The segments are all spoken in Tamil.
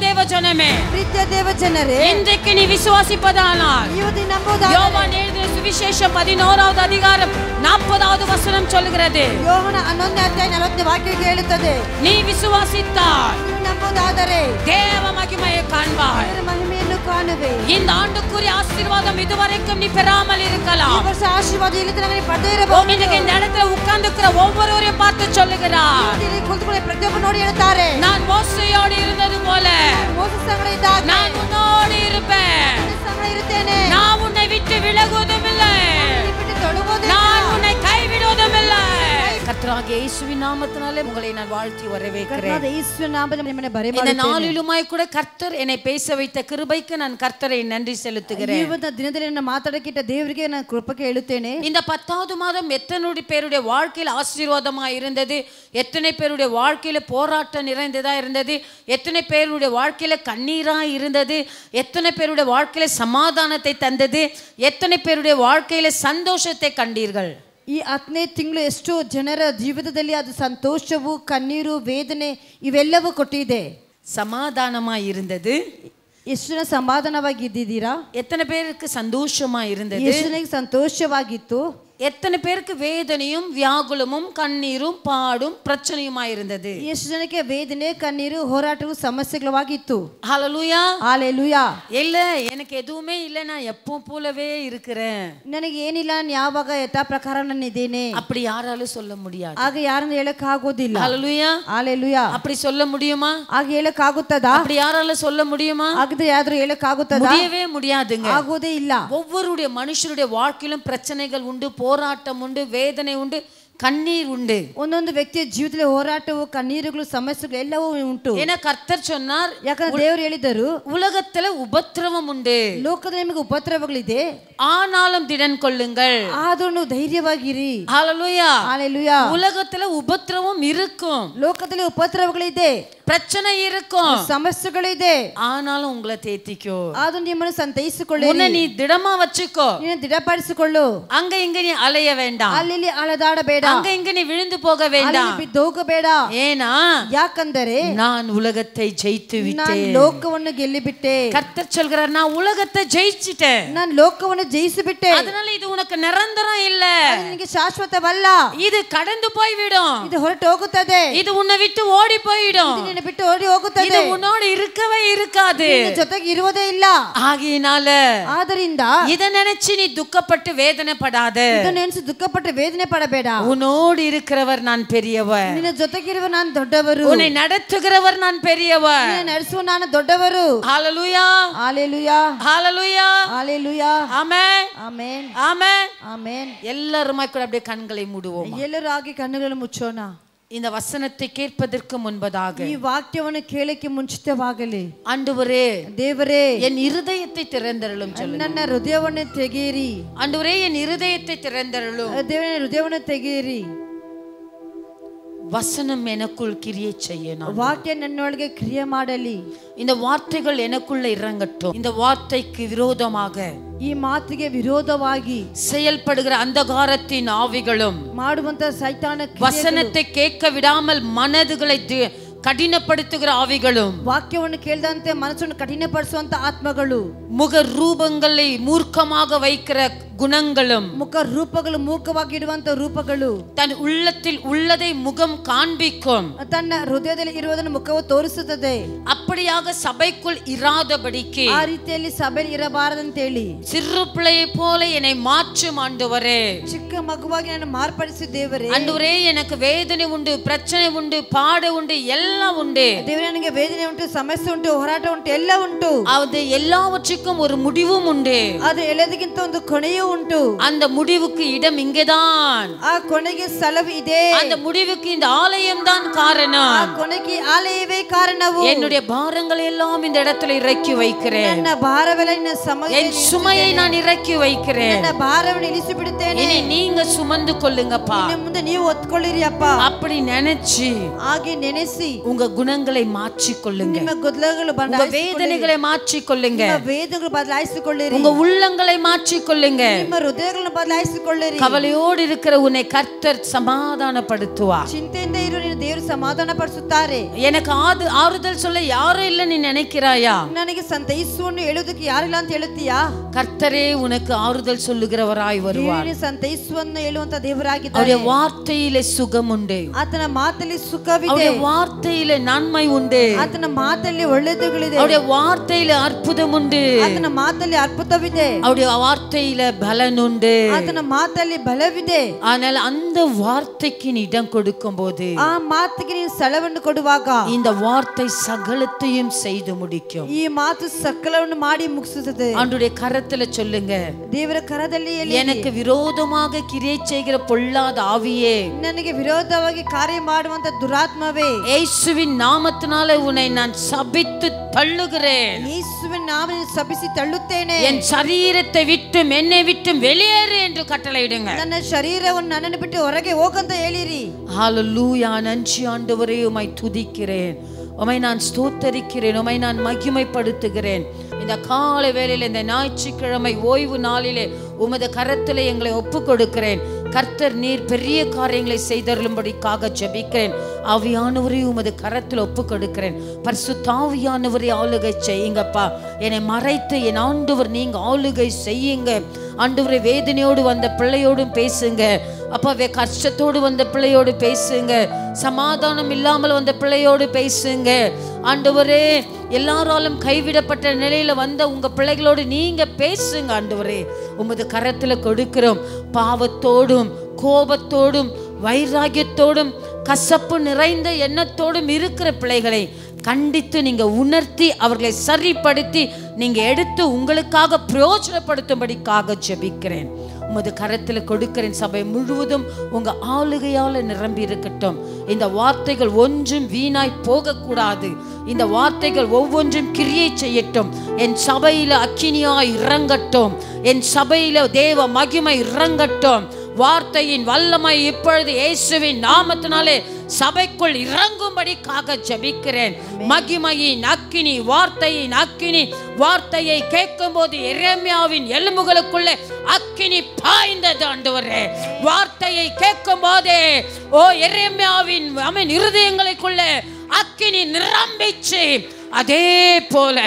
தேவ ஜனமே, ಪ್ರೀತಿಯ ದೇವ ಜನರೇ, இன்றைக்கு நீ விசுவாசிப்பதானால் ಇವತ್ತು ನಂಬುವುದಾದರೆ யோவான் எழுதின சுவிசேஷம் 11வது அதிகாரம் 40வது வசனம் சொல்கிறது, ಯೋಹನ 11ನೇ ಅಧ್ಯಾಯ 40ನೇ ವಾಕ್ಯ ಹೇಳುತ್ತದೆ, நீ விசுவாசித்தால் ನೀನು ನಂಬುವುದಾದರೆ தேவ மகிமையை காண்பாய். ದೇವರ ಮಹಿಮೆಯನ್ನು ಕಾಣುವೆ. இந்த ஆண்டுக்குரிய ஆசீர்வாதம் இதுவரைக்கும் நீ பெறாமல் ಈ இருக்கலாம். ವರ್ಷ ಆಶೀರ್ವಾದ ಇಲ್ಲಿ ತನಕ ನೀನು ಪಡೆದೇ ಇರಬಹುದು. இன்னைக்கு இந்த இடத்துல உட்கார்ந்துக்கிற ஒவ்வொருவரையும் பார்த்து சொல்லுகிறார், ಇಲ್ಲಿ ಕುಳಿತುಕೊಳ್ಳಿ ಪ್ರತಿಯೊಬ್ಬರು ನೋಡಿ ಹೇಳ್ತಾರೆ, நான் மோசையோடு இருந்தது போல ಮೋಸೆಸ್ ಸಂಗಡ ಇದ್ದಾಗ நான் உன்னோடு இருப்பேன், ನಿನ್ನ ಸಂಗಡ ಇರುತ್ತೇನೆ, நான் உன்னை விட்டு விலகுவதும் இல்லை, ನಿನ್ನ ಬಿಟ್ಟು ತೊಡಗುವುದಿಲ್ಲ, நான் உன்னை கைவிடுவதும் இல்லை. கர்த்தராகிய இயேசுவின் நாமத்தினாலே உங்களை நான் வாழ்த்தி வரவேற்கிறேன். ಕರ್ತನಾದ ಯೇಸುವಿನ ನಾಮದಲ್ಲಿ ನಿಮ್ಮನ್ನು இந்த ಬರೆಯುತ್ತೇನೆ. நாளிலுமாய் கூட கர்த்தர் என்னை பேச வைத்த கிருபைக்கு நான் கர்த்தரை நன்றி செலுத்துகிறேன். ಇವತ್ತು ದಿನದಲ್ಲಿ ನನ್ನ ಮಾತಾಡಕ್ಕಿಟ್ಟ ದೇವರಿಗೆ ನಾನು ಕೃಪಕ್ಕೆ ಹೇಳುತ್ತೇನೆ. இந்த 10வது மாதம் எத்தனை பேருடைய வாழ்க்கையில் ஆசீர்வாதமா இருந்தது, எத்தனை பேருடைய வாழ்க்கையில போராட்டம் நிறைந்ததா இருந்தது, எத்தனை பேருடைய வாழ்க்கையில கண்ணீரா இருந்தது, எத்தனை பேருடைய வாழ்க்கையில சமாதானத்தை தந்தது, எத்தனை பேருடைய வாழ்க்கையில சந்தோஷத்தை கண்டீர்கள். ಈ 10ನೇ ತಿಂಗಳು ಎಷ್ಟೋ ಜನರ ಜೀವಿತದಲ್ಲಿ ಅದು ಸಂತೋಷವು, ಕಣ್ಣೀರು, ವೇದನೆ ಇವೆಲ್ಲವೂ ಕೊಟ್ಟಿದೆ. சமாதானமா இருந்தது. ಎಷ್ಟು ಜನ ಸಮಾಧಾನವಾಗಿದ್ದೀರಾ? எத்தனை பேருக்கு சந்தோஷமா இருந்தது? ಎಷ್ಟು ಜನಕ್ಕೆ ಸಂತೋಷವಾಗಿತ್ತು? எத்தனை பேருக்கு வேதனையும் வியாகுலமும் கண்ணீரும் பாடும் பிரச்சனையுமா இருந்தது? ಎಷ್ಟು ಜನಕ್ಕೆ ವೇದನೆ, ಕಣ್ಣೀರು, ಹೋರಾಟವು ಸಮಸ್ಯೆಗಳಾಗಿತ್ತು? ஹல்லேலூயா. ஹalleluya. இல்ல எனக்கு எதுவுமே இல்ல, நான் எப்போ போலவே இருக்கிறேன், ನನಗೆ ಏನಿಲ್ಲ, ನಾನು ಯಾವಾಗ ಯಥಾ ಪ್ರಕಾರ ನಾನು ಇದ್ದೇನೆ, அப்படி யாராலும் சொல்ல முடியாது. ಆಗ ಯಾರನ್ನು ಹೇಳಕ್ ಆಗೋದಿಲ್ಲ. ஹல்லேலூயா. ஹalleluya. அப்படி சொல்ல முடியுமா? ಆಗ ಹೇಳಕ್ ಆಗುತ್ತದಾ? அப்படி யாராலும் சொல்ல முடியுமா? ಆಗದೆ ಯಾರು ಹೇಳಕ್ ಆಗುತ್ತದಾ? முடியவே முடியாதுங்க. ಆಗೋದೇ ಇಲ್ಲ. ஒவ்வொருடைய மனுஷருடைய வாழ்க்கையிலும் பிரச்சனைகள் உண்டு, போராட்டம் உண்டு, வேதனை உண்டு, கண்ணீர் உண்டு. ಒಂದೊಂದು ವ್ಯಕ್ತಿಯ ಜೀವಿತದಲ್ಲಿ ಹೋರಾಟವು, ಕಣ್ಣೀರುಗಳು, ಸಮಸ್ಯೆಗಳು ಎಲ್ಲವೂ ಉಂಟು. ஏன்னா கர்த்தர் சொன்னார், ಯಾಕಂದ್ರೆ ದೇವರು ಹೇಳಿದರು, உலகத்துல உபத்திரவம் உண்டு, ಲೋಕದಲ್ಲಿ ನಿಮಗೆ ಉಪದ್ರವಗಳಿದೆ, ஆனாலும் திடன் கொள்ளுங்கள். ಆದರೂ ಧೈರ್ಯವಾಗಿರಿ. ஹல்லேலூயா. ஹalleluya. உலகத்துல உபத்திரவம் இருக்கும், ಲೋಕದಲ್ಲಿ ಉಪದ್ರವಗಳಿದೆ, பிரச்சனை இருக்கும், ಸಮಸ್ಯೆಗಳಿದೆ, ஆனாலும் உங்களை தேத்திக்கோ, ಅದು ನಿಮ್ಮನ್ನು ಸಂತೈಸಿಕೊಳ್ಳಿ, உன்னை நீ திடமா வச்சுக்கோ, ನೀನು ದೃಢಪಡಿಸಿಕೊಳ್ಳು, அங்க இங்க நீ அலைய வேண்டாம், ಅಲ್ಲಿ ಅಲೆದಾಡಬೇಡ, அங்க இங்க நீ விழுந்து போக வேண்டாம். ಬಿದ್ದು ಹೋಗಬೇಡ. ஏனா ಯಾಕಂದರೆ நான் உலகத்தை ஜெயித்து ನಾನು விட்டேன். ಲೋಕವನ್ನು ಗೆಲ್ಲಿಬಿಟ್ಟೆ. கர்த்தர் சொல்கிறார், நான் உலகத்தை ஜெயிச்சிட்டேன், ನಾನು ಲೋಕವನ್ನು ಜಯಿಸಿಬಿಟ್ಟೆ. அதனால இது உனக்கு நிரந்தரம் இல்ல, ಅದು ನಿನಗೆ ಶಾಶ್ವತವಲ್ಲ, இது கடந்து போய்விடும், ಇದು ಹೊರಟು ಹೋಗುತ್ತದೆ, இது உன்னை விட்டு ஓடி போயிடும், ಇದು ನಿನ್ನ ಬಿಟ್ಟು ಓಡಿ ಹೋಗುತ್ತದೆ, இது உன்னோடு இருக்கவே இருக்காது. ನಿನ್ನ ಜೊತೆಗೆ ಇರುವುದೇ ಇಲ್ಲ. ஆகையினால ಆದ್ದರಿಂದ இத நினைச்சு நீ துக்கப்பட்டு வேதனைப்படாத, ಇದನ್ನು ನೆನೆಸಿ ದುಃಖಪಟ್ಟು ವೇದನೆ ಪಡಬೇಡ. உன்னோடு இருக்கிறவர் நான் பெரியவர், ನಿನ್ನ ಜೊತೆಗಿರುವ ನಾನು ದೊಡ್ಡವರು, உன்னை நடத்துகிறவர் நான் பெரியவர். ನಿನ್ನ ನಡೆಸುವ ನಾನು ದೊಡ್ಡವರು. ஹல்லேலூயா. ஹalleluya. ஹல்லேலூயா. ஹalleluya. ஆமென். ಆಮೆನ್. ஆமென். ಆಮೆನ್. எல்லாருமே கூட அப்படியே கண்களை மூடுவோம். ಎಲ್ಲರೂ ಆಗಿ ಕಣ್ಣುಗಳನ್ನು ಮುಚ್ಚೋಣ. இந்த வசனத்தை கேட்பதற்கு முன்பதாக ಈ ವಾಕ್ಯವನ್ನು ಕೇಳಕ್ಕೆ ಮುಂಚಿತವಾಗಲಿ, ஆண்டவரே ದೇವರೇ என் இருதயத்தை திறந்தருளும் சொல்லுங்க. ನನ್ನ ಹೃದಯವನ್ನು ತೆಗೆಯಿರಿ. ஆண்டவரே என் இருதயத்தை திறந்தருளும். ದೇವರೇ ಹೃದಯವನ್ನು ತೆಗೆಯಿರಿ. வசனம் எனக்குள் கிரியை செய்யணும், ವಾಕ್ಯ ನನ್ನೊಳಗೆ ಕ್ರಿಯೆ ಮಾಡಲಿ. இந்த வார்த்தைகள் எனக்குள்ள இறங்கட்டும். இந்த வார்த்தைக்கு விரோதமாக ಈ ಮಾತಿಗೆ ವಿರೋಧವಾಗಿ செயல்படுகிற அந்தகாரத்தின் ஆவிகளும் ಮಾಡುವಂತ ಸೈತಾನ வசனத்தை கேட்க விடாமல் மனதுகளை கடினப்படுத்துகிற ஆவிகளும், ವಾಕ್ಯವನ್ನು ಕೇಳದಂತೆ ಮನಸ್ಸನ್ನು ಕಠಿಣಪಡಿಸುವಂತ ಆತ್ಮಗಳು, முக ரூபங்களை மூர்க்கமாக வைக்கிற குணங்களும், ಮುಖ ರೂಪಗಳು ಮೂಕವಾಗಿ ಇಡುವಂತ ರೂಪಗಳು, தன் உள்ளத்தில் உள்ளதை முகம் காண்பிக்கும், ತನ್ನ ಹೃದಯದಲ್ಲಿ ಇರುವುದನ್ನು ಮುಖವು ತೋರಿಸುತ್ತದೆ. அப்படியாக சபைக்குள் இராதபடிக்கு ಆ ರೀತಿಯಲ್ಲಿ ಸಭೆಯಲ್ಲಿ ಇರಬಾರದಂತೇಳಿ சிறு பிள்ளையை போல என்னை மாற்றும் ஆண்டவரே. ಚಿಕ್ಕ ಮಗುವಾಗಿ ನಾನು ಮಾರ್ಪಡಿಸಿ ದೇವರೇ, ஆண்டவரே எனக்கு வேதனை உண்டு, பிரச்சனை உண்டு, பாடு உண்டு, எல்லாம் உண்டு. ದೇವರೇ ನನಗೆ ವೇದನೆ ಉಂಟು, ಸಮಸ್ಯೆ ಉಂಟು, ಹೋರಾಟ ಉಂಟು, ಎಲ್ಲ ಉಂಟು. அது எல்லாவற்றுக்கும் ஒரு முடிவும் உண்டு. ಅದು ಎಲ್ಲದಕ್ಕಿಂತ ಒಂದು ಕೊನೆಯೂ ಉಂಟು. அந்த முடிவுக்கு இடம் இங்கேதான். ಆ ಕೊನೆಗೆ ಸ್ಥಳವು ಇದೆ. அந்த முடிவுக்கு இந்த ஆலயம் தான் காரணம். ಆ ಕೊನೆಗೆ ಆಲಯವೇ ಕಾರಣವು. என்னுடைய பாரங்களை எல்லாம் இந்த இடத்துல இறக்கி வைக்கிறேன். ನನ್ನ ಭಾರವೆಲ್ಲ ನಿನ್ನ என் சுமையை நான் இறக்கி வைக்கிறேன். ನನ್ನ ಭಾರವನ್ನು ಇಳಿಸಿ ಬಿಡುತ್ತೇನೆ. இனி நீங்க சுமந்து கொள்ளுங்கப்பா. ಇನ್ನು ಮುಂದೆ ನೀವು ಹೊತ್ತುಕೊಳ್ಳಿರಿ ಅಪ್ಪ. அப்படி நினைச்சு ಹಾಗೆ ನೆನೆಸಿ உங்க குணங்களை மாற்றி கொள்ளுங்க. ನಿಮ್ಮ ಗೊಂದಲಗಳು உங்க வேதனைகளை மாற்றி கொள்ளுங்க. ನಿಮ್ಮ ವೇದಗಳು ಬದಲಾಯಿಸಿಕೊಳ್ಳಿರಿ. உங்க உள்ளங்களை மாற்றி கொள்ளுங்க. ನಿಮ್ಮ ಹೃದಯಗಳನ್ನು ಬದಲಾಯಿಸಿಕೊಳ್ಳಿರಿ. கவலையோடு இருக்கிற உன்னை கர்த்தர் சமாதானப்படுத்துவார். ಚಿಂತೆಯಿಂದ ಇರು, ನಿನ್ನ ದೇವರು ಸಮಾಧಾನ ಪಡಿಸುತ್ತಾರೆ. எனக்கு ஆறுதல் சொல்ல யாரும் இல்லை நீ நினைக்கிறாயா? ನನಗೆ ಸಂತೈಸುವನ್ನು ಹೇಳುವುದಕ್ಕೆ ಯಾರಿಲ್ಲ ಅಂತ ಹೇಳುತ್ತೀಯಾ? கர்த்தரே உனக்கு ஆறுதல் சொல்லுகிறவராய் வருவார். ಸಂತೈಸುವನ್ನು ಹೇಳುವಂತ ದೇವರಾಗಿದ್ದಾರೆ. அவருடைய வார்த்தையிலே சுகம் உண்டு. ಆತನ ಮಾತಲ್ಲಿ ಸುಖವಿದೆ. அவருடைய வார்த்தையிலே நன்மை உண்டு. ಆತನ ಮಾತಲ್ಲಿ ಒಳ್ಳೆಯದುಗಳಿದೆ. அவருடைய வார்த்தையிலே அற்புதம் உண்டு. ಆತನ ಮಾತಲ್ಲಿ ಅದ್ಭುತವಿದೆ. அவருடைய வார்த்தையிலே பலன் உண்டு. ಆತನ ಮಾತಲ್ಲಿ ಬಲವಿದೆ. ஆனால் அந்த வார்த்தைக்கு நீ இடம் கொடுக்கும்போது, ಆ ಮಾತಿಗೆ ನೀನು ಸ್ಥಳವನ್ನು ಕೊಡುವಾಗ, இந்த வார்த்தை சகலத்தையும் செய்து முடிக்கும். ಈ ಮಾತು ಸಕಲವನ್ನು ಮಾಡಿ ಮುಗಿಸುತ್ತದೆ. ஆண்டவருடைய கரத்துல சொல்லுங்க, ದೇವರ ಕರದಲ್ಲಿ எனக்கு விரோதமாக கிரியை செய்கிற பொல்லாத ஆவியே, ನನಗೆ ವಿರೋಧವಾಗಿ ಕಾರ್ಯ ಮಾಡುವಂತ ದುರಾತ್ಮವೇ, இயேசுவின் நாமத்தினாலே உன்னை நான் சபித்து தள்ளுகிறேன். ಯೇಸುವಿನ ನಾಮದಲ್ಲಿ ಶಪಿಸಿ ತಳ್ಳುತ್ತೇನೆ. என் சரீரத்தை விட்டும் என்னை விட்டும் வெளியேறு என்று கட்டளையிடுங்க. ನನ್ನ ಶರೀರವನ್ನು ನನ್ನನ್ನು ಬಿಟ್ಟು ಹೊರಗೆ ಹೋಗಂತ ಹೇಳಿರಿ. ஹalleluya. நன்றி ஆண்டவரே, உம்மை துதிக்கிறேன், உம்மை நான் ஸ்தோத்தரிக்கிறேன், உம்மை நான் மகிமைப்படுத்துகிறேன். இந்த காலை வேளையிலே, இந்த ஞாயிற்றுக்கிழமை ஓய்வு நாளிலே உமது கரத்திலே எங்களை ஒப்பு கொடுக்கிறேன். கர்த்தர் நீர் பெரிய காரியங்களை செய்தருளும்படிக்காக ஜெபிக்கிறேன். ஆவியானவரே, உமது கரத்தில் ஒப்பு கொடுக்கிறேன். பரிசுத்த ஆவியானவரே, ஆளுகை செய்யுங்கப்பா. என்னை மறைத்து என் ஆண்டவர் நீங்க ஆளுகை செய்யுங்க. ஆண்டவரே, வேதனையோடு வந்த பிள்ளையோடும் பேசுங்க அப்பா. கஷ்டத்தோடு வந்த பிள்ளையோடு பேசுங்க. சமாதானம் இல்லாமல் வந்த பிள்ளையோடு பேசுங்க. ஆண்டவரே, எல்லாராலும் கைவிடப்பட்ட நிலையில வந்த உங்க பிள்ளைகளோடு நீங்க பேசுங்க. ஆண்டவரே, உமது கரத்துல கொடுக்கிறோம். பாவத்தோடும் கோபத்தோடும் வைராகியத்தோடும் கசப்பு நிறைந்த எண்ணத்தோடும் இருக்கிற பிள்ளைகளை கண்டித்து நீங்க உணர்த்தி அவர்களை சரிப்படுத்தி நீங்க எடுத்து உங்களுக்காக பிரயோஜனப்படுத்தும்படிக்காக ஜெபிக்கிறேன். உமது கரத்தில் கொடுக்கிறேன். சபை முழுவதும் உங்க ஆளுகையால நிரம்பி இருக்கட்டும். இந்த வார்த்தைகள் ஒன்றும் வீணாய் போகக்கூடாது. இந்த வார்த்தைகள் ஒவ்வொன்றும் கிரியை செய்யட்டும். என் சபையில அக்கினியாய் இறங்கட்டும். என் சபையில தேவ மகிமை இறங்கட்டும். வார்த்தையின் வல்லமை இப்பொழுது இயேசுவின் நாமத்தினாலே சபைக்குள் இறங்கும்படிக்காக ஜெபிக்கிறேன். மகிமையின் அக்கினி, வார்த்தையின் அக்கினி, வார்த்தையை கேட்கும் போது எரேமியாவின் எலும்புகளுக்குள்ளே அக்கினி பாய்ந்தது. ஆண்டவரே, வார்த்தையை கேட்கும் போதே எரேமியாவின் இருதயங்களுக்குள்ளே அக்கினி நிரம்பிச்சு. அதே போல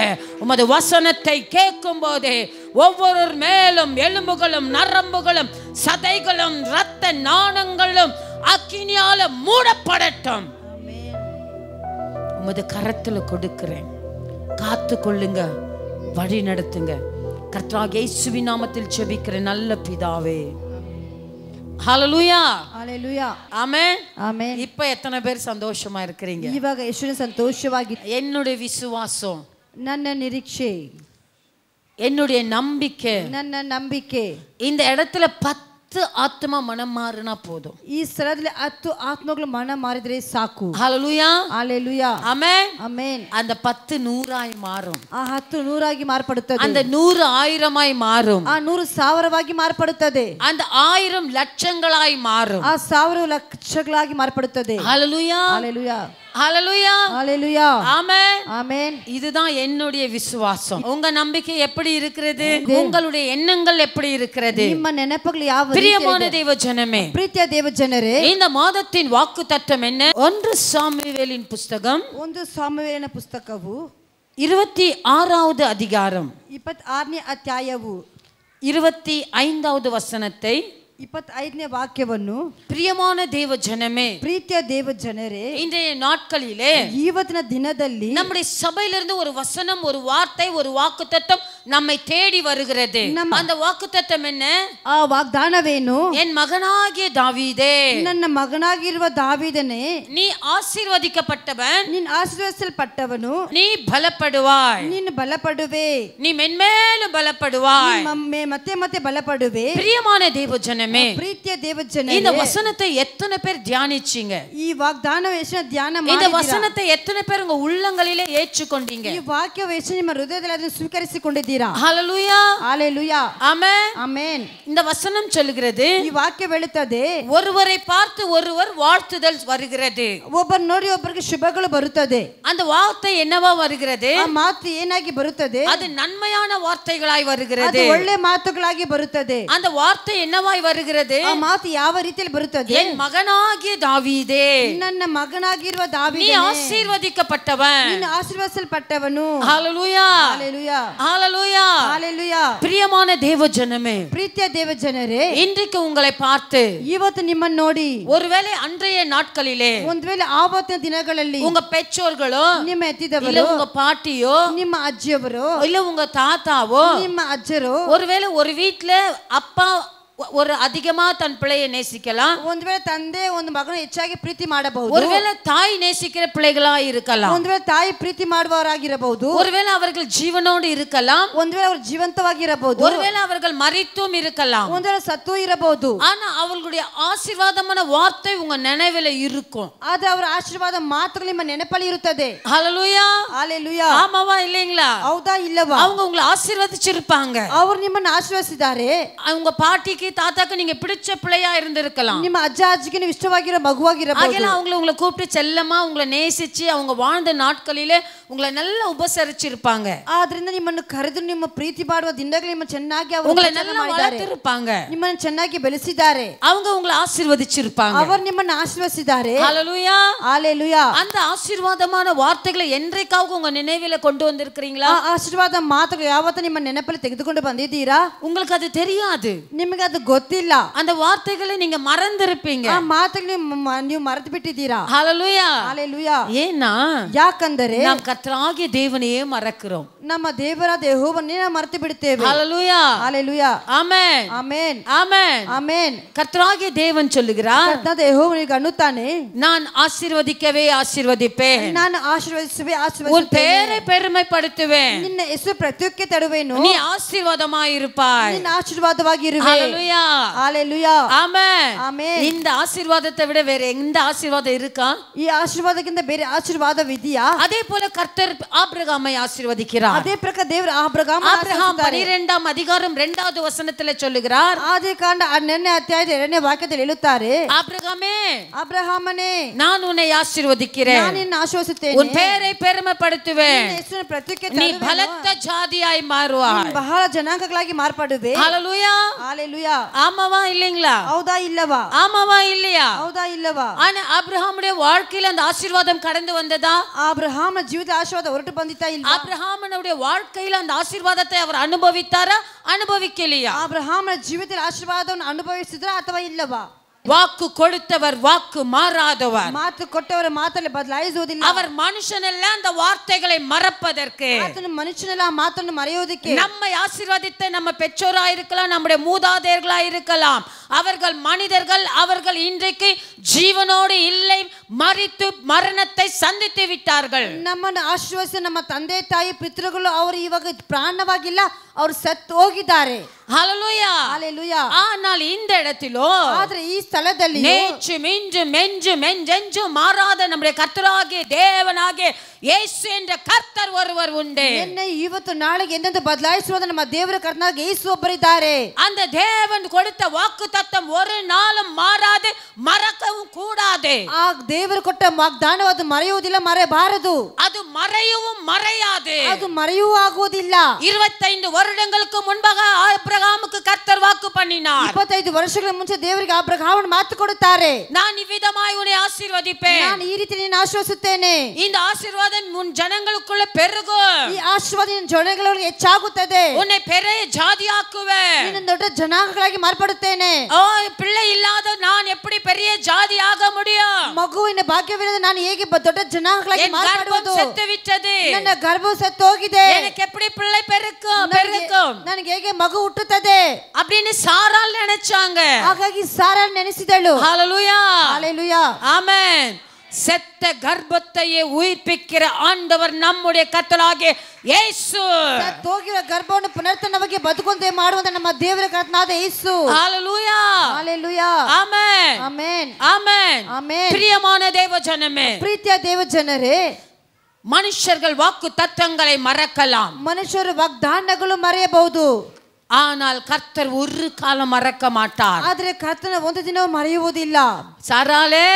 உமது வசனத்தை கேட்கும் போதே ஒவ்வொரு மேலும் எலும்புகளும் நரம்புகளும் சதைகளும் இரத்த நாணங்களும் அக்கினியால மூடப்படட்டும். உமது கரத்துல கொடுக்கிறேன். காத்து கொள்ளுங்க, வழி நடத்துங்க. கர்த்தராகிய இயேசுவின் நாமத்தில் ஜெபிக்கிறேன் நல்ல பிதாவே. ஹalleluya, ஹalleluya, ஆமென், ஆமென். இப்ப எத்தனை பேர் சந்தோஷமா இருக்கிறீங்க? ಇವಾಗ ಎಷ್ಟು ಸಂತೋಷವಾಗಿ. என்னுடைய விசுவாசம், ನನ್ನ ನಿರೀಕ್ಷೆ, என்னுடைய நம்பிக்கை, ನನ್ನ ನಂಬಿಕೆ, இந்த இடத்துல 10 ஆத்மா மனம் மாறினா போதும். ಈ ಸ್ಥಳದಲ್ಲಿ 10 ಆತ್ಮಗಳು ಮನ ಮಾರಿದ್ರೆ ಸಾಕು. ஹalleluya, ஹalleluya, ஆமென், ಆಮೆನ್. அந்த 10 100ஆய் மாறும். ಆ 10 100ಆಗಿ ಮಾರ್ಪಡುತ್ತದೆ. அந்த 100 1000ஆய் மாறும். ಆ 100 1000ವಾಗಿ ಮಾರ್ಪಡುತ್ತದೆ. அந்த 1000 லட்சங்களாய் மாறும். ಆ 1000 ಲಕ್ಷಗಳಾಗಿ ಮಾರ್ಪಡುತ್ತದೆ. ஹalleluya, ஹalleluya, ஹalleluya, ஹalleluya, ஆமென், ஆமென். இதுதான் என்னுடைய விசுவாசம். உங்க நம்பிக்கை எப்படி இருக்கிறது? உங்களுடைய எண்ணங்கள் எப்படி இருக்கிறது? ನಿಮ್ಮ ನೆನಪುಗಳು ಯಾವ ರೀತಿ பிரியமான ಇದೆ? தேவ ஜனமே, ಪ್ರೀತಿಯ ದೇವ ಜನರೇ, இந்த மாதத்தின் வாக்குத்தத்தம் என்ன? 1 சாமுவேலின் புஸ்தகம் 1 ಸಾಮುವೇಲನ ಪುಸ್ತಕವು 26வது அதிகாரம் 26ನೇ ಅಧ್ಯಾಯವು 25வது வசனத்தை 25ನೇ ವಾಕ್ಯವನ್ನು, பிரியமான தேவ ஜனமே, ಪ್ರೀತಿಯ ದೇವ ಜನರೇ, இன்றைய நாட்களிலே ಇವತ್ತಿನ ದಿನದಲ್ಲಿ நம்முடைய சபையிலிருந்து ஒரு வசனம், ஒரு வார்த்தை, ஒரு வாக்குத்தத்தம் நம்மை தேடி வருகிறது. அந்த வாக்குத்தத்தம் என்ன? ಆ ವಾಗ್ದಾನವೇನು? என் மகனாகிய தாவீதே, ನನ್ನ ಮಗನಾಗಿರುವ ದಾವೀದನೇ, நீ ஆசீர்வதிக்கப்பட்டவன், ನೀನು ಆಶೀರ್ವದಿಸಲ್ಪಟ್ಟವನು, நீ பலப்படுவாய், ನೀನು ಬಲಪಡುವೆ, நீ மென்மேலும் பலப்படுவாய். ಮತ್ತೆ ಮತ್ತೆ ಬಲಪಡುವೆ. பிரியமான தேவ ஜனமே, ஜனமே, ಪ್ರೀತಿಯ ದೇವ ಜನರೇ, இந்த வசனத்தை எத்தனை பேர் தியானிச்சீங்க? ಈ ವಾಗ್ದಾನವನ್ನು ಎಷ್ಟು ಧ್ಯಾನ இந்த ಮಾಡಿದ್ದೀರಾ? வசனத்தை எத்தனை பேர் உங்க உள்ளங்களிலே ஏற்றுக்கொண்டீங்க? ಈ ವಾಕ್ಯವನ್ನು ಎಷ್ಟು ನಿಮ್ಮ ಹೃದಯದಲ್ಲಿ ಅದನ್ನು ಸ್ವೀಕರಿಸಿಕೊಂಡಿದ್ದೀರಾ? ஹalleluya, ஹalleluya, ஆமென், ಆಮೆನ್. இந்த வசனம் சொல்லுகிறது, ಈ ವಾಕ್ಯ ಹೇಳುತ್ತದೆ, ஒருவரை பார்த்து ஒருவர் வாழ்த்துதல் வருகிறது. ಒಬ್ಬರು ನೋಡಿ ಒಬ್ಬರಿಗೆ ಶುಭಗಳು ಬರುತ್ತದೆ. அந்த வார்த்தை என்னவா வருகிறது? ಆ ಮಾತು ಏನಾಗಿ ಬರುತ್ತದೆ? அது நன்மையான வார்த்தைகளாய் ಅದು வருகிறது. ಒಳ್ಳೆ ಮಾತುಗಳಾಗಿ ಬರುತ್ತದೆ. அந்த வார்த்தை என்னவாய் வருகிறது? ಆ ಮಾತು ಯಾವ ರೀತಿಯಲ್ಲಿ ಬರುತ್ತದೆ? என் மகனாகிய தாவீதே, ನನ್ನ ಮಗನಾಗಿರುವ நீ ದಾವೀದನೇ, ஆசீர்வதிக்கப்பட்டவன். ನೀನು ಆಶೀರ್ವದಿಸಲ್ಪಟ್ಟವನು. ஹalleluya, ஹalleluya, ஹalleluya. ஹalleluya. பிரியமான தேவ ஜனமே, ಪ್ರೀತಿಯ ದೇವ ಜನರೇ, இன்றைக்கு உங்களை பார்த்து ಇವತ್ತು ನಿಮ್ಮನ್ನು ನೋಡಿ, ஒருவேளை அன்றைய நாட்களிலே ಒಂದು ವೇಳೆ ಆವತ್ತಿನ ದಿನಗಳಲ್ಲಿ உங்க பெற்றோர்களோ, ನಿಮ್ಮ இல்ல ಎತ್ತಿದವರು, உங்க பாட்டியோ, ನಿಮ್ಮ ಅಜ್ಜಿಯವರು, இல்ல உங்க தாத்தாவோ, ನಿಮ್ಮ ಅಜ್ಜರು, ஒருவேளை ஒரு வீட்ல அப்பா ஒரு அதிகமா தன் பிள்ளையை நேசிக்கலாம், ಒಂದು ವೇಳೆ ತಂದೆ ಒಂದು ಮಗನ ಹೆಚ್ಚಾಗಿ ಪ್ರೀತಿ ಮಾಡಬಹುದು, ஒருவேளை தாய் நேசிக்கிற பிள்ளைகளா இருக்கலாம், ಒಂದು ವೇಳೆ ತಾಯಿ ಪ್ರೀತಿ ಮಾಡುವವರಾಗಿರಬಹುದು, ஒருவேளை அவர்கள் ஜீவனோடு இருக்கலாம், ಒಂದು ವೇಳೆ ಅವರು ಜೀವಂತವಾಗಿರಬಹುದು, ஒருவேளை அவர்கள் மரித்தும் இருக்கலாம். ಒಂದು ವೇಳೆ ಸತ್ತು ಇರಬಹುದು. ஆனா அவர்களுடைய ஆசீர்வாதமான வார்த்தை உங்க நினைவுல இருக்கும். ಆದ್ರೆ ಅವರ ಆಶೀರ್ವಾದ ಮಾತುಗಳು ನಿಮ್ಮ ನೆನಪಲ್ಲಿ ಇರುತ್ತದೆ. ஹalleluya, ஹalleluya. ஆமாவா இல்லைங்களா? ಹೌದಾ ಇಲ್ಲವಾ? அவங்க உங்களை ஆசீர்வதிச்சிருப்பாங்க. ಅವರು ನಿಮ್ಮನ್ನು ಆಶೀರ್ವದಿಸಿದ್ದಾರೆ. அவங்க பாட்டிக்கு தாத்தாக்கு நீங்க பிடிச்ச பிள்ளையா இருந்திருக்கலாம். ನಿಮ್ಮ ಅಜ್ಜ ಅಜ್ಜಿಗೆ ನೀವು ಇಷ್ಟವಾಗಿರೋ ಮಗುವಾಗಿರಬಹುದು. ஆகல உங்களை கூப்பிட்டு செல்லமா உங்களை நேசிச்சு அவங்க வாழ்ந்த நாட்களிலே உங்களை நல்லா உபசரிச்சிருப்பாங்க. ಆದ್ರಿಂದ ನಿಮ್ಮನ್ನು ಕರೆದು ನಿಮ್ಮ ಪ್ರೀತಿ ಮಾಡುವ ದಿನಗಳಲ್ಲಿ ನಿಮ್ಮ ಚೆನ್ನಾಗಿ ಅವರು உங்களை நல்லா வளர்த்திருப்பாங்க. ನಿಮ್ಮನ್ನು ಚೆನ್ನಾಗಿ ಬೆಳೆಸಿದ್ದಾರೆ. அவங்க உங்களை ஆசீர்வதிச்சிருப்பாங்க. ಅವರು ನಿಮ್ಮನ್ನು ಆಶೀರ್ವದಿಸಿದ್ದಾರೆ. ஹalleluya, ஹalleluya. அந்த ஆசீர்வாதமான வார்த்தைகளை என்றைக்காவது உங்க நினைவில கொண்டு வந்திருக்கீங்களா? ಆ ಆಶೀರ್ವಾದ ಮಾತುಗಳು ಯಾವತ್ತೂ ನಿಮ್ಮ ನೆನಪಲ್ಲಿ ತೆಗೆದುಕೊಂಡು ಬಂದಿದ್ದೀರಾ? உங்களுக்கு அது தெரியாது. ನಿಮಗೆ ಅದು ಗೊತ್ತಿಲ್ಲ. அந்த வார்த்தைகளை நீங்க மறந்திருப்பீங்க. ಆ ಮಾತುಗಳು ನೀವು ಮರೆತು ಬಿಟ್ಟಿದ್ದೀರಾ? ஹalleluya, ஹalleluya. ஏன்னா ಯಾಕಂದರೆ நாம் கர்த்தராகிய தேவனையே மறக்கிறோம். ನಮ್ಮ ದೇವರಾದ ಯೆಹೋವನನ್ನೇ ನಾವು ಮರೆತು ಬಿಡುತ್ತೇವೆ. ஹalleluya, ஹalleluya. ஆமென், ಆಮೆನ್, ஆமென். ಆಮೆನ್. கர்த்தராகிய தேவன் சொல்லுகிறார், ಕರ್ತನಾದ ಯೆಹೋವನಿಗೆ ಅನ್ನುತ್ತಾನೆ, நான் ஆசீர்வதிக்கவே ஆசீர்வதிப்பேன், ನಾನು ಆಶೀರ್ವದಿಸುವೆ, உன் ಆಶೀರ್ವದಿಸುತ್ತೇನೆ, பேரை பெருமைப்படுத்துவேன், ನಿನ್ನ ಹೆಸರು ಪ್ರತ್ಯುಕ್ಕೆ ತರುವೆನು, நீ ஆசீர்வாதமாயிருப்பாய். ನಿನ್ನ ಆಶೀರ್ವಾದವಾಗಿರುವೆ. ஹalleluya, ஹalleluya. ஆமென். ஆமென். இந்த ஆசீர்வாதத்தை விட வேற எந்த ஆசீர்வாதம் இருக்கா? ಈ ಆಶೀರ್ವಾದಕ್ಕಿಂತ ಬೇರೆ ಆಶೀರ್ವಾದವಿದೆಯಾ? அதே போல கர்த்தர் ஆபிரகாமை ஆசீர்வதிக்கிறார். ಅದೇ ಪ್ರಕಾರ ದೇವರು ಆಬ್ರಹಾಮ ஆபிரகாம் 12ஆம் அதிகாரம் 2வது வசனத்திலே சொல்லுகிறார், ಆದಿಕಾಂಡ 12ನೇ ಅಧ್ಯಾಯದ 2ನೇ ವಾಕ್ಯದಲ್ಲಿ ಹೇಳುತ್ತಾರೆ, ஆபிரகாமே ಅಬ್ರಹಾಮನೇ, நான் உன்னை ஆசீர்வதிக்கிறேன், ನಾನು ನಿನ್ನ ಆಶೀರ್ವದಿಸುತ್ತೇನೆ, உன் பேரை பெருமைப்படுத்துவேன், ನಿನ್ನ ಹೆಸರನ್ನು ಪ್ರತ್ಯುಕ್ಕೆ நீ ತರುವೆನು, பலத்த ஜாதியாய் மாறுவாய். ನೀನು ಬಹಳ ಜನಾಂಗಗಳಾಗಿ ಮಾರ್ಪಡುವೆ. ஹalleluya, ஹalleluya. ஆமாவா இல்லைங்களா? ಹೌದಾ ಇಲ್ಲವಾ? ஆமாவா இல்லையா? ಹೌದಾ ಇಲ್ಲವಾ? ஆனா ஆபிரகாமுடைய வாழ்க்கையில அந்த ஆசீர்வாதம் கடந்து வந்ததா? ಅಬ್ರಹಾಮನ ಜೀವಿತ ಆಶೀರ್ವಾದ ಹೊರಟು ಬಂದಿತ್ತಾ ಇಲ್ಲ? ஆபிரகாமுடைய வாழ்க்கையில அந்த ஆசீர்வாதத்தை அவர் அனுபவித்தாரா, அனுபவிக்கலையா? ಅಬ್ರಹಾಮನ ಜೀವಿತದ ಆಶೀರ್ವಾದವನ್ನು ಅನುಭವಿಸಿದ್ರ ಅಥವಾ ಇಲ್ಲವಾ? வாக்கு கொடுத்தவர் வாக்கு மாறாதவர். ಮಾತು ಕೊಟ್ಟವರ ಮಾತಲ್ಲಿ ಬದಲಾಯಿಸುವುದಿಲ್ಲ. அவர் மனுஷனல்ல அந்த வார்த்தைகளை மறப்பதற்கு. ಆತನು ಮನುಷ್ಯನಲ್ಲ ಆ ಮಾತನ್ನು ಮರೆಯುವುದಕ್ಕೆ. நம்மை ஆசீர்வதித்த நம்ம பெற்றோராய் இருக்கலாம், நம்முடைய மூதாதையர்களாய் இருக்கலாம், அவர்கள் மனிதர்கள். அவர்கள் இன்றைக்கு ஜீவனோடு இல்லை, மரித்து மரணத்தை சந்தித்து விட்டார்கள். ನಮ್ಮನ್ನು ಆಶೀರ್ವದಿಸಿದ ನಮ್ಮ ತಂದೆ ತಾಯಿ ಪಿತೃಗಳು ಅವರು ಇವಾಗ ಪ್ರಾಣವಾಗಿಲ್ಲ, ಅವರು ಸತ್ತು ಹೋಗಿದ್ದಾರೆ. ஹalleluya, ஹalleluya. ஆனால் இந்த இடத்திலோ, ಆದ್ರೆ ಈ ಸ್ಥಳದಲ್ಲಿ நேற்றும் இன்றும் என்றும் என்றென்றும் மாறாத நம்முடைய கர்த்தராகிய தேவனாகிய இயேசு என்ற கர்த்தர் ஒருவர் உண்டு. ನಿನ್ನೆ ಇವತ್ತು ನಾಳೆಗೆ ಎಂದೆಂದು ಬದಲಾಯಿಸುವ ನಮ್ಮ ದೇವರ ಕರ್ತನಾದ ಯೇಸು ಒಬ್ಬರಿದ್ದಾರೆ. அந்த தேவன் கொடுத்த வாக்குத்தத்தம் ஒரு நாளும் மாறாது, மறக்கவும் கூடாது. ಆ ದೇವರು ಕೊಟ್ಟ ವಾಗ್ದಾನವಾದ ಮರೆಯುವುದಿಲ್ಲ, ಮರೆಯಬಾರದು. அது மறையவும் மறையாது. ಅದು ಮರೆಯೂ ಆಗುವುದಿಲ್ಲ. 25 வருடங்களுக்கு முன்பாக ஆபிரகாமுக்கு கர்த்தர் வாக்கு பண்ணினார். 25 ವರ್ಷಗಳ ಮುಂಚೆ ದೇವರಿಗೆ ಅಬ್ರಹಾಮನ ಮಾತು ಕೊಡುತ್ತಾರೆ, நான் இவ்விதமாய் உன்னை ஆசீர்வதிப்பேன், ನಾನು ಈ ರೀತಿ ನಿನ್ನ ಆಶೀರ್ವದಿಸುತ್ತೇನೆ, இந்த ஆசீர்வாதம் உன் ஜனங்களுக்குள்ள பெருகும், ಈ ಆಶೀರ್ವಾದ ನಿನ್ನ ಜನಗಳಿಗೆ ಹೆಚ್ಚಾಗುತ್ತದೆ, உன்னை பெரிய ஜாதியாக்குவேன், ನಿನ್ನ ದೊಡ್ಡ ಜನಾಂಗಗಳಾಗಿ ಮಾರ್ಪಡುತ್ತೇನೆ. ஓ பிள்ளை இல்லாத நான் எப்படி பெரிய ஜாதி ஆக முடியும்? ಮಗುವಿನ ಭಾಗ್ಯವಿಲ್ಲದೆ ನಾನು ಹೇಗೆ ದೊಡ್ಡ ಜನಾಂಗಗಳಾಗಿ என் கர்ப்பம் ಮಾರ್ಪಡುವುದು? செத்து விட்டது, ನನ್ನ ಗರ್ಭವು ಸತ್ತು ಹೋಗಿದೆ, எனக்கு எப்படி பிள்ளை பெருக்கும் ನನಗೆ ಹೇಗೆ ಮಗು ಹುಟ್ಟುತ್ತದೆ அப்படின்னு சாராள் நினைச்சாங்க. ಹಾಗಾಗಿ ಸಾರಾ ನೆನೆಸಿದಳು. ஹalleluya, ஹalleluya. ஆமென். செத்த கர்ப்பத்தையே உயிர்ப்பிக்கிற ஆண்டவர் நம்முடைய கர்த்தராகிய ಯೇಸು. ಹೋಗಿರೋ ಗರ್ಭವನ್ನು ಪುನರ್ತನವಾಗಿ ಬದುಕುವಂತೆ ಮಾಡುವಂತ ನಮ್ಮ ದೇವರ ಕರ್ತನಾದ ಯೇಸು. ஹalleluya. ஹalleluya. ಆಮೆನ್. ಆಮೆನ್. ಆಮೆನ್. ಆಮೆನ್. பிரியமான தேவ ஜனமே, ಪ್ರೀತಿಯ ದೇವ ಜನರೇ, மனுஷர்கள் வாக்கு தத்தங்களை மறக்கலாம், ಮನುಷ್ಯರು ವಾಗ್ದಾನಗಳು ಮರೆಯಬಹುದು, ஆனால் கர்த்தர் ஒரு காலம் மறக்க மாட்டார். ಆದರೆ ಕರ್ತನ ಒಂದು ದಿನವೂ ಮರೆಯುವುದಿಲ್ಲ. சாராளே,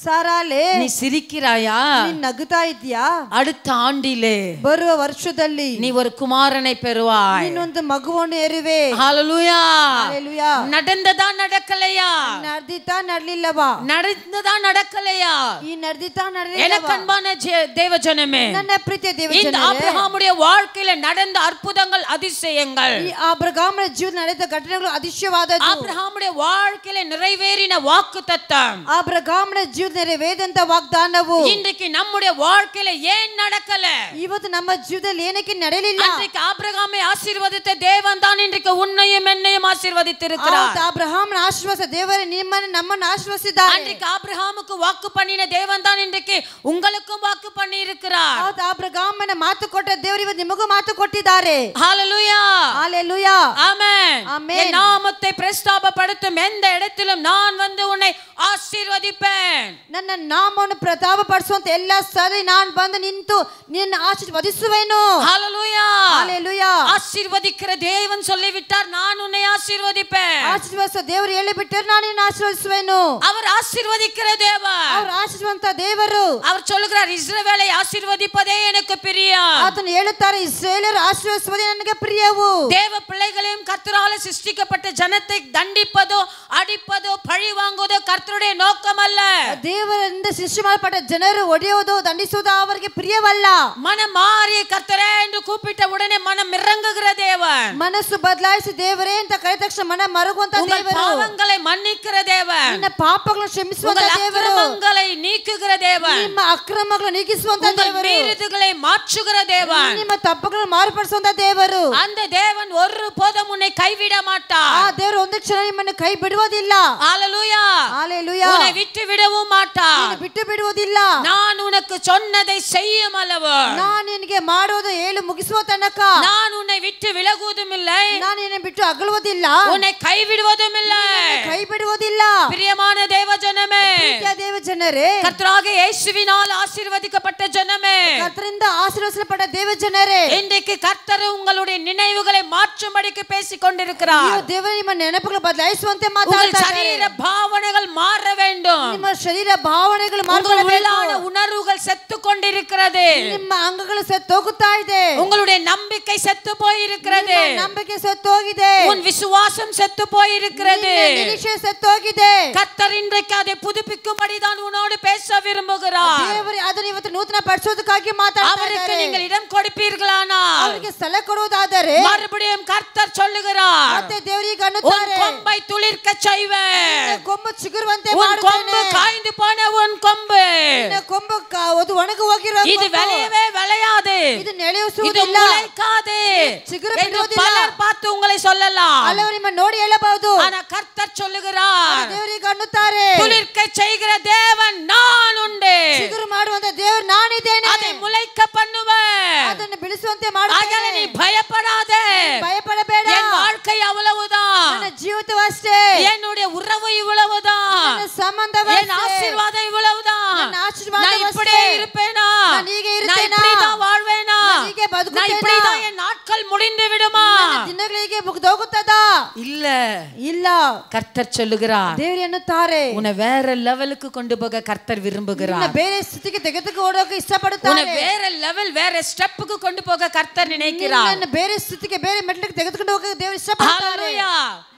ಸಾರಾಳೆ, நீ சிரிக்கிறாயா? ನೀ ನಗುತ್ತಾ ಇದೀಯಾ? அடுத்த ஆண்டிலே ಬರುವ ವರ್ಷದಲ್ಲಿ நீ ஒரு குமாரனை பெறுவாய். ನೀನೊಂದು ಮಗುವನ್ನು ಹೆರುವೆ. ஹalleluya. ஹalleluya. நடந்ததா நடக்கலையா? ನಡೆದಿತಾ ನಡಲಿಲ್ಲವಾ? நடந்ததா நடக்கலையா? ಈ ನಡೆದಿತಾ ನಡಲಿಲ್ಲವಾ? எனக்கு அன்பான தேவஜனமே, ನನ್ನ ಪ್ರೀತಿಯ ದೇವ இந்த ಜನರೇ, ஆபிரகாமுடைய வாழ்க்கையில நடந்த அற்புதங்கள் அதிசயங்கள், ಈ ಅಬ್ರಹಾಮನ ಜೀವನ ನಡೆದ ಘಟನೆಗಳು ಅತಿಶಯವಾದದ್ದು. ஆபிரகாமுடைய வாழ்க்கையில நிறைவேறின வாக்குத்தத்தம், ಅಬ್ರಹಾಮನ ಜೀವನ ನೆರವೇರಿದಂತ ವಾಗ್ದಾನವು இன்றைக்கு நம்முடைய வாழ்க்கையில ஏன் நடக்கல? ಇವತ್ತು ನಮ್ಮ ಜೀವನದಲ್ಲಿ ಏನಕ್ಕೆ ನಡೆಯಲಿಲ್ಲ? அன்றைக்கு ஆபிரகாமை ஆசீர்வதித்த தேவன் தான் இன்றைக்கு உன்னையும் என்னையும் ஆசீர்வதித்திருக்கிறார். ಅಬ್ರಹಾಮನ ಆಶೀರ್ವಾದ ದೇವರು ನಿಮ್ಮನ್ನು ನಮ್ಮನ್ನು ಆಶೀರ್ವದಿಸಿದ್ದಾರೆ. அன்றைக்கு ஆபிரகாமுக்கு வாக்கு பண்ணின தேவன் தான் இன்றைக்கு உங்களுக்கும் வாக்கு பண்ணி இருக்கிறார். ಅಬ್ರಹಾಮನ ಮಾತು ಕೊಟ್ಟ ದೇವರು ಇವತ್ತು ನಿಮಗೂ ಮಾತು ಕೊಟ್ಟಿದ್ದಾರೆ. ஹalleluya. ஹalleluya. ஆமென். ஆமென். என் நாமத்தை பிரஸ்தாபப்படுத்தும் எந்த இடத்திலும் நான் வந்து உன்னை ஆசீர்வதிப்பேன். ನನ್ನ ನಾಮವನ್ನು ಪ್ರತಾಪಪಡಿಸುವಂತ ಎಲ್ಲ ಸ್ಥಳದಲ್ಲಿ ನಾನು ಬಂದು ನಿಂತು ನಿನ್ನ ಆಶೀರ್ವದಿಸುವೆನು. ஹalleluya. ஹalleluya. ஆசீர்வதிக்கிற தேவன் சொல்லிவிட்டார், நான் உன்னை ஆசீர்வதிப்பேன். ಆಶೀರ್ವದಿಸುವ ದೇವರು ಹೇಳಿಬಿಟ್ಟರು, ನಾನು ನಿನ್ನ ಆಶೀರ್ವದಿಸುವೆನು. அவர் ஆசீர்வதிக்கிற தேவன். ಅವರು ಆಶೀರ್ವಂತ ದೇವರು. அவர் சொல்லுகிறார், இஸ்ரவேலை ஆசீர்வதிப்பதே எனக்கு பிரியம். ಆತನು ಹೇಳುತ್ತಾರೆ, ಇಸ್ರಾಯೇಲರು ಆಶೀರ್ವದಿಸುವುದೇ ನನಗೆ ಪ್ರಿಯವು. தேவ பிள்ளைகளையும் கர்த்தரால் சிருஷ்டிக்கப்பட்ட ஜனத்தை தண்டிப்பதோ அடிப்பதோ பழி வாங்குவதோ கர்த்தருடைய நோக்கம் அல்ல. ದೇವರಿಂದ ಸೃಷ್ಟಿ ಮಾಡಲ್ಪಟ್ಟ ಜನರು ಒಡೆಯುವುದು ದಂಡಿಸುವುದು ಅವರಿಗೆ ಪ್ರಿಯವಲ್ಲ. மனம் மாறிய கர்த்தரே என்று கூப்பிட்ட உடனே மனம் இறங்குகிற தேவன். ಮನಸ್ಸು ಬದಲಾಯಿಸಿ ದೇವರೇ ಅಂತ ಕರೆದ ತಕ್ಷಣ ಮನ ಮರುಗುವಂತ ದೇವರು. பாவங்களை மன்னிக்கிற தேவன். ನಿನ್ನ ಪಾಪಗಳನ್ನು ಕ್ಷಮಿಸುವಂತ ದೇವರು. அக்கிரமங்களை நீக்குகிற தேவன். ನಿಮ್ಮ ಅಕ್ರಮಗಳನ್ನು ನೀಗಿಸುವಂತ ದೇವರು. மீறுதல்களை மாற்றுகிற தேவன். ನಿಮ್ಮ ತಪ್ಪುಗಳನ್ನು ಮಾರ್ಪಡಿಸುವಂತ ದೇವರು. அந்த தேவன் ஒருபோதும் உன்னை கைவிட மாட்டார். ಆ ದೇವರು ಒಂದು ಕ್ಷಣ ನಿಮ್ಮನ್ನು ಕೈ ಬಿಡುವುದಿಲ್ಲ. ஹalleluya. ஹalleluya. உன்னை விட்டு விடவும் மாட்டார். ಬಿಟ್ಟು ಬಿಡುವುದಿಲ್ಲ. நான் உனக்கு சொன்னதை செய்யும் அளவு ನಾನು ನಿನಗೆ ಮಾಡುವುದು ಹೇಳು ಮುಗಿಸುವ ತನಕ நான் உன்னை விட்டு விலகுவதும் இல்லை, ನಾನು ನಿನ್ನನ್ನು ಬಿಟ್ಟು ಅಗಲುವುದಿಲ್ಲ, உன்னை கைவிடுவதும் இல்லை. ಕೈ ಬಿಡುವುದಿಲ್ಲ. பிரியமான தேவஜனமே, ಪ್ರೀತಿಯ ದೇವ ಜನರೇ, கர்த்தராகிய இயேசுவினால் ஆசீர்வதிக்கப்பட்ட ஜனமே, ಕರ್ತರಿಂದ ಆಶೀರ್ವದಿಸಲ್ಪಟ್ಟ ದೇವ ಜನರೇ, இன்றைக்கு கர்த்தர் உங்களுடைய நினைவுகளை மாற்றும்படிக்கு பேசிக் கொண்டிருக்கிறார். ದೇವರು ನಿಮ್ಮ ನೆನಪುಗಳು ಬದಲಾಯಿಸುವಂತೆ உங்கள் ಮಾತಾಡುತ್ತಾರೆ. சரீர பாவனைகள் மாற வேண்டும். ನಿಮ್ಮ ಶರೀರ ಭಾವನೆಗಳು உங்கள் ಮಾರ್ಪಡಬೇಕು. உள்ளான உணர்வுகள் செத்து கொண்டிருக்கிறது. ನಿಮ್ಮ ಅಂಗಗಳು ಸತ್ತೋಗುತ್ತಾ ಇದೆ. உங்களுடைய நம்பிக்கை செத்து போயிருக்கிறது. ನಿಮ್ಮ ನಂಬಿಕೆ ಸತ್ತೋಗಿದೆ. உன் விசுவாசம் செத்து போயிருக்கிறது. ನಿನ್ನ ನಿರೀಕ್ಷೆ ಸತ್ತೋಗಿದೆ. கர்த்தர் இன்றைக்கு அதை புதுப்பிக்கும்படி தான் உன்னோடு பேச விரும்புகிறார். ದೇವರು ಅದನ್ನು ಇವತ್ತು ನೂತನ ಪಡಿಸೋದಕ್ಕಾಗಿ ಮಾತಾಡ್ತಾ அவருக்கு ಇದ್ದಾರೆ. நீங்கள் இடம் கொடுப்பீர்களானால் ಅವರಿಗೆ ಸ್ಥಳ ಕೊಡುವುದಾದರೆ மறுபடியும் கர்த்தர் சொல்லுகிறார், ಮತ್ತೆ ದೇವರಿಗೆ உன் ಅನ್ನುತ್ತಾರೆ, கொம்பை துளிர்க்க செய்வேன். ಕೊಂಬು ಚಿಗುರುವಂತೆ உன் கொம்பு ಮಾಡುತ್ತೇನೆ. காய்ந்து போன உன் கொம்பு ನಿನ್ನ ಕೊಂಬು ಅದು ಒಣಗಿ ಹೋಗಿರೋ இது ಕೊಂಬು. விளையவே விளையாது, ಇದು இது ನೆಳೆಯುವುದಿಲ್ಲ, முளைக்காது சிಗುறு என்று ಬಿಡುವುದಿಲ್ಲ. பலர் பார்த்து உங்களை சொல்லலாம். ಅಲ್ಲವರು ನಿಮ್ಮ ನೋಡಿ ಹೇಳಬಹುದು. ஆனா கர்த்தர் சொல்லுகிறார், ದೇವರಿಗೆ ಅನ್ನುತ್ತಾರೆ, துளிர்க்க செய்கிற தேவன் நான் உண்டு, ಚಿಗುರು ಮಾಡುವಂತ ದೇವರು ನಾನಿದ್ದೇನೆ, அதை முளைக்க பண்ணுவேன். ಅದನ್ನು ಬೆಳೆಸುವಂತೆ ஆகவே ಮಾಡುತ್ತೇನೆ. நீ பயப்படாதே. ಭಯಪಡಬೇಡ. என் வாழ்க்கை அவ்வளவுதான், ನನ್ನ ಜೀವಿತವಷ್ಟೇ, என்னுடைய உறவு இவ்வளவுதான், ನನ್ನ ಸಂಬಂಧವಷ್ಟೇ, என் ஆசீர்வாதம் இவ்வளவுதான். ನನ್ನ ಆಶೀರ್ವಾದ நான் இப்படியே இருப்பேனா? நான் ಹೀಗೆ நான் ಇರುತ್ತೇನಾ? இப்படிதான் வாழ்வேனா? நான் ಹೀಗೆ நான் ಬದುಕುತ್ತೇನಾ? இப்படிதான் என் நாட்கள் முடிந்து விடுமா? ನನ್ನ ದಿನಗಳಿಗೆ ಮುಗಿದೋಗುತ್ತದಾ? இல்ல. ಇಲ್ಲ. கர்த்தர் சொல்லுகிறார், ದೇವರು ಎನ್ನುತ್ತಾರೆ, உன்னை வேற லெவலுக்கு கொண்டு போக கர்த்தர் ನಿನ್ನ விரும்புகிறார். ಬೇರೆ ಸ್ಥಿತಿಗೆ ತೆಗೆದುಕೊಳ್ಳೋಕೆ உன்னை ಇಷ್ಟಪಡುತ್ತಾರೆ. வேற லெவல் வேற ஸ்டெப்புக்கு கொண்டு போக கர்த்தர் நினைக்கிறார். ನಿನ್ನನ್ನು ಬೇರೆ ಸ್ಥಿತಿಗೆ ಬೇರೆ ಮೆಟ್ಲಿಗೆ ತೆಗೆದುಕೊಂಡು ಹೋಗಕ್ಕೆ ದೇವರು ಇಷ್ಟಪಡುತ್ತಾರೆ. ஹalleluya.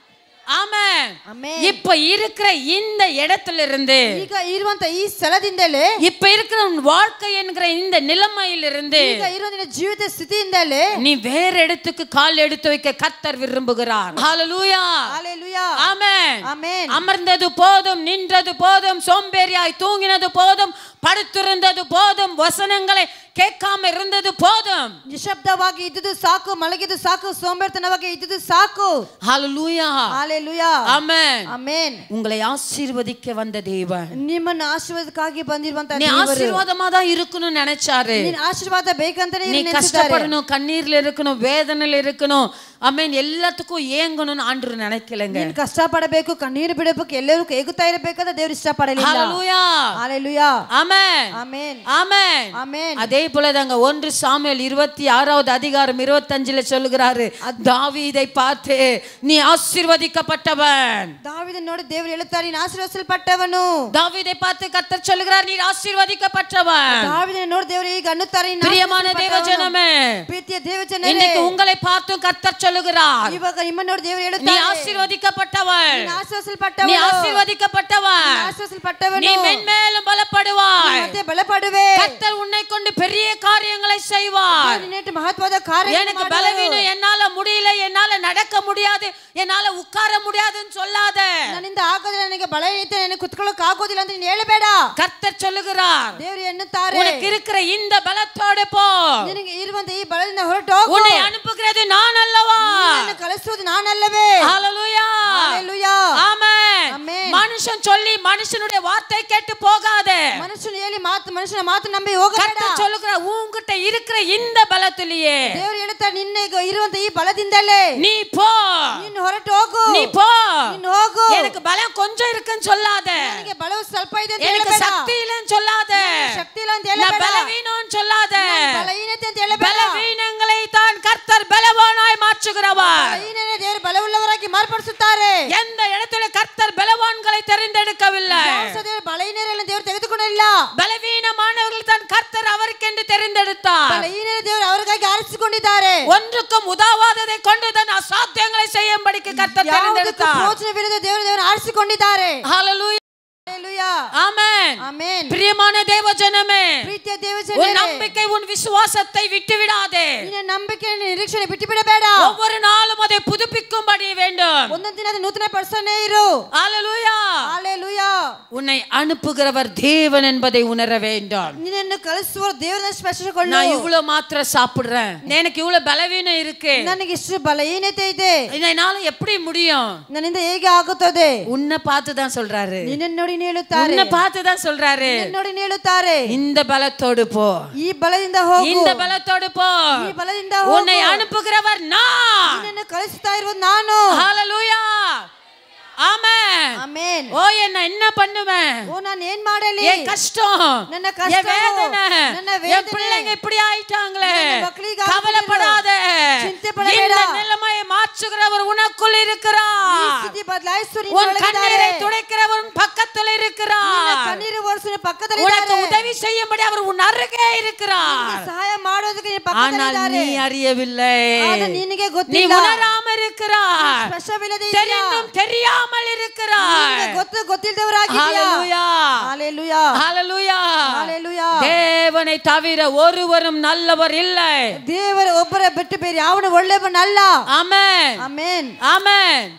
ஆமென். ಆಮೆನ್. இப்ப இருக்கிற இந்த இடத்துல இருந்து, ಈಗ ಇರುವಂತ ಈ ಸ್ಥಳದಿಂದಲೇ, இப்ப இருக்கிற உன் வாழ்க்கை என்கிற இந்த நிலைமையிலிருந்து ಈಗ ಇರುವ ನಿನ್ನ ಜೀವಿತ ಸ್ಥಿತಿಯಿಂದಲೇ நீ வேற இடத்துக்கு கால் எடுத்து வைக்க கர்த்தர் விரும்புகிறார். ஹalleluya. ஹalleluya. ஆமென். ஆமென். அமர்ந்தது போதும், நின்றது போதும், சோம்பேறியாய் தூங்கினது போதும், படுத்திருந்தது போதும், வசனங்களை கேட்காம இருந்தது போதும். ನಿಶಬ್ದವಾಗಿ ಇದ್ದುದು ಸಾಕು, ಮಲಗಿದ್ದು ಸಾಕು, ಸೋಂಬೇರಿತನವಾಗಿ ಇದ್ದುದು ಸಾಕು. ஹalleluya. ஹalleluya. ஆமென். ಆಮೆನ್. உங்களை ஆசீர்வதிக்க வந்த தேவன். ನಿಮ್ಮನ್ನು ಆಶೀರ್ವಾದಕ್ಕಾಗಿ ಬಂದಿರುವಂತ நீ ದೇವರು ஆசீர்வாதமா தான் இருக்கணும்னு நினைச்சாரு. ನೀನು ಆಶೀರ್ವಾದ ಬೇಕಂತಾನೆ நீ ನೆನೆಸಿದ್ದಾರೆ. கஷ்டப்படணும், கண்ணீர்ல இருக்கணும், வேதனையில இருக்கணும், ஆமென், எல்லாத்துக்கும் ஏங்கணும்னு ஆண்டவர் நினைக்கலங்க. ನೀನು ಕಷ್ಟಪಡಬೇಕು, ಕಣ್ಣೀರು ಬಿಡಬೇಕು, ಎಲ್ಲರೂ ಏಗುತ್ತಾ ಇರಬೇಕಂತ ದೇವರು ಇಷ್ಟಪಡಲಿಲ್ಲ. ஹalleluya. ஹalleluya. ஆமென். ಆಮೆನ್. ஆமென். ಆಮೆನ್. அதே போலதாங்க 1 சாமுவேல் 26வது அதிகாரம் 25ல சொல்லுகிறாரு, தாவீதை பார்த்து நீ ஆசீர்வதிக்கப்பட்டவன். ದಾವೀದನ ನೋಡಿ ದೇವರು ಹೇಳುತ್ತಾರೆ, ನೀನು ಆಶೀರ್ವದಿಸಲ್ಪಟ್ಟವನು. தாவீதை பார்த்து கர்த்தர் சொல்லுகிறார், நீ ஆசீர்வதிக்கப்பட்டவன். ದಾವೀದನ ನೋಡಿ ದೇವರು ಈಗ ಅನ್ನುತ್ತಾರೆ, ನೀನು பிரியமான தேவஜனமே, ಪ್ರೀತಿಯ ದೇವಜನರೇ, இன்னைக்கு உங்களை பார்த்து கர்த்தர் சொல்லுகிறார், ಇವಾಗ ನಿಮ್ಮನ್ನು ನೋಡಿ ದೇವರು நீ ಹೇಳುತ್ತಾರೆ, ஆசீர்வதிக்கப்பட்டவன். ನೀನು ಆಶೀರ್ವದಿಸಲ್ಪಟ್ಟವನು. நீ ஆசீர்வதிக்கப்பட்டவன். ನೀನು ಆಶೀರ್ವದಿಸಲ್ಪಟ್ಟವನು. நீ மென்மேலும் பலப்படுவாய். ಮತ್ತೆ ಬಲಪಡುವೆ. கர்த்தர் உன்னை கொண்டு பெரிய காரியங்களை செய்வார். ನಿನ್ನೆಟ್ಟು ಮಹತ್ವದ ಕಾರ್ಯ எனக்கு பலவீனம், என்னால முடியல, என்னால நடக்க முடியாது, என்னால உட்கார முடியாதுன்னு சொல்லாத. ನನ್ನಿಂದ ಆಗೋದಿಲ್ಲ, ನನಗೆ ಬಲ ಐತೆ, ನನಗೆ ಕುತ್ಕೊಳ್ಳೋಕೆ ಆಗೋದಿಲ್ಲ ಅಂತ ನೀನು ಹೇಳಬೇಡ. கர்த்தர் சொல்லுகிறார், ದೇವರು ಎನ್ನುತ್ತಾರೆ, உனக்கு இருக்கிற இந்த பலத்தோடு போ. ನಿನಗೆ ಇರುವಂತ ಈ ಬಲದಿಂದ ಹೊರಟು ಹೋಗು. உன்னை அனுப்புகிறது நான் அல்லவா? ನಿನ್ನನ್ನು ಕಳಿಸುವುದು ನಾನಲ್ಲವೇ? ஹalleluya. ஹalleluya. ஆமென். ஆமென். மனுஷன் சொல்லி மனுஷனுடைய வார்த்தை கேட்டு போகாதே. ಮನುಷ್ಯನ ಹೇಳಿ ಮನುಷ್ಯನ ಮಾತು ನಂಬಿ ಹೋಗಬೇಡ. கர்த்தர் சொல்லுகிறார், உன்கிட்ட இருக்கிற இந்த பலத்திலேயே ದೇವರು ಹೇಳುತ್ತಾರೆ, ನಿನ್ನೆಗೆ ಇರುವಂತ ಈ ಬಲದಿಂದಲೇ நீ போ. ನೀನು ಹೊರಟು ಹೋಗು. நீ போ. ನೀನು ಹೋಗು. எனக்கு பலம் கொஞ்சம் இருக்குன்னு சொல்லாத. ನನಗೆ ಬಲವು ಸ್ವಲ್ಪ ಇದೆ ಅಂತ எனக்கு ಹೇಳಬೇಡ. சக்தி இல்லன்னு சொல்லாத. ಶಕ್ತಿ ಇಲ್ಲ ಅಂತ நான் ಹೇಳಬೇಡ. பலவீனம்னு சொல்லாத. ಬಲಹೀನತೆ ಅಂತ ಹೇಳಬೇಡ. பலவீனங்களை தான் கர்த்தர் பலவானாய் மாற்றுகிறவர். ಬಲಹೀನರೇ ದೇವರು ಬಲವುಳ್ಳವರಾಗಿ ಮಾರ್ಪಡಿಸುತ್ತಾರೆ. எந்த இடத்துல கர்த்தர் பலவான்களை தெரிந்தெடுக்கவில்லை. ದೇವರು ಬಲಹೀನರನ್ನು ದೇವರು ತೆಗೆದುಕೊಳ್ಳಲಿಲ್ಲ. பலவீனமானவர்கள் தான் கர்த்தர் அவருக்கென்று தெரிந்தெடுத்தார். ಬಲಹೀನರ ದೇವರು ಅವರಿಗಾಗಿ ಆರಿಸಿಕೊಂಡಿದ್ದಾರೆ. ஒன்றுக்கும் உதவாததை கொண்டு தன் அசாத்தியங்களை செய்யும்படிக்கு கர்த்தர் தெரிந்தெடுத்தார். ಪ್ರಯೋಜನವಿಲ್ಲದ ದೇವರು ಆರಿಸಿಕೊಂಡಿದ್ದಾರೆ. ஹalleluya. ஹalleluya. ஆமென். ஆமென். பிரியமான தேவஜனமே, ಪ್ರೀತಿಯ உன் ದೇವಜನರೇ, நம்பிக்கை, உன் விசுவாசத்தை விட்டு விடாதே. ನಿನ್ನ ನಂಬಿಕೆಯನ್ನು ನಿರೀಕ್ಷಣೆ ಬಿಟ್ಟು ಬಿಡಬೇಡ. ஒவ்வொரு நாளும் அதை புதுப்பிக்கும்படி வேண்டும். ಒಂದೊಂದು ದಿನ ನೂತನ ಪಡಿಸನೇ ಇರು. ஹalleluya. ஹalleluya. உன்னை அனுப்புகிறவர் தேவன் என்பதை உணர வேண்டும். ನಿನ್ನನ್ನು ಕಳಿಸುವ ದೇವರನ್ನು ಸ್ಪರ್ಶಿಸಿಕೊಳ್ಳು. நான் இவ்வளவு மாத்திரம் சாப்பிடுறேன், எனக்கு இவ்வளவு பலவீனம் இருக்கு, ನನಗೆ ಇಷ್ಟು ಬಲಹೀನತೆ ಇದೆ, இதனால எப்படி முடியும்? ನನ್ನಿಂದ ಹೇಗೆ ಆಗುತ್ತದೆ? உன்னை பார்த்து தான் சொல்றாரு. ನಿನ್ನನ್ನು ನೋಡಿ ಹೇಳುತ್ತಾರೆ. உன்னை பார்த்து தான் சொல்றாரு. ನಿನ್ನನ್ನು ನೋಡಿ ಹೇಳುತ್ತಾರೆ. இந்த பலத்தோடு போ. ಈ ಬಲದಿಂದ ಹೋಗು. இந்த பலத்தோடு போ. ಈ ಬಲದಿಂದ ಹೋಗು. உன்னை அனுப்புகிறவர் நான். ನಿನ್ನನ್ನು ಕಳಿಸುತ್ತಾ ಇರುವುದು ನಾನು. ஹalleluya. ஆமென். ಆಮೆನ್. ஓ என்ன பண்ணுவேன்? ಓ ನಾನು ಏನ್ ಮಾಡಲಿ? என் கஷ்டம், ನನ್ನ ಕಷ್ಟ, என் வேதனை, ನನ್ನ என் ವೇದನೆ, பிள்ளைங்க இப்படி ஆயிட்டாங்களே, ನನ್ನ ಮಕ್ಕಳಿಗೆ கவலைப்படாத. ಚಿಂತೆ ಪಡಬೇಡ. இந்த நிலைமையை மாற்றுகிறவர் உனக்குள் ಈ இருக்கிறார். ಸ್ಥಿತಿ ಬದಲಾಯಿಸುವ உன் கண்ணீரை துடைக்கிறவர் உன் பக்கத்தில் இருக்கிறார். ಕಣ್ಣೀರು ಒರೆಸುವ ಪಕ್ಕದಲ್ಲಿ உனக்கு ಇದ್ದಾರೆ. உதவி செய்யும்படி அவர் உன் அருகே இருக்கிறார். ಸಹಾಯ ಮಾಡೋದಕ್ಕೆ ನಿನ್ನ ಪಕ್ಕದಲ್ಲಿ ஆனால் ಇದ್ದಾರೆ. நீ அறியவில்லை, ಆದ್ರೆ ನಿನಗೆ நீ ಗೊತ್ತಿಲ್ಲ. உணராம இருக்கிறார், ಸ್ಪರ್ಶವಿಲ್ಲದೆ ಇದೆಯಾ? தெரிந்தும் தெரியாமல் இருக்கிறார். ನಿನಗೆ ಗೊತ್ತಿಲ್ಲದವರಾಗಿದ್ದೀಯಾ? ஹalleluya. ஹalleluya. ஹalleluya. ஹalleluya. தேவனை தவிர ஒருவரும் நல்லவர் இல்லை. ದೇವರ ಒಬ್ಬರ ಬಿಟ್ಟು ಬೇರೆ ಯಾವನು ಒಳ್ಳೆಯವನಲ್ಲ. ஆமென். ಆಮೆನ್. ஆமென்.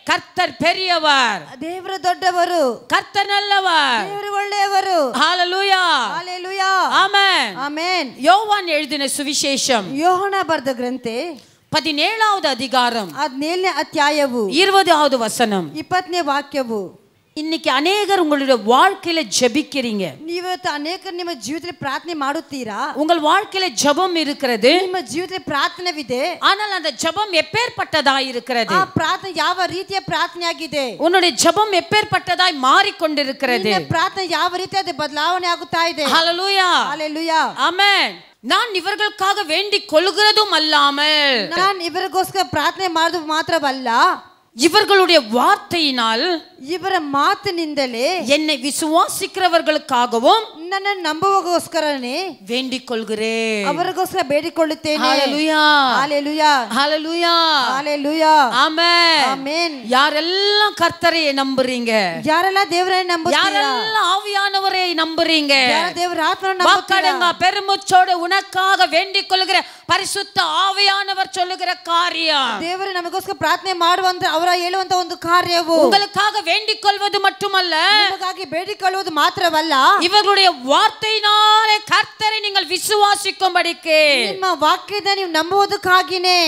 கர்த்தர் பெரியவர், ದೇವರು ದೊಡ್ಡವರು, கர்த்தர் நல்லவர். ದೇವರು ಒಳ್ಳೆಯವರು. ஹalleluya. ஹalleluya. ஆமென். ಆಮೆನ್. யோவான் எழுதின சுவிசேஷம் ಯೋಹನ ಬರೆದ ಗ್ರಂಥೆ 17வது அதிகாரம் 17ನೇ ಅಧ್ಯಾಯವು 20வது வசனம். 20ನೇ ವಾಕ್ಯವು. இன்னைக்கு அநேகர் உங்களுடைய வாழ்க்கையில ஜெபிக்கிறீங்க. ನೀವತ್ತು ಅನೇಕರು ನಿಮ್ಮ ಜೀವಿತದಲ್ಲಿ ಪ್ರಾರ್ಥನೆ ಮಾಡುತ್ತೀರಾ? உங்கள் வாழ்க்கையில ஜெபம் இருக்கிறது, ನಿಮ್ಮ ಜೀವಿತದಲ್ಲಿ ಪ್ರಾರ್ಥನೆವಿದೆ. ஆனால் அந்த ஜெபம் எப்பேற்பட்டதாய் இருக்கிறது? ಆ ಪ್ರಾರ್ಥನೆ ಯಾವ ರೀತಿಯ ಪ್ರಾರ್ಥನೆ ಆಗಿದೆ? உன்னுடைய ஜெபம் எப்பேற்பட்டதாய் மாறிக்கொண்டிருக்கிறது? ನಿನ್ನ ಪ್ರಾರ್ಥನೆ ಯಾವ ರೀತಿಯಾದ ಬದಲಾವಣೆ ಆಗುತ್ತಾ ಇದೆ? ஹalleluya. ஹalleluya. ஆமென். நான் இவர்களுக்காக வேண்டிக் கொள்கிறதும் அல்லாமல், ನಾನು ಇವರಿಗೋಸ್ಕರ ಪ್ರಾರ್ಥನೆ ಮಾಡೋದು ಮಾತ್ರವಲ್ಲ, இவர்களுடைய வார்த்தையினால் ಇವರ ಮಾತಿನಿಂದಲೇ என்னை விசுவாசிக்கிறவர்களுக்காகவும் ನನ್ನ ನಂಬುವಗೋಸ್ಕರನೇ வேண்டிக் கொள்கிறேன். ಅವರಿಗೋಸ್ಕರ ಬೇಡಿಕೊಳ್ಳುತ್ತೇನೆ. ஹalleluya. ஹalleluya. ஹalleluya. ஹalleluya. ஆமென். ஆமென். யாரெல்லாம் கர்த்தரை நம்புறீங்க, ಯಾರೆಲ್ಲ ದೇವರನ್ನು ನಂಬುತ್ತೀರಾ? யாரெல்லாம் ஆவியானவரை நம்புறீங்க, ಯಾರ ದೇವರ ಆತ್ಮವನ್ನು ನಂಬುತ್ತೀರಾ? வாக்கடங்கா பெருமுச்சோடு உனக்காக வேண்டிக் கொள்கிற பரிசுத்த பரிசுத்த ஆவியானவர் சொல்லுகிற காரியம். ದೇವರು ನಮಗೋಸ್ಕರ ಪ್ರಾರ್ಥನೆ ಮಾಡುವಂತ ಅವರ ಹೇಳುವಂತ ಒಂದು ಕಾರ್ಯವು உங்களுக்காக வேண்டிக் கொள்வது மட்டுமல்ல, ನಿಮಗಾಗಿ ಬೇಡಿಕೊಳ್ಳುವುದು ಮಾತ್ರವಲ್ಲ, இவர்களுடைய வார்த்தையினாலே கர்த்தரை நீங்கள் விசுவாசிக்கும்படிக்கு, ನಿಮ್ಮ ವಾಕ್ಯದ ನೀವು ನಂಬುವುದಕ್ಕಾಗಿನೇ.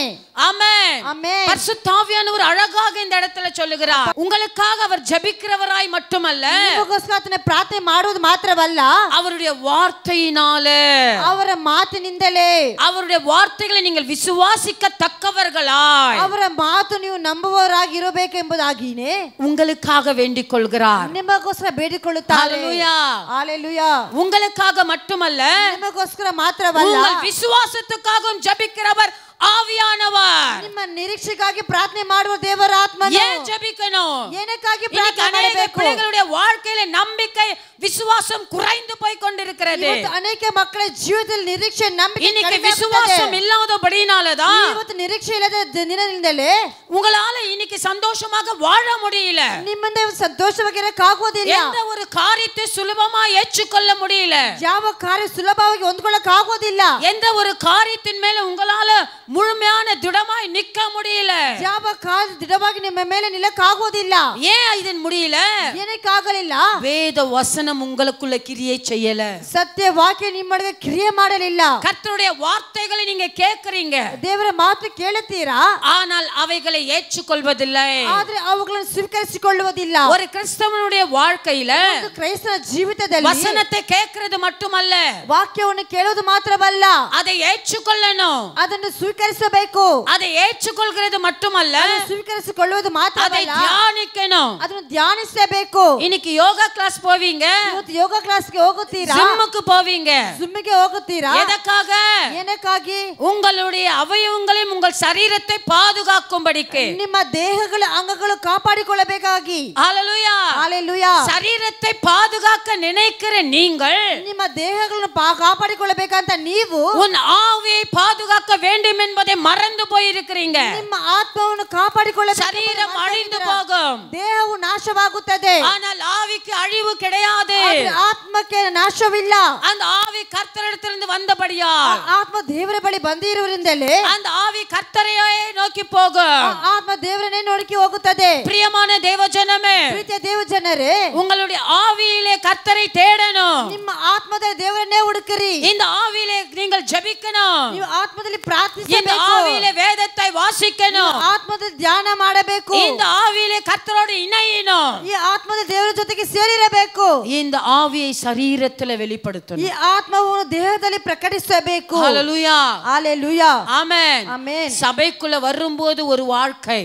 ஆமென். ஆமென். பரிசுத்த ஆவியானவர் அழகாக இந்த இடத்துல சொல்லுகிறார், உங்களுக்காக அவர் ஜெபிக்கிறவராய் மட்டுமல்ல, ನಿಮಗೋಸ್ಕರ ಆತನ ಪ್ರಾರ್ಥನೆ ಮಾಡುವುದು ಮಾತ್ರವಲ್ಲ, அவருடைய வார்த்தையினாலே, ಅವರ ಮಾತಿನಿಂದಲೇ, அவருடைய வார்த்தைகளை நீங்கள் விசுவாசிக்கத்தக்கவர்களாய், ಅವರ ಮಾತು ನೀವು ನಂಬುವವರಾಗಿರಬೇಕೆಂಬುದಾಗಿನೇ உங்களுக்காக வேண்டிக் கொள்கிறார். ನಿಮಗೋಸ್ಕರ ಬೇಡಿಕೊಳ್ಳುತ್ತಾರೆ. ஹalleluya. ஹalleluya. உங்களுக்காக மட்டுமல்ல, ನಿಮಗೋಸ್ಕರ ಮಾತ್ರವಲ್ಲ, உங்கள் விசுவாசத்துக்காகவும் ஜெபிக்கிறவர் ஆவியானவர். ನಿಮ್ಮ ನಿರೀಕ್ಷೆಗಾಗಿ ಪ್ರಾರ್ಥನೆ ಮಾಡುವ ದೇವರ ಆತ್ಮನು. ஏன் ஜெபிக்கணும்? ಏನಕ್ಕಾಗಿ இன்னைக்கு ಪ್ರಾರ್ಥನೆ அநேக ಮಾಡಬೇಕು? பிள்ளைகளுடைய வாழ்க்கையில நம்பிக்கை விசுவாசம் குறைந்து போய் கொண்டிருக்கிறது. ಇವತ್ತು ಅನೇಕ ಮಕ್ಕಳ ಜೀವಿತದಲ್ಲಿ ನಿರೀಕ್ಷೆ ನಂಬಿಕೆ இன்னைக்கு ಕಡಿಮೆ விசுவாசம் ಆಗುತ್ತದೆ. இல்லாதபடினாலதான் ಇವತ್ತು ನಿರೀಕ್ಷೆ ಇಲ್ಲದ ದಿನದಿಂದಲೇ உங்களால இன்னைக்கு சந்தோஷமாக வாழ முடியல. ನಿಮ್ಮಿಂದ ಸಂತೋಷವಾಗಿರಕ್ಕಾಗೋದಿಲ್ಲ. எந்த ஒரு காரியத்தை சுலபமா ஏற்றுக்கொள்ள முடியல. ಯಾವ ಕಾರ್ಯ ಸುಲಭವಾಗಿ ಹೊಂದ್ಕೊಳ್ಳಕ್ಕಾಗೋದಿಲ್ಲ. எந்த ஒரு காரியத்தின் மேல உங்களால முழுமையான திடமாய் நிக்க முடியல. ಯಾವ ಕಾರ್ಯ ದೃಢವಾಗಿ ನಿಮ್ಮ ಮೇಲೆ ನಿಲ್ಲಕ್ಕಾಗೋದಿಲ್ಲ. ஏன் இதன் முடியல? ಏನಕ್ಕಾಗಲಿಲ್ಲ? வேத வசனம் உங்களுக்குள்ள கிரியை செய்யல. ಸತ್ಯ ವಾಕ್ಯ ನಿಮ್ಮೊಳಗೆ ಕ್ರಿಯೆ ಮಾಡಲಿಲ್ಲ. கர்த்தருடைய வார்த்தைகளை நீங்க கேக்குறீங்க, ದೇವರ ಮಾತು ಕೇಳುತ್ತೀರಾ, ஆனால் அவைகளை ஏற்றுக்கொள்வதில்லை. ಆದ್ರೆ ಅವುಗಳನ್ನು ಸ್ವೀಕರಿಸಿಕೊಳ್ಳುವುದಿಲ್ಲ. ஒரு கிறிஸ்தவனுடைய வாழ்க்கையில ಒಂದು ಕ್ರೈಸ್ತನ ಜೀವಿತದಲ್ಲಿ வசனத்தை கேட்கிறது மட்டுமல்ல, ವಾಕ್ಯವನ್ನು ಕೇಳುವುದು ಮಾತ್ರವಲ್ಲ, அதை ஏற்றுக்கொள்ளணும். ಅದನ್ನು ಸ್ವೀಕರಿಸಬೇಕು. அதை ஏற்றுக்கொள்கிறது மட்டுமல்ல, ಸ್ವೀಕರಿಸಿಕೊಳ್ಳುವುದು அதை ಮಾತ್ರವಲ್ಲ, தியானிக்கணும். ಅದನ್ನು ಧ್ಯಾನಿಸಬೇಕು. இன்னைக்கு யோகா கிளாஸ் போவீங்க, ಇವತ್ತು ಯೋಗ ಕ್ಲಾಸ್ಗೆ ಹೋಗುತ್ತೀರಾ, ஜிம்முக்கு போவீங்க. ಜಿಮ್ಗೆ ಹೋಗುತ್ತೀರಾ, எதற்காக? ಏನಕ್ಕಾಗಿ? உங்களுடைய அவயவங்களையும் உங்கள் சரீரத்தை பாதுகாக்கும்படிக்கு. ನಿಮ್ಮ ದೇಹಗಳ ಅಂಗಗಳು ಕಾಪಾಡಿಕೊಳ್ಳಬೇಕಾಗಿ. ஹalleluya. ஹalleluya. சரீரத்தை பாதுகாக்க நினைக்கிற நீங்கள் ನಿಮ್ಮ ದೇಹಗಳನ್ನು ಕಾಪಾಡಿಕೊಳ್ಳಬೇಕಂತ ನೀವು உன் ஆவியை பாதுகாக்க வேண்டும் என்பதை மறந்து போயிருக்கிறீங்க. ನಿಮ್ಮ ಆತ್ಮವನ್ನು ಕಾಪಾಡಿಕೊಳ್ಳಬೇಕು. சரீரம் அழிந்து போகும், ದೇಹವು ನಾಶವಾಗುತ್ತದೆ, ஆனால் ஆவிக்கு அழிவு கிடையாது. ಆದರೆ ಆತ್ಮಕ್ಕೆ ನಾಶವಿಲ್ಲ. அந்த ஆவி கர்த்தரிடத்திலிருந்து வந்தபடியால் ಆತ್ಮ ದೇವರ ಬಳಿ ಬಂದಿರುವುದರಿಂದಲೇ அந்த ஆவி கர்த்தரையே நோக்கி போகும். ಆತ್ಮ ದೇವರನ್ನೇ ನೋಡಕ್ಕೆ ಹೋಗುತ್ತದೆ. பிரியமான தேவஜனமே, ಪ್ರೀತಿಯ ದೇವ ಜನರೇ, உங்களுடைய ஆவியிலே கர்த்தரை தேடணும். ನಿಮ್ಮ ಆತ್ಮದಲ್ಲಿ ದೇವರನ್ನೇ ಹುಡುಕಿರಿ. இந்த ஆவியிலே நீங்கள் ஜெபிக்கணும். ನೀವು ಆತ್ಮದಲ್ಲಿ இந்த ಪ್ರಾರ್ಥಿಸಬೇಕು. ஆவியிலே வேதத்தை வாசிக்கணும். ಆತ್ಮದಲ್ಲಿ ಧ್ಯಾನ ಮಾಡಬೇಕು. இந்த ஆவியிலே கர்த்தரோடு இணையணும். ಈ ಆತ್ಮದಲ್ಲಿ ದೇವರ ಜೊತೆಗೆ ಸೇರಿರಬೇಕು. இந்த ஆவியை சரீரத்துல வெளிப்படுத்தணும். ಈ ಆತ್ಮವನ್ನು ದೇಹದಲ್ಲಿ ಪ್ರಕಟಿಸಬೇಕು. ஹalleluya. ஹalleluya. ஆமென். ஆமென். சபைக்குள்ள வரும்போது ஒரு வாழ்க்கை,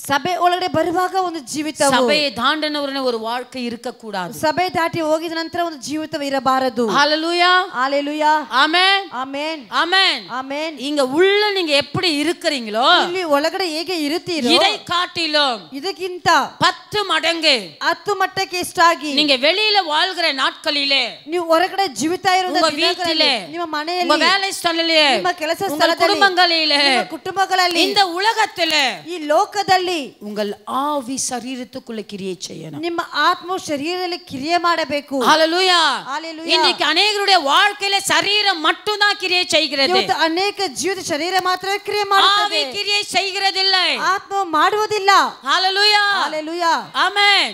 ಸಭೆ ಒಳಗಡೆ ಬರುವಾಗ ಒಂದು ಜೀವಿತವು, சபையை தாண்டினவரே ஒரு வாழ்க்கை இருக்க கூடாது. ಸಭೆ ದಾಟಿ ಹೋಗಿದ ನಂತರ ಒಂದು ಜೀವಿತ ಇರಬಾರದು. ஹalleluya. ஹalleluya. ஆமென். ಆಮೆನ್. ஆமென். ಆಮೆನ್. இங்க உள்ள நீங்க எப்படி இருக்கிறீங்களோ ಇಲ್ಲಿ ಒಳಗಡೆ ಹೇಗೆ ಇರುತ್ತೀರೋ இதை காட்டிலும் ಇದಕ್ಕಿಂತ 10 மடங்கு 10 ಮಟ್ಟಕ್ಕೆ ಎಷ್ಟಾಗಿ நீங்க வெளியில வாழ்கிற நாட்களிலே, ನೀವು ಹೊರಗಡೆ ಜೀವಿತ ಇರುವ உங்க வீட்டிலே, ನಿಮ್ಮ உங்க ಮನೆಯಲ್ಲಿ, வேலை ஸ்தலத்திலே, ನಿಮ್ಮ ಕೆಲಸ உங்க ಸ್ಥಳದಲ್ಲಿ, குடும்பங்களிலே, ನಿಮ್ಮ ಕುಟುಂಬಗಳಲ್ಲಿ, இந்த உலகத்திலே ಈ ಲೋಕದಲ್ಲಿ உங்கள் ஆவி சரீரத்துக்குள்ள கிரியை செய்யணும். ನಿಮ್ಮ ಆತ್ಮ ಶರೀರದಲ್ಲಿ ಕ್ರಿಯೆ ಮಾಡಬೇಕು. ஹalleluya. ஹalleluya. இன்னைக்கு அநேகருடைய வாழ்க்கையில சரீரம் மட்டும் தான் கிரியை செய்கிறது. ಇವತ್ತು ಅನೇಕ ಜೀವಿತ ಶರೀರ ಮಾತ್ರ ಕ್ರಿಯೆ ஆவி ಮಾಡುತ್ತದೆ, கிரியை செய்கிறதில்லை. ಆತ್ಮ ಮಾಡುವುದಿಲ್ಲ. ஹalleluya. ஹalleluya. ஆமென்.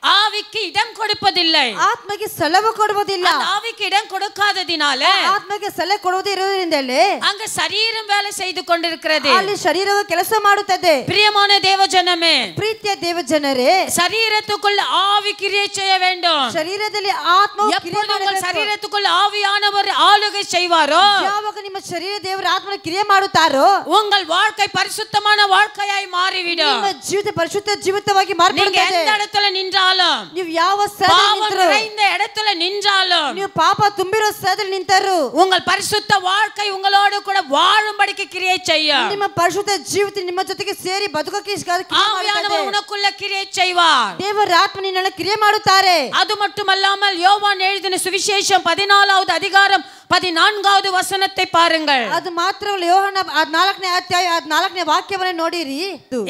ஆவிக்கு இடம் கொடுப்பதில்லை. ಆತ್ಮಗೆ ಸಲಹೆ ಕೊಡುವುದಿಲ್ಲ. அந்த ஆவிக்கு இடம் கொடுக்காததினால ಆತ್ಮಗೆ ಸಲಹೆ ಕೊಡುವುದೇ ಇರುವುದರಿಂದಲೇ அங்க சரீரம் வேலை செய்து கொண்டிருக்கிறது. ಅಲ್ಲಿ ಶರೀರವು ಕೆಲಸ ಮಾಡುತ್ತದೆ. பிரியமான தேவஜனமே, ಪ್ರೀತಿಯ ದೇವ ಜನರೇ, சரீரத்துக்குள்ள ஆவி கிரியை செய்ய வேண்டும். ಶರೀರದಲ್ಲಿ ಆತ್ಮವು ಕ್ರಿಯೆ எப்பொழுது உங்கள் ಮಾಡಬೇಕು. சரீரத்துக்குள்ள ஆவியானவர் ஆளுகை செய்வாரோ, ಯಾವಾಗ ನಿಮ್ಮ ಶರೀರ ದೇವರ ಆತ್ಮನ ಕ್ರಿಯೆ ಮಾಡುತ್ತಾರೋ உங்கள் வாழ்க்கை பரிசுத்தமான வாழ்க்கையாய் மாறிவிடும். ನಿಮ್ಮ ಜೀವಿತ ಪರಿಶುದ್ಧ ಜೀವಿತವಾಗಿ நீங்க ಮಾರ್ಪಡುತ್ತದೆ. எந்த இடத்துல நின்றாலும், ನೀವು ಯಾವ ಸ್ಥಳದಲ್ಲಿ பாவம் ನಿಂತರೂ, நிறைந்த இடத்துல நின்றாலும், ನೀವು ಪಾಪ ತುಂಬಿರೋ ಸ್ಥಳದಲ್ಲಿ ನಿಂತರೂ உங்கள் பரிசுத்த வாழ்க்கை உங்களோடு கூட வாழும்படிக்கு கிரியை செய்யும். ನಿಮ್ಮ ಪರಿಶುದ್ಧ ಜೀವಿತ ನಿಮ್ಮ ಜೊತೆಗೆ ಸೇರಿ ಬದುಕಕ್ಕೆ ஆவியானவர் உனக்குள்ள கிரியை செய்வார். ದೇವರ ಆತ್ಮ ನಿನ್ನನ್ನು ಕ್ರಿಯೆ ಮಾಡುತ್ತಾರೆ. அது மட்டுமல்லாமல் யோவான் எழுதின சுவிசேஷம் 14வது அதிகாரம் 14வது வசனத்தை பாருங்கள். ಅದು ಮಾತ್ರವಲ್ಲ, ಯೋಹಾನ 4ನೇ ಅಧ್ಯಾಯ 4ನೇ ವಾಕ್ಯವನ್ನು ನೋಡಿರಿ.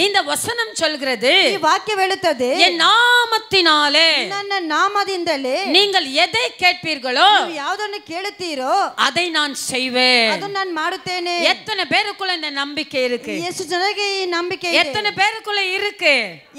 இந்த வசனம் சொல்கிறது, ಈ ವಾಕ್ಯ ಹೇಳುತ್ತದೆ, என் நாமத்தினாலே ನನ್ನ ನಾಮದಿಂದಲೇ நீங்கள் எதை கேட்பீர்களோ ನೀವು ಯಾವುದನ್ನು ಕೇಳುತ್ತೀರೋ அதை நான் செய்வேன். ಅದನ್ನು ನಾನು ಮಾಡುತ್ತೇನೆ. எத்தனை பேருக்குள்ள இந்த நம்பிக்கை இருக்கு? ಎಷ್ಟು ಜನರಿಗೆ ಈ ನಂಬಿಕೆ ಇದೆ? எத்தனை பேருக்குள்ள இருக்கு?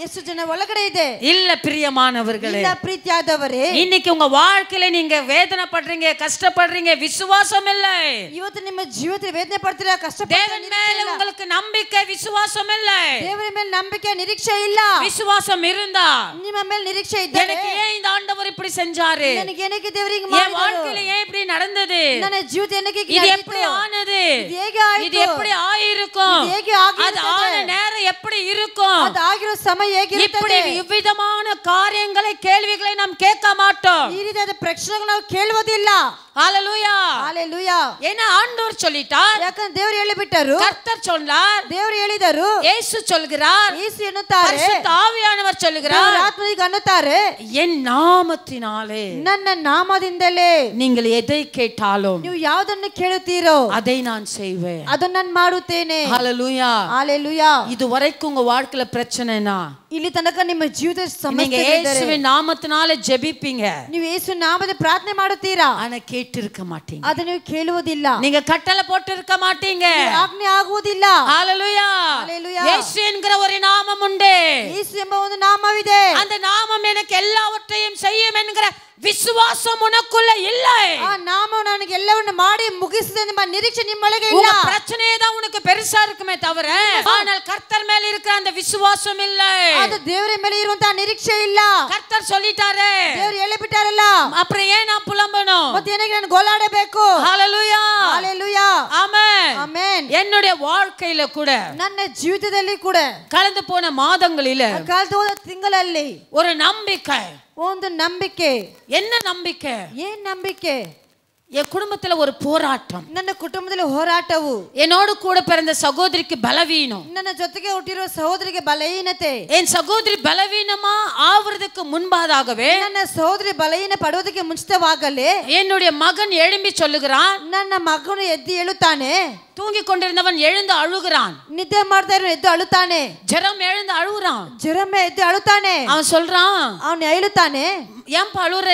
ಎಷ್ಟು ಜನ ಒಳಗಡೆ ಇದೆ? இல்ல பிரியமானவர்களே, ಇಲ್ಲ ಪ್ರೀತಿಯಾದವರೇ, இன்னைக்கு உங்க வாழ்க்கையில நீங்க வேதனை படுறீங்க, கஷ்டப்படுறீங்க, விசுவாசம் இல்லை. ಇವತ್ತು ನಿಮ್ಮ ಜೀವಿತದಲ್ಲಿ ವೇದನೆ ಪಡ್ತೀರಾ, தேவன் மேல உங்களுக்கு நம்பிக்கை விசுவாசம் இல்லை. ದೇವರ ಮೇಲೆ ನಂಬಿಕೆ ನಿರೀಕ್ಷೆ ಇಲ್ಲ. விசுவாசம் இருந்தா ನಿಮ್ಮ ಮೇಲೆ ನಿರೀಕ್ಷೆ ಇದ್ದರೆ எனக்கு ஏன் இந்த ஆண்டவர் இப்படி செஞ்சாரு, ನನಗೆ ಏನಕ್ಕೆ ದೇವರು ಹೀಗೆ என் ಮಾಡಿದರು, வாழ்க்கையில ஏன் இப்படி நடந்தது, ನನ್ನ ಜೀವಿತ ಏನಕ್ಕೆ இது எப்படி ஆனது, இது ಹೇಗೆ ಆಯಿತು, இது எப்படி ஆயிருக்கும், இது ಹೇಗೆ ಆಗಿರುತ್ತದೆ, அது ஆன நேரம் எப்படி இருக்கும், ಅದು ಆಗಿರೋ ಸಮಯ இப்படி ಹೇಗಿರುತ್ತದೆ, இவ்விதமான காரியங்களை கேள்விகளை நாம் கேட்க மாட்டோம். ಈ ರೀತಿಯಾದ ಪ್ರಶ್ನೆಗಳು ನಾವು ಕೇಳುವುದಿಲ್ಲ. ஹalleluya. ஹalleluya. ஏன்னா ஆண்டவர் சொல்லிட்டார், ಯಾಕಂದ್ರೆ ದೇವರು ಹೇಳಿಬಿಟ್ಟರು, கர்த்தர் சொன்னார், ದೇವರು ಹೇಳಿದರು, இயேசு சொல்கிறார், ಯೇಸು ಎನ್ನುತ್ತಾರೆ, பரிசுத்த ஆவியானவர் சொல்கிறார், ಆತ್ಮನಿಗೆ ಅನ್ನುತ್ತಾರೆ, என் நாமத்தினாலே ನನ್ನ ನಾಮದಿಂದಲೇ நீங்கள் எதை கேட்டாலும் ನೀವು ಯಾವುದನ್ನು ಕೇಳುತ್ತೀರೋ அதை நான் செய்வேன். ಅದನ್ನು ನಾನು ಮಾಡುತ್ತೇನೆ. ஹalleluya. ஹalleluya. இதுவரைக்கும் உங்க வாழ்க்கையில பிரச்சனைனா ಇಲ್ಲಿ ತನಕ ನಿಮ್ಮ ಜೀವಿತ நீங்க ಸಮಸ್ಯೆ ಇದ್ದರೆ இயேசுவின் நாமத்தினாலே ஜெபிப்பீங்க, ನೀವು ಯೇಸು ನಾಮದ ಪ್ರಾರ್ಥನೆ ಮಾಡುತ್ತೀರಾ, ஆனா கேட்டு இருக்க மாட்டீங்க. ಅದು ನೀವು ಕೇಳುವುದಿಲ್ಲ, நீங்க கட்டளை போட்டு இருக்க மாட்டீங்க. ಆಜ್ಞೆ ಆಗುವುದಿಲ್ಲ. ஹalleluya. ஹalleluya. இயேசு என்கிற ஒரு நாமம் உண்டு. ಯೇಸು ಎಂಬ ಒಂದು ನಾಮವಿದೆ. அந்த நாமம் எனக்கு எல்லாவற்றையும் செய்யும் என்கிற விசுவாசம் உனக்குள்ள இல்லை. ಆ ನಾಮವು ನನಗೆ ಎಲ್ಲವನ್ನು ಮಾಡಿ ಮುಗಿಸಿದೆ ಎಂಬ ನಿರೀಕ್ಷೆ ನಿಮ್ಮೊಳಗೆ ಇಲ್ಲ. உங்க பிரச்சனையே தான் உனக்கு பெருசா இருக்குமே தவிர, ஆனால் கர்த்தர் மேல இருக்கிற அந்த விசுவாசம் இல்லை. ಅದು ದೇವರ ಮೇಲೆ ಇರುವಂತ ನಿರೀಕ್ಷೆ ಇಲ್ಲ. கர்த்தர் சொல்லிட்டாரே, ದೇವರು ಹೇಳಿಬಿಟ್ಟಾರಲ್ಲ, அப்புறம் ஏன் நான் புலம்பணும்? ಮತ್ತೆ ಏನಕ್ಕೆ ನಾನು ಗೋಳಾಡಬೇಕು? ஹalleluya. ஹalleluya. ஆமென். ಆಮೆನ್. என்னுடைய வாழ்க்கையில கூட ನನ್ನ ಜೀವಿತದಲ್ಲಿ ಕೂಡ கலந்து போன மாதங்களில ಕಳೆದ ಹೋದ ತಿಂಗಳಲ್ಲಿ ஒரு நம்பிக்கை. ಒಂದು ನಂಬಿಕೆ. என்ன நம்பிக்கை? ಏನ್ ನಂಬಿಕೆ? என் குடும்பத்துல ஒரு போராட்டம், ನನ್ನ ಕುಟುಂಬದಲ್ಲಿ ಹೋರಾಟವು, என்னோடு கூட பிறந்த சகோதரிக்கு பலவீனம், ನನ್ನ ಜೊತೆಗೆ ಹುಟ್ಟಿರುವ ಸಹೋದರಿಗೆ ಬಲಹೀನತೆ, என் சகோதரி பலவீனமா ஆவறதுக்கு முன்பாகவே ನನ್ನ ಸಹೋದರಿ ಬಲಹೀನ ಪಡುವುದಕ್ಕೆ ಮುಂಚಿತವಾಗಲೇ என்னுடைய மகன் எழும்பி சொல்லுகிறான், ನನ್ನ ಮಗನು ಎದ್ದು ಹೇಳುತ್ತಾನೆ, தூங்கி கொண்டிருந்தவன் எழுந்து அழுகிறான், ನಿದ್ದೆ ಮಾಡ್ತಾ ಇರೋ ಎದ್ದು ಅಳುತ್ತಾನೆ, ஜெரம் எழுந்து அழுகுறான், ಜರಮೆ ಎದ್ದು ಅಳುತ್ತಾನೆ, அவன் சொல்றான், ಅವನು ಹೇಳುತ್ತಾನೆ, ஏன் அழுற,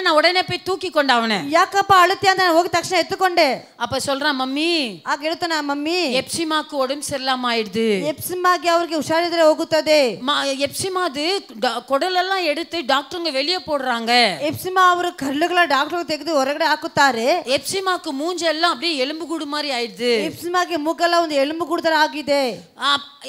நான் உடனே போய் தூக்கி கொண்ட அவனை. ಯಾಕಪ್ಪ ಅಳುತ್ತೆ ಅಂತ ನಾನು ಹೋಗಿ ತಕ್ಷಣ ಎತ್ತುಕೊಂಡೆ. அப்ப சொல்றான், மம்மி ಆಗ ಹೇಳ್ತಾನೆ, ಮಮ್ಮಿ எப்சிமாக்கு உடம்பு சரியில்லாம ஆயிடுது, ಎಪ್ಸಿಮಾಗೆ ಅವ್ರಿಗೆ ಹುಷಾರಿದ್ರೆ ಹೋಗುತ್ತದೆ, எப்சிமாது குடலெல்லாம் எடுத்து டாக்டருங்க வெளியே போடுறாங்க, ಎಪ್ಸಿಮಾ ಅವರು ಕರುಳುಗಳ ಡಾಕ್ಟರ್ ತೆಗೆದು ಹೊರಗಡೆ ಹಾಕುತ್ತಾರೆ, எப்சிமாக்கு மூஞ்செல்லாம் அப்படியே எலும்பு கூடு மாதிரி ஆயிடுது, ಎಪ್ಸಿಮಾಗೆ ಮೂಗಲ್ಲ ಒಂದು ಎಲುಬು ಗುಡ್ತರ ಆಗಿದೆ,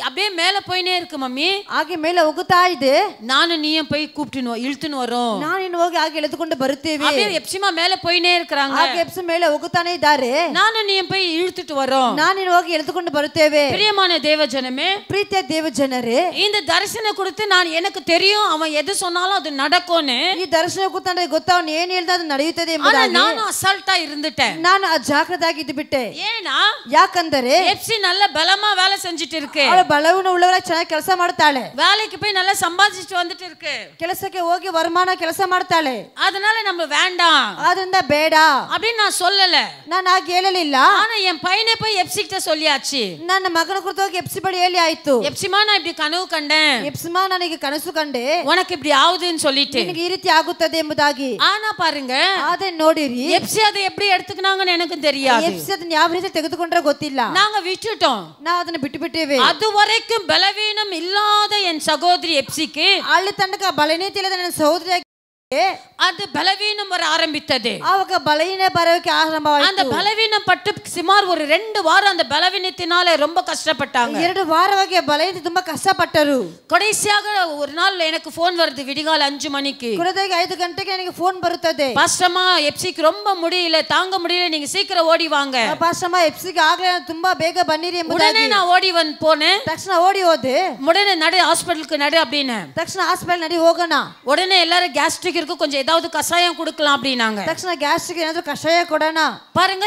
அப்படியே மேல போயினே இருக்கு மம்மி, ಹಾಗೆ ಮೇಲೆ ಹೋಗುತ್ತಾ ಇದೆ, ನಾನು நீயும் போய் கூப்பிட்டுன்னு இழுத்துன்னு வரோம், ನಾನು ಇನ್ನು ಹೋಗಿ ಹಾಗೆ ಎಳೆದುಕೊಂಡು ಬರುತ್ತೇವೆ, அப்படியே எப்சிமா மேல போயினே இருக்காங்க, ಹಾಗೆ ಎಪ್ಸಿ ಮೇಲೆ ಹೋಗುತ್ತಾನೆ ಇದ್ದಾರೆ, ನಾನು நீயும் போய் இழுத்துட்டு வரோம், ನಾನು ಇನ್ನು ಹೋಗಿ ಎಳೆದುಕೊಂಡು ಬರುತ್ತೇವೆ. பிரியமான தேவஜனமே, ಪ್ರೀತಿಯ ದೇವ ಜನರೇ, இந்த தரிசனம் கொடுத்து நான் எனக்கு தெரியும் அவன் எது சொன்னாலும் அது நடக்கும்னு, ಈ ದರ್ಶನ ಕೂತ್ಕೊಂಡ್ರೆ ಗೊತ್ತಾ ಅವನು ಏನ್ ಹೇಳ್ದ ಅದು ನಡೆಯುತ್ತದೆ ஆனா ಎಂಬುದಾಗಿ ನಾನು அசால்ட்டா இருந்துட்டேன். ನಾನು ಅಜಾಗ್ರತೆಯಾಗಿ ಇದ್ದು ಬಿಟ್ಟೆ. ஏனா ಯಾಕಂದರೆ எப்சி நல்ல பலமா வேலை செஞ்சுட்டு இருக்கு, ಅವಳು ಬಲವನ್ನ ಉಳ್ಳವರಾಗಿ ಚೆನ್ನಾಗಿ ಕೆಲಸ ಮಾಡ್ತಾಳೆ, வேலைக்கு போய் நல்லா சம்பாதிச்சுட்டு வந்துட்டு இருக்கு, ಕೆಲಸಕ್ಕೆ ಹೋಗಿ ವರಮಾನ ಕೆಲಸ ಮಾಡ್ತಾಳೆ, அதனால நம்ம வேண்டாம் ಆದ್ರಿಂದ ಬೇಡ அப்படின்னு நான் சொல்லல. ನಾನು ಹಾಗೆ ಹೇಳಲಿಲ್ಲ. ஆனா என் பையனை போய் எப்சி கிட்ட சொல்லியாச்சு, ನನ್ನ ಮಗನ ಕುರಿತು ಹೋಗಿ ಎಪ್ಸಿ ಬಳಿ ಹೇಳಿ ಆಯ್ತು, எப்சிமா நான் இப்படி கனவு கண்டேன், ಎಪ್ಸಿಮಾ ನನಗೆ ಕನಸು ಕಂಡೆ, உனக்கு இப்படி ஆகுதுன்னு சொல்லிட்டு. ನಿನಗೆ ಈ ರೀತಿ ಆಗುತ್ತದೆ ಎಂಬುದಾಗಿ. ஆனா பாருங்க, ಆದ್ರೆ ನೋಡಿರಿ, எப்சி அதை எப்படி எடுத்துக்கினாங்கன்னு எனக்கு தெரியாது, ಎಪ್ಸಿ ಅದನ್ನ ಯಾವ ರೀತಿ ತೆಗೆದುಕೊಂಡ್ರೆ ಗೊತ್ತಿಲ್ಲ, நாங்க விட்டுட்டோம். ನಾವು ಅದನ್ನ ಬಿಟ್ಟು ಬಿಟ್ಟೇವೆ. அது வரைக்கும் பலவீனம் இல்லாத என் சகோதரி எப்சிக்கு ಅಲ್ಲಿ ತನಕ ಬಲಹೀನತೆ ಇಲ್ಲದ ನನ್ನ ಸಹೋದರಿ அது பலவீனம் வர ஆரம்பித்தது. ಆವಾಗ ಬಲಹೀನ ಬರೋಕೆ ಆರಂಭವಾಯಿತು. அந்த பலவீனம் பட்டு சுமார் ஒரு 2 வாரம் அந்த பலவீனத்தினால ரொம்ப கஷ்டப்பட்டாங்க. 2 ವಾರವಾಗಿ ಬಲಹೀನತೆ ತುಂಬಾ ಕಷ್ಟಪಟ್ಟರು. கடைசியாக ஒரு நாள் எனக்கு ஃபோன் வருது, விடிகால 5 மணிக்கு. ಕುಡದಾಗಿ 5 ಗಂಟೆಗೆ ನನಗೆ ಫೋನ್ ಬರುತ್ತದೆ. பாஸ்டர்மா எப்சிக்கு ரொம்ப முடியல, தாங்க முடியல, நீங்க சீக்கிரம் ஓடி வாங்க. ಪಾಸ್ಟರ್ಮ ಎಪ್ಸಿಗೆ ಆಗಲೇ ತುಂಬಾ ಬೇಗ ಬನ್ನಿರಿ ಎಂಬುದಾಗಿ. உடனே நான் ஓடி வந்து போனேன். ತಕ್ಷಣ ಓಡಿ ಹೋದೆ. உடனே நடு ஹாஸ்பிடலுக்கு நடு அப்படினே. ತಕ್ಷಣ ಹಾಸ್ಪಿಟಲ್ ನಡಿ ಹೋಗೋಣ. உடனே எல்லாரும் கேஸ்ட்ரிக் இருக்கு, கொஞ்சம் ஏதாவது கஷாயம் கொடுக்கலாம் அப்படினாங்க. ತಕ್ಷಣ ಗ್ಯಾಸ್ಟ್ರಿಕ್ ಏನಾದರೂ ಕಷಾಯ ಕೊಡೋಣ. பாருங்க,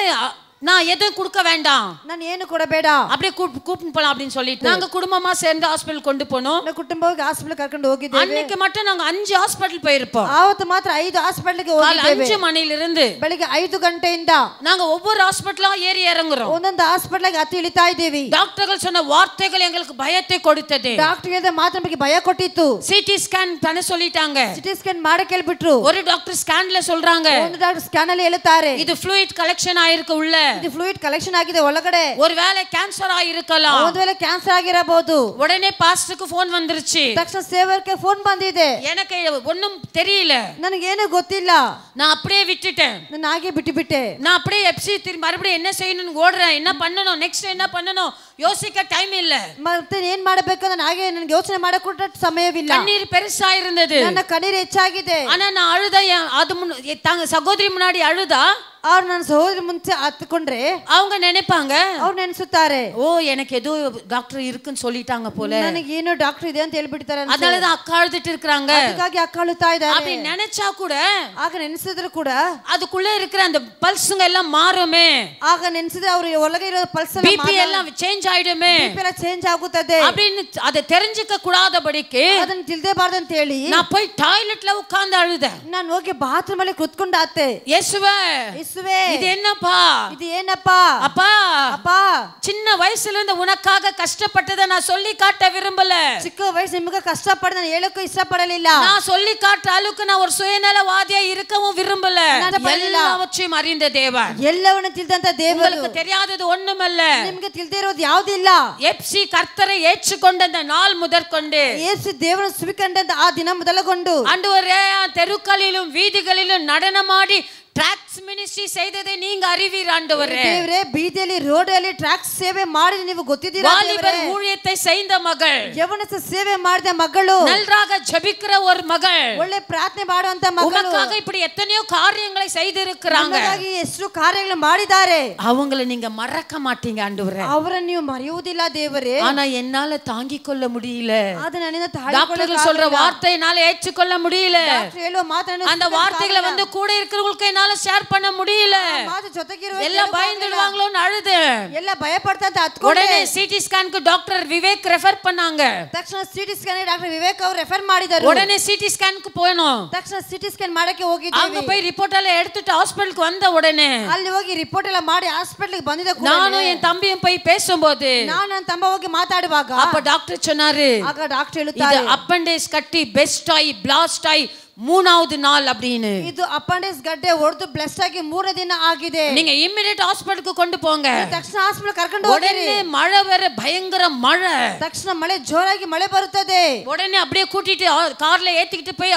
நான் எதுவும் கொடுக்க வேண்டாம், ನಾನು ಏನು ಕೊಡಬೇಡ, அப்படியே கூப்பிட்டு போலாம் அப்படின்னு சொல்லிட்டு நாங்க குடும்பமா சேர்ந்து ஹாஸ்பிடல் கொண்டு போனோம். ನಾವು ಕುಟುಂಬವಾಗಿ ಹಾಸ್ಪಿಟಲ್ ಕರ್ಕೊಂಡು ಹೋಗಿದ್ದೇವೆ. அன்னைக்கு மட்டும் நாங்க 5 ஹாஸ்பிடல் போயிருப்போம். ಆವತ್ತು ಮಾತ್ರ 5 ಹಾಸ್ಪಿಟಲ್ಗೆ ಹೋಗಿದ್ದೇವೆ. 5 ಮணியிலிருந்து ಬೆಳಿಗ್ಗೆ 5 ಗಂಟೆಯಿಂದ நாங்க ஒவ்வொரு ஹாஸ்பிடலா ஏறி இறங்குறோம். ಒಂದೊಂದು ಹಾಸ್ಪಿಟಲ್ಗೆ ಹತ್ತಿ ಇಳಿತಾ ಇದ್ದೀವಿ. டாக்டர்கள் சொன்ன வார்த்தைகள் எங்களுக்கு பயத்தை கொடுத்தது. ಡಾಕ್ಟರ್ ಹೇಳಿದ ಮಾತ್ರ ನಮಗೆ ಭಯ ಕೊಟ್ಟಿತ್ತು. சிடி ஸ்கேன் பண்ண சொல்லிட்டாங்க. ಸಿಟಿ ಸ್ಕ್ಯಾನ್ ಮಾಡಿ ಕೇಳ್ಬಿಟ್ರು. ஒரு டாக்டர் ஸ்கேன்ல சொல்றாங்க, ಒಂದು ಡಾಕ್ಟರ್ ಸ್ಕ್ಯಾನ್ ಅಲ್ಲಿ ಹೇಳ್ತಾರೆ, இது ಫ್ಲೂಯಿಡ್ ಕಲೆಕ್ಷನ್ ஆயிருக்கு உள்ள, ಇದು ಫ್ಲೂಯಿಡ್ ಕಲೆಕ್ಷನ್ ಆಗಿದೆ ಒಳಗಡೆ, ஒருவேளை கேன்சர் ஆயிருக்கலாம், ಒಂದು ವೇಳೆ ಕ್ಯಾನ್ಸರ್ ಆಗಿರಬಹುದು. உடனே பாஸ்டருக்கு ಫೋನ್ வந்துருச்சு. ತಕ್ಷಣ ಸೇವಕರಿಗೆ ಫೋನ್ ಬಂದಿದೆ. எனக்கு ஒண்ணும் தெரியல, ನನಗೇನು ಗೊತ್ತಿಲ್ಲ, நான் அப்படியே விட்டுட்டேன். ನಾನು ಹಾಗೆ ಬಿಟ್ಟುಬಿಟ್ಟೆ. நான் அப்படியே எப்சி திரும்பி மறுபடியும் என்ன செய்யணும்னு ஓடுறேன். என்ன பண்ணணும், நெக்ஸ்ட் என்ன பண்ணணும் யோசிக்க டைம் இல்ல. ಮತ್ತೆ ಏನ್ ಮಾಡಬೇಕು ನಾನು ಹಾಗೆ ನನಗೆ ಯೋಚನೆ ಮಾಡಕ್ಕೆ ಸಮಯವಿಲ್ಲ. கண்ணீர் பெருசா இருந்தது, ನನ್ನ ಕಣ್ಣೀರು ಹೆಚ್ಚಾಗಿದೆ. ஆனா நான் அழுத, அது சகோதரி முன்னாடி அழுதா ಅವ್ರು ನನ್ನ ಸಹೋದರಿ ಮುಂಚೆ ಹತ್ಕೊಂಡ್ರೆ அவங்க நினைப்பாங்க, ಅವ್ರು ನೆನೆಸುತ್ತಾರೆ, ஓ எனக்கு ஏதோ டாக்டர் இருக்குன்னு சொல்லிட்டாங்க போல, ನನಗೆ ಏನೋ ಡಾಕ್ಟರ್ ಇದೆ ಅಂತ ಹೇಳ್ಬಿಡ್ತಾರೆ, அதனாலதான் அக்கா அழுதுட்டு இருக்காங்க, ಅದಕ್ಕಾಗಿ ಅಕ್ಕ ಅಳುತ್ತಾ ಇದ್ದಾರೆ. அப்படி நினைச்சா கூட ಆಗ ನೆನೆಸಿದ್ರು ಕೂಡ அதுக்குள்ள இருக்கிற அந்த பல்ஸ்ங்க எல்லாம் மாறுமே, ಆಗ ನೆನೆಸಿದ್ರೆ ಅವ್ರ ಒಳಗೆ ಇರೋ ಪಲ್ಸ್ பிபி எல்லாம் சேஞ்ச் ஆயிடுமே, ಎಲ್ಲ ಚೇಂಜ್ ಆಗುತ್ತದೆ அப்படின்னு அதை தெரிஞ்சுக்க கூடாதபடிக்கு ಅದನ್ನ ತಿಳಿದೇಬಾರ್ದು ಅಂತ ಹೇಳಿ நான் போய் டாய்லெட்ல உட்கார்ந்து அழுதேன். ನಾನು ಹೋಗಿ ಬಾತ್ರೂಮ್ ಅಲ್ಲಿ ಕುತ್ಕೊಂಡು ಆತೆ, இயேசுவே ಯೇಸುವೆ இது என்னப்பா, ಇದು ಏನಪ್ಪಾ, அப்பா அப்பா சின்ன வயசுல இருந்து உனக்காக கஷ்டப்பட்டதை நான் சொல்லி காட்ட விரும்பல, ಚಿಕ್ಕ ವಯಸ್ಸು ನಿಮಗೆ ಕಷ್ಟಪಡ ನಾನು ಹೇಳಕ್ಕೂ ಇಷ್ಟಪಡಲಿಲ್ಲ, நான் சொல்லி காட்ட அளவுக்கு நான் ஒரு சுயநலவாதியா இருக்கவும் விரும்பல. எல்லாவற்றையும் அறிந்த தேவன், ಎಲ್ಲವನ್ನೂ ತಿಳಿದಂತ ದೇವರು, உங்களுக்கு தெரியாதது ஒண்ணுமல்ல, ನಿಮಗೆ ತಿಳಿದೇ ಇರೋದು ಯಾವುದಿಲ್ಲ. எப்சி கர்த்தரை ஏற்றுக்கொண்ட அந்த நாள் முதற்கொண்டு ಯೇಸು ದೇವರನ್ನು ಸ್ವೀಕರಿಸಿದ ಆ ದಿನ ಮೊದಲುಗೊಂಡು ஆண்டவரே தெருக்களிலும் வீதிகளிலும் நடனமாடி ಟ್ರಾಕ್ಸ್ ಮಿನಿಸ್ಟ್ರಿ செய்ததை நீங்க அறிவீர் ஆண்டவரே. ದೇವರೇ ಬೀದಿಯಲ್ಲಿ ರೋಡಲ್ಲಿ ಟ್ರಾಕ್ಸ್ ಸೇವೆ ಮಾಡಿ ನೀವು ಗೊತ್ತಿದ್ದೀರಾ. வாலிபர் ஊழியத்தை செய்த மகள், ಯವನಸ ಸೇವೆ ಮಾಡಿದ ಮಗಳು, நன்றாக ஜெபிக்கிற ஒரு மகள், ಒಳ್ಳೆ ಪ್ರಾರ್ಥನೆ ಮಾಡುವಂತ ಮಗಳು, உமக்காக இப்படி எத்தனையோ காரியங்களை செய்திருக்கிறாங்க, ನಮಗಾಗಿ ಎಷ್ಟು ಕಾರ್ಯಗಳು ಮಾಡಿದ್ದಾರೆ. அவங்களை நீங்க மறக்க மாட்டீங்க ஆண்டவரே, ಅವರನ್ನು ನೀವು ಮರೆಯುವುದಿಲ್ಲ ದೇವರೇ. ஆனா என்னால தாங்கிக் கொள்ள முடியல, ಅದು ನನ್ನಿಂದ டாக்டர்கள் சொல்ற வார்த்தை என்னால ஏற்றுக்கொள்ள முடியல, ಹೇಳುವ ಮಾತನ್ನು அந்த வார்த்தைகளை வந்து கூட இருக்கிறவங்களுக்கு என்னால ஷேர் பண்ண முடியல, ಮಾತು ಜೊತೆಗಿರುವ எல்லாம் பயந்துடுவாங்களோன்னு அழுது ಎಲ್ಲ ಭಯಪಡ್ತಾ ಅಂತ ಹತ್ಕೊಂಡು உடனே சிடி ஸ்கேனுக்கு டாக்டர் விவேக் ரெஃபர் பண்ணாங்க. ತಕ್ಷಣ ಸಿಟಿ ಸ್ಕ್ಯಾನ್ ಡಾಕ್ಟರ್ ವಿವೇಕ್ ಅವರು ರೆಫರ್ ಮಾಡಿದರು. உடனே சிடி ஸ்கேனுக்கு போனோம். ತಕ್ಷಣ ಸಿಟಿ ಸ್ಕ್ಯಾನ್ ಮಾಡಕ್ಕೆ ಹೋಗಿದ್ದೀವಿ. அங்க போய் ரிப்போர்ட் எல்லாம் எடுத்துட்டு ஹாஸ்பிடலுக்கு வந்த உடனே ಅಲ್ಲಿ ಹೋಗಿ ರಿಪೋರ್ಟ್ ಎಲ್ಲ ಮಾಡಿ ಹಾಸ್ಪಿಟಲ್ಗೆ ಬಂದಿದ್ದ ಕೂಡಲೇ நானும் என் தம்பியும் போய் பேசும்போது ನಾನು ನನ್ನ ತಮ್ಮ ಹೋಗಿ ಮಾತಾಡುವಾಗ அப்ப டாக்டர் சொன்னாரு, ಆಗ ಡಾಕ್ಟರ್ ಹೇಳುತ್ತಾರೆ, இது அப்பெண்டிஸ் கட்டி பெஸ்ட் ஆயி பிளாஸ்ட் ஆயி 3வது நாள் அப்படின்னு, ಇದು ಅಪೆಂಡಿಕ್ಸ್ ಗಡ್ಡೆ ಹೊಡೆದು ಬ್ಲಾಸ್ಟ್ ಆಗಿ 3 ದಿನ ಆಗಿದೆ. நீங்க இமிಡಿயேட் ஹாஸ்பிடலுக்கு கொண்டு போங்க. ತಕ್ಷಣ ಹಾಸ್ಪಿಟಲ್ ಕರ್ಕೊಂಡು ಹೋಗಿರಿ. உடனே மழை வர பயங்கர மழை, ತಕ್ಷಣ ಮಳೆ ಜೋರಾಗಿ ಮಳೆ ಬರುತ್ತದೆ. உடனே அப்படியே கூட்டிட்டு கார்ல ஏத்திக்கிட்டு போய்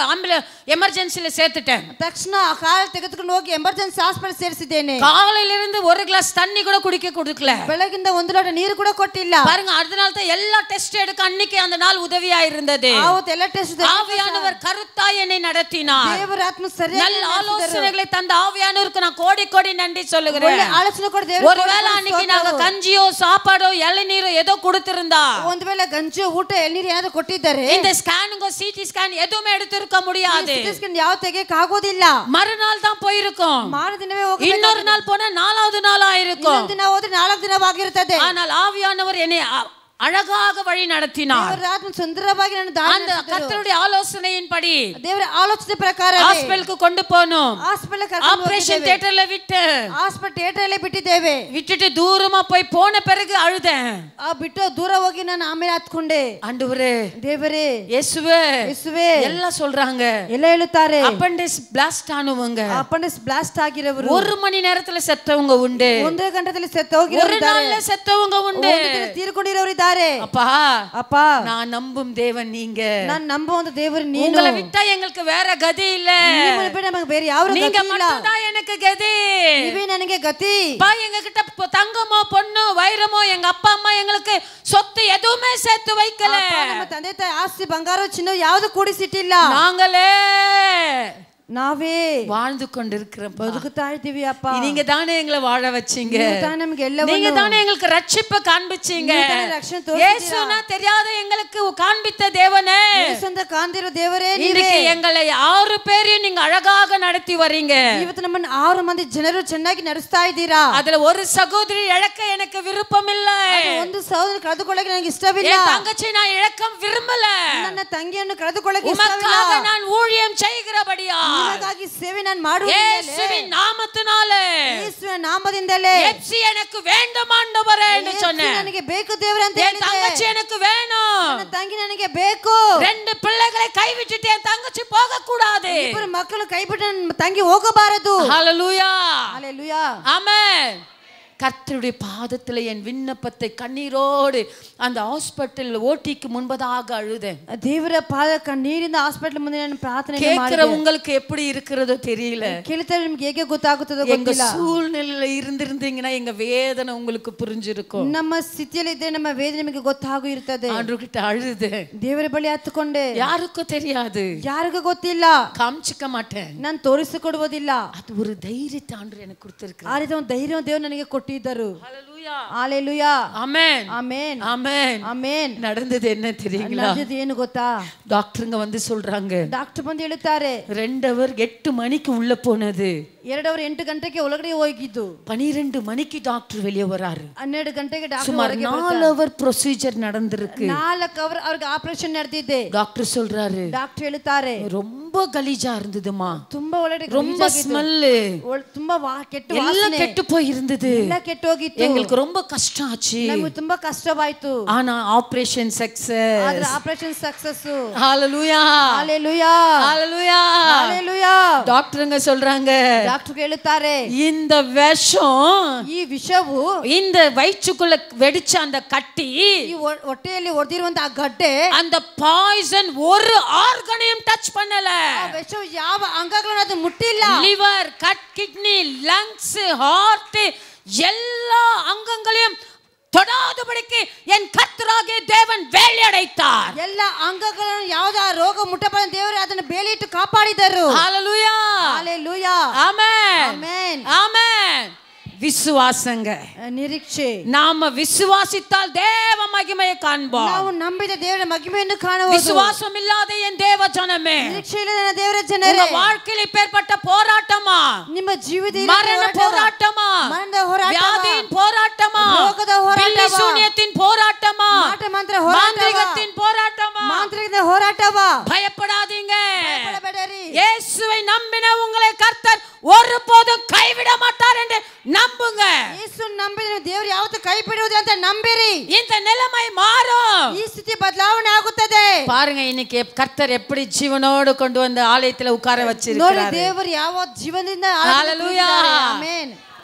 எமர்ஜென்சில சேர்த்துட்டேன். ತಕ್ಷಣ ಕಾರ್ ತೆಗೆದುಕೊಂಡು ಹೋಗಿ ಎಮರ್ಜೆನ್ಸಿ ಹಾಸ್ಪಿಟಲ್ ಸೇರಿಸಿದ್ದೇನೆ. காலையில இருந்து ஒரு கிளாஸ் தண்ணி கூட குடிக்க கொடுக்கல, ಬೆಳಗಿಂದ ಒಂದು ಲೋಟ ನೀರು ಕೂಡ ಕೊಟ್ಟಿಲ್ಲ. பாருங்க, அதனால தான் எல்லா டெஸ்ட் எடுக்க அன்னைக்கு அந்த நாள் உதவியா இருந்தது. ಆವತ್ತು ಎಲ್ಲ ಟೆಸ್ಟ್ ஆவியானவர் கருத்தாய் என்னை நடத்தினார். ದೇವರ ಆತ್ಮ ಸರಿಯಾಗಿ நல்ல ஆலோசனைகளை தந்த ஆவியானவருக்கு நான் கோடி கோடி நன்றி சொல்லுகிறேன். ಒಳ್ಳೆ ಆಲೋಚನೆ ಕೊಡ ದೇವರು. ஒருவேளை அன்னைக்கு நாங்க கஞ்சியோ சாப்பாடோ இளநீரோ ஏதோ கொடுத்திருந்தா, ಒಂದು ವೇಳೆ ಗಂಜಿ ಊಟ ಎಳ್ನೀರು ಏನಾದರೂ ಕೊಟ್ಟಿದ್ದಾರೆ, இந்த ஸ்கேனுங்க சிடி ஸ்கேன் எதுவுமே எடுத்திருக்க முடியாது. ಸಿಟಿ ಸ್ಕ್ಯಾನ್ ಯಾವ ತೆಗೆಯಕ್ಕೆ ಆಗೋದಿಲ್ಲ. மறுநாள் தான் போயிருக்கும், ಮಾರನೇ ದಿನವೇ ಹೋಗಿ, இன்னொரு நாள் போனா 4வது நாள் ஆயிருக்கும். ಇನ್ನೊಂದು ದಿನ ಹೋದ್ರೆ 4 ದಿನವಾಗಿರುತ್ತದೆ. ஆனால் ஆவியானவர் என்னை அழகாக வழி நடத்தினார். ದೇವರ ಆತ್ಮ ಸುಂದರವಾಗಿ ನನ್ನ அந்த கர்த்தருடைய ஆலோசனையின்படி ದೇವರ ಆಲೋಚನೆ ಪ್ರಕಾರ ஹாஸ்பிடலுக்கு கொண்டு போனோம். ಹಾಸ್ಪಿಟಲ್ ಕರ್ಕೊಂಡು ஆபரேஷன் தியேட்டர்ல விட்டு ಹಾಸ್ಪಿಟಲ್ ಥಿಯೇಟರ್ ಅಲ್ಲೇ ಬಿಟ್ಟಿದ್ದೇವೆ. விட்டுட்டு தூரமா போய் போன பிறகு அழுதேன். ಆ ಬಿಟ್ಟು ದೂರ ಹೋಗಿ ನಾನು ಆಮೇಲೆ ಹತ್ಕೊಂಡೆ. ஆண்டவரே, ದೇವರೇ, இயேசுவே, ಯೇಸುವೇ எல்லாம் சொல்றாங்க. ಎಲ್ಲ ಹೇಳುತ್ತಾರೆ, அப்பெண்டிஸ் பிளாஸ்ட் ஆனவங்க, ಅಪೆಂಡಿಕ್ಸ್ ಬ್ಲಾಸ್ಟ್ ಆಗಿರೋರು 1 மணி நேரத்துல செத்தவங்க உண்டு, 1 ಗಂಟೆಯಲ್ಲಿ ಸತ್ತು ಹೋಗಿರೋರು ஒரு ಇದ್ದಾರೆ, நாள்ல செத்தவங்க உண்டு. ತೀರ್ಕೊಂಡಿರೋರು ಇದ್ದಾರೆ. அப்பா, அப்பா, நான் நம்பும் தேவன் நீங்க, ನಾನು ನಂಬುವಂತ ದೇವರು ನೀನು. உங்களை விட்டா எங்களுக்கு வேற கதி இல்ல, ನಿಮ್ಮನ್ನ ಬಿಟ್ಟು ನಮಗೆ ಬೇರೆ ಯಾವ ಗತಿ நீங்க ಇಲ್ಲ. மட்டும் தான் எனக்கு கதி. ನೀವೇ ನನಗೆ ಗತಿ. பா, எங்க கிட்ட தங்கமோ பொண்ணு வைரமோ எங்க அப்பா அம்மா எங்களுக்கு சொத்து எதுவுமே சேர்த்து வைக்கல. ನಮ್ಮ ತಂದೆ ತಾಯಿ ಆಸ್ತಿ ಬಂಗಾರ ಚಿನ್ನ ಯಾವುದು ಕೂಡಿಸಿಟ್ಟಿಲ್ಲ. நாங்களே ನಾವೇ வாழ்ந்து கொண்டிருக்கிறோம். ಬದುಕುತ್ತಾ ಇದ್ದೀವಿ ಅಪ್ಪ. நீங்க தானே எங்களை வாழ வச்சீங்க. நீங்க தானே எங்களுக்கு ரட்சிப்பை காண்பிச்சீங்க. இயேசுனா தெரியாத எங்களுக்கு காண்பித்த தேவனே, ಯೇಸುಂತ ಕಾಂದಿರೋ ದೇವರೇ ನೀವೇ. இன்னைக்கு எங்களை 6 பேரையும் நீங்க அழகாக நடத்தி வரீங்க. ಇವತ್ತು ನಮ್ಮನ್ನು 6 ಮಂದಿ ಜನರು ಚೆನ್ನಾಗಿ ನಡೆಸ್ತಾ ಇದ್ದೀರಾ. அதுல ஒரு சகோதரி இழக்க எனக்கு விருப்பம் இல்ல. ಒಂದು ಸಹೋದರಿ ಕಳೆದುಕೊಳ್ಳಕ್ಕೆ ನನಗೆ ಇಷ್ಟವಿಲ್ಲ. என் தங்கச்சி நான் இழக்க விரும்பல. ನನ್ನ ತಂಗಿಯನ್ನು ಕಳೆದುಕೊಳ್ಳಕ್ಕೆ ಇಷ್ಟವಿಲ್ಲ. உமக்காக நான் ஊழியம் செய்கிறபடியா, ನಿಮಗಾಗಿ ಸೇವೆ ನಾನು ಮಾಡುವುದಿಲ್ಲ. இயேசுவின் நாமத்தினாலே, ಯೇಸುವಿನ ನಾಮದಿಂದಲೇ எப்சி எனக்கு வேண்டும் ஆண்டவரே என்று சொன்னேன். ನನಗೆ ಬೇಕು ದೇವರೇ ಅಂತ ಹೇಳಿದೆ. என் தங்கச்சி எனக்கு வேணும். ನನ್ನ ತಂಗಿ ನನಗೆ ಬೇಕು. 2 பிள்ளைகளை கைவிட்டுட்டு என் தங்கச்சி போக கூடாது. ಇಬ್ಬರು ಮಕ್ಕಳು ಕೈಬಿಟ್ಟು ನನ್ನ ತಂಗಿ ಹೋಗಬಾರದು. ஹalleluya, ஹalleluya, ஆமென். கர்த்தருடைய பாதத்துல என் விண்ணப்பத்தை கண்ணீரோடு அந்த ஹாஸ்பிடல் ஓட்டிக்கு முன்பதாக அழுதேன். ದೇವರ ಪಾದ ಕಣ್ಣೀರಿಂದ ಹಾಸ್ಪಿಟಲ್ ಮುಂದೆ ನಾನು ಪ್ರಾರ್ಥನೆ ಮಾಡಿದೆ. கேக்குற உங்களுக்கு எப்படி இருக்குறதோ தெரியல. ಕೇಳ್ತಾರೆ ನಿಮಗೆ ಹೇಗೆ ಗೊತ್ತಾಗುತ್ತದೋ எங்க ಗೊತ್ತಿಲ್ಲ. சூழ்நிலையில இருந்திருந்தீங்கன்னா எங்க வேதனை உங்களுக்கு புரிஞ்சிருக்கும். ನಮ್ಮ ಸ್ಥಿತಿಯಲ್ಲಿ ಇದ್ದರೆ ನಮ್ಮ ವೇದನೆ ನಿಮಗೆ ಗೊತ್ತಾಗೂ ಇರುತ್ತದೆ. ஆண்டவர்கிட்ட அழுதேன். ದೇವರ ಬಳಿ ಹತ್ತುಕೊಂಡೆ. யாருக்கும் தெரியாது, ಯಾರಿಗೂ ಗೊತ್ತಿಲ್ಲ, காமிச்சிக்க மாட்டேன், ನಾನು ತೋರಿಸಿಕೊಡುವುದಿಲ್ಲ. அது ஒரு தைரியத்தை ஆண்டவர் எனக்கு கொடுத்திருக்கார். ಆ ರೀತಿ ಒಂದು ಧೈರ್ಯ ದೇವರು ನನಗೆ ಕೊಟ್ಟಿದ್ದರು. ஹalleluya, ஹalleluya, ஆமென், ஆமென், ஆமென், ஆமென். நடந்தது என்ன தெரியுங்களா? ನಡೆದದ್ದು ಏನು ಗೊತ್ತಾ? டாக்டருங்க வந்து சொல்றாங்க, ಡಾಕ್ಟರ್ ಬಂದು ಹೇಳುತ್ತಾರೆ 2 அவர் 8 மணிக்கு உள்ள போனது, 2 ಅವರು 8 ಗಂಟೆಗೆ ಒಳಗಡೆ ಹೋಗಿದ್ದು, 12 மணிக்கு டாக்டர் வெளியே வராரு. 12 ಗಂಟೆಗೆ ಡಾಕ್ಟರ್ சுமார் ಹೊರಗೆ 4 அவர் ப்ரொசீஜர் நடந்திருக்கு. 4 அவர் ಅವರಿಗೆ ಆಪರೇಷನ್ ನಡೆದಿದೆ. டாக்டர் சொல்றாரு, ಡಾಕ್ಟರ್ ಹೇಳುತ್ತಾರೆ ரொம்ப கலீஜா இருந்ததுமா, ತುಂಬಾ ಒಳಗಡೆ ரொம்ப ஸ்மெல், ತುಂಬಾ ಕೆಟ್ಟ எல்லாம் ವಾಸನೆ, கெட்டு போய் இருந்தது. ಎಲ್ಲ ಕೆಟ್ಟು ಹೋಗಿತ್ತು. எங்களுக்கு ரொம்ப கஷ்டம் ஆச்சு. ನಮಗೆ ತುಂಬಾ ಕಷ್ಟವಾಯಿತು. ஆனா ஆபரேஷன் சக்சஸ். ಆದ್ರೆ ಆಪರೇಷನ್ ಸಕ್ಸಸ್. ஹalleluya, ஹalleluya, ஹalleluya, ஹalleluya. டாக்டருங்க சொல்றாங்க, ಡಾಕ್ಟರ್ ಹೇಳುತ್ತಾರೆ இந்த விஷம், ಈ ವಿಷವು, இந்த வயிற்றுக்குள்ள வெடிச்ச அந்த கட்டி, ಈ ಹೊಟ್ಟೆಯಲ್ಲಿ ಹೊಡೆದಿರುವಂತ ಆ ಗಡ್ಡೆ, அந்த பாய்சன் ஒரு ஆர்கனையும் டச் பண்ணல. ಆ ವಿಷವು ಯಾವ ಅಂಗಗಳನ್ನು ಅದು ಮುಟ್ಟಿಲ್ಲ. லிவர், கிட்னி, லங்ஸ், ஹார்ட் எல்லா அங்கங்களையும் தொடாதபடிக்கு என் கர்த்தராகிய தேவன் வேலையடைத்தார். ಎಲ್ಲ ಅಂಗಗಳನ್ನು ಯಾವುದೇ ರೋಗ ಮುಟ್ಟಬಾರದು ದೇವರು ಅದನ್ನು ಬೇಲಿಟ್ಟು ಕಾಪಾಡಿದರು. ஹalleluya, ஹalleluya, ஆமென், ஆமென், ஆமென். விசுவாசங்க, ನಿರೀಕ್ಷೆ. நாம விசுவாசித்தால் தேவ மகிமையை காண்போம். ನಾವು ನಂಬಿದ ದೇವರ ಮಹಿಮೆಯನ್ನು ಕಾಣಬಹುದು. விசுவாசம் இல்லாத என் தேவ ஜனமே, ನಿರೀಕ್ಷೆ ಇಲ್ಲದ ದೇವರ ಜನರೇ, உங்க வாழ்க்கையில் இப்பேற்பட்ட போராட்டமா, ನಿಮ್ಮ ಜೀವಿತದಲ್ಲಿ மரண போராட்டமா, ಮರಣದ ಹೋರಾಟವಾ, வியாதியின் போராட்டமா, ರೋಗದ ಹೋರಾಟವಾ, பில்லி சூனியத்தின் போராட்டமா, ಮಾಟ ಮಂತ್ರ ಹೋರಾಟವಾ, மாந்திரிகத்தின் போராட்டமா, ಮಾಂತ್ರಿಕದ ಹೋರಾಟವಾ, பயப்படாதீங்க. ಭಯಪಡಬೇಡಿರಿ. இயேசுவை நம்பின உங்களை கர்த்தர் ஒருபோதும் கைவிட மாட்டார் என்று நம்புங்க. ಯೇಸು ನಂಬಿದ್ರೆ ದೇವರು ಯಾವತ್ತೂ ಕೈ ಬಿಡುವುದಿಲ್ಲ ಅಂತ ನಂಬಿರಿ. இந்த நிலைமை மாறும். ಈ ಸ್ಥಿತಿ ಬದಲಾವಣೆ ಆಗುತ್ತದೆ. பாருங்க, இன்னைக்கு கர்த்தர் எப்படி ஜீவனோடு கொண்டு வந்து ஆலயத்துல உட்கார ನೋಡಿ வச்சிருக்காரு. ದೇವರು ಯಾವ ಜೀವನದಿಂದ ஹalleluya, ಆಮೆನ್,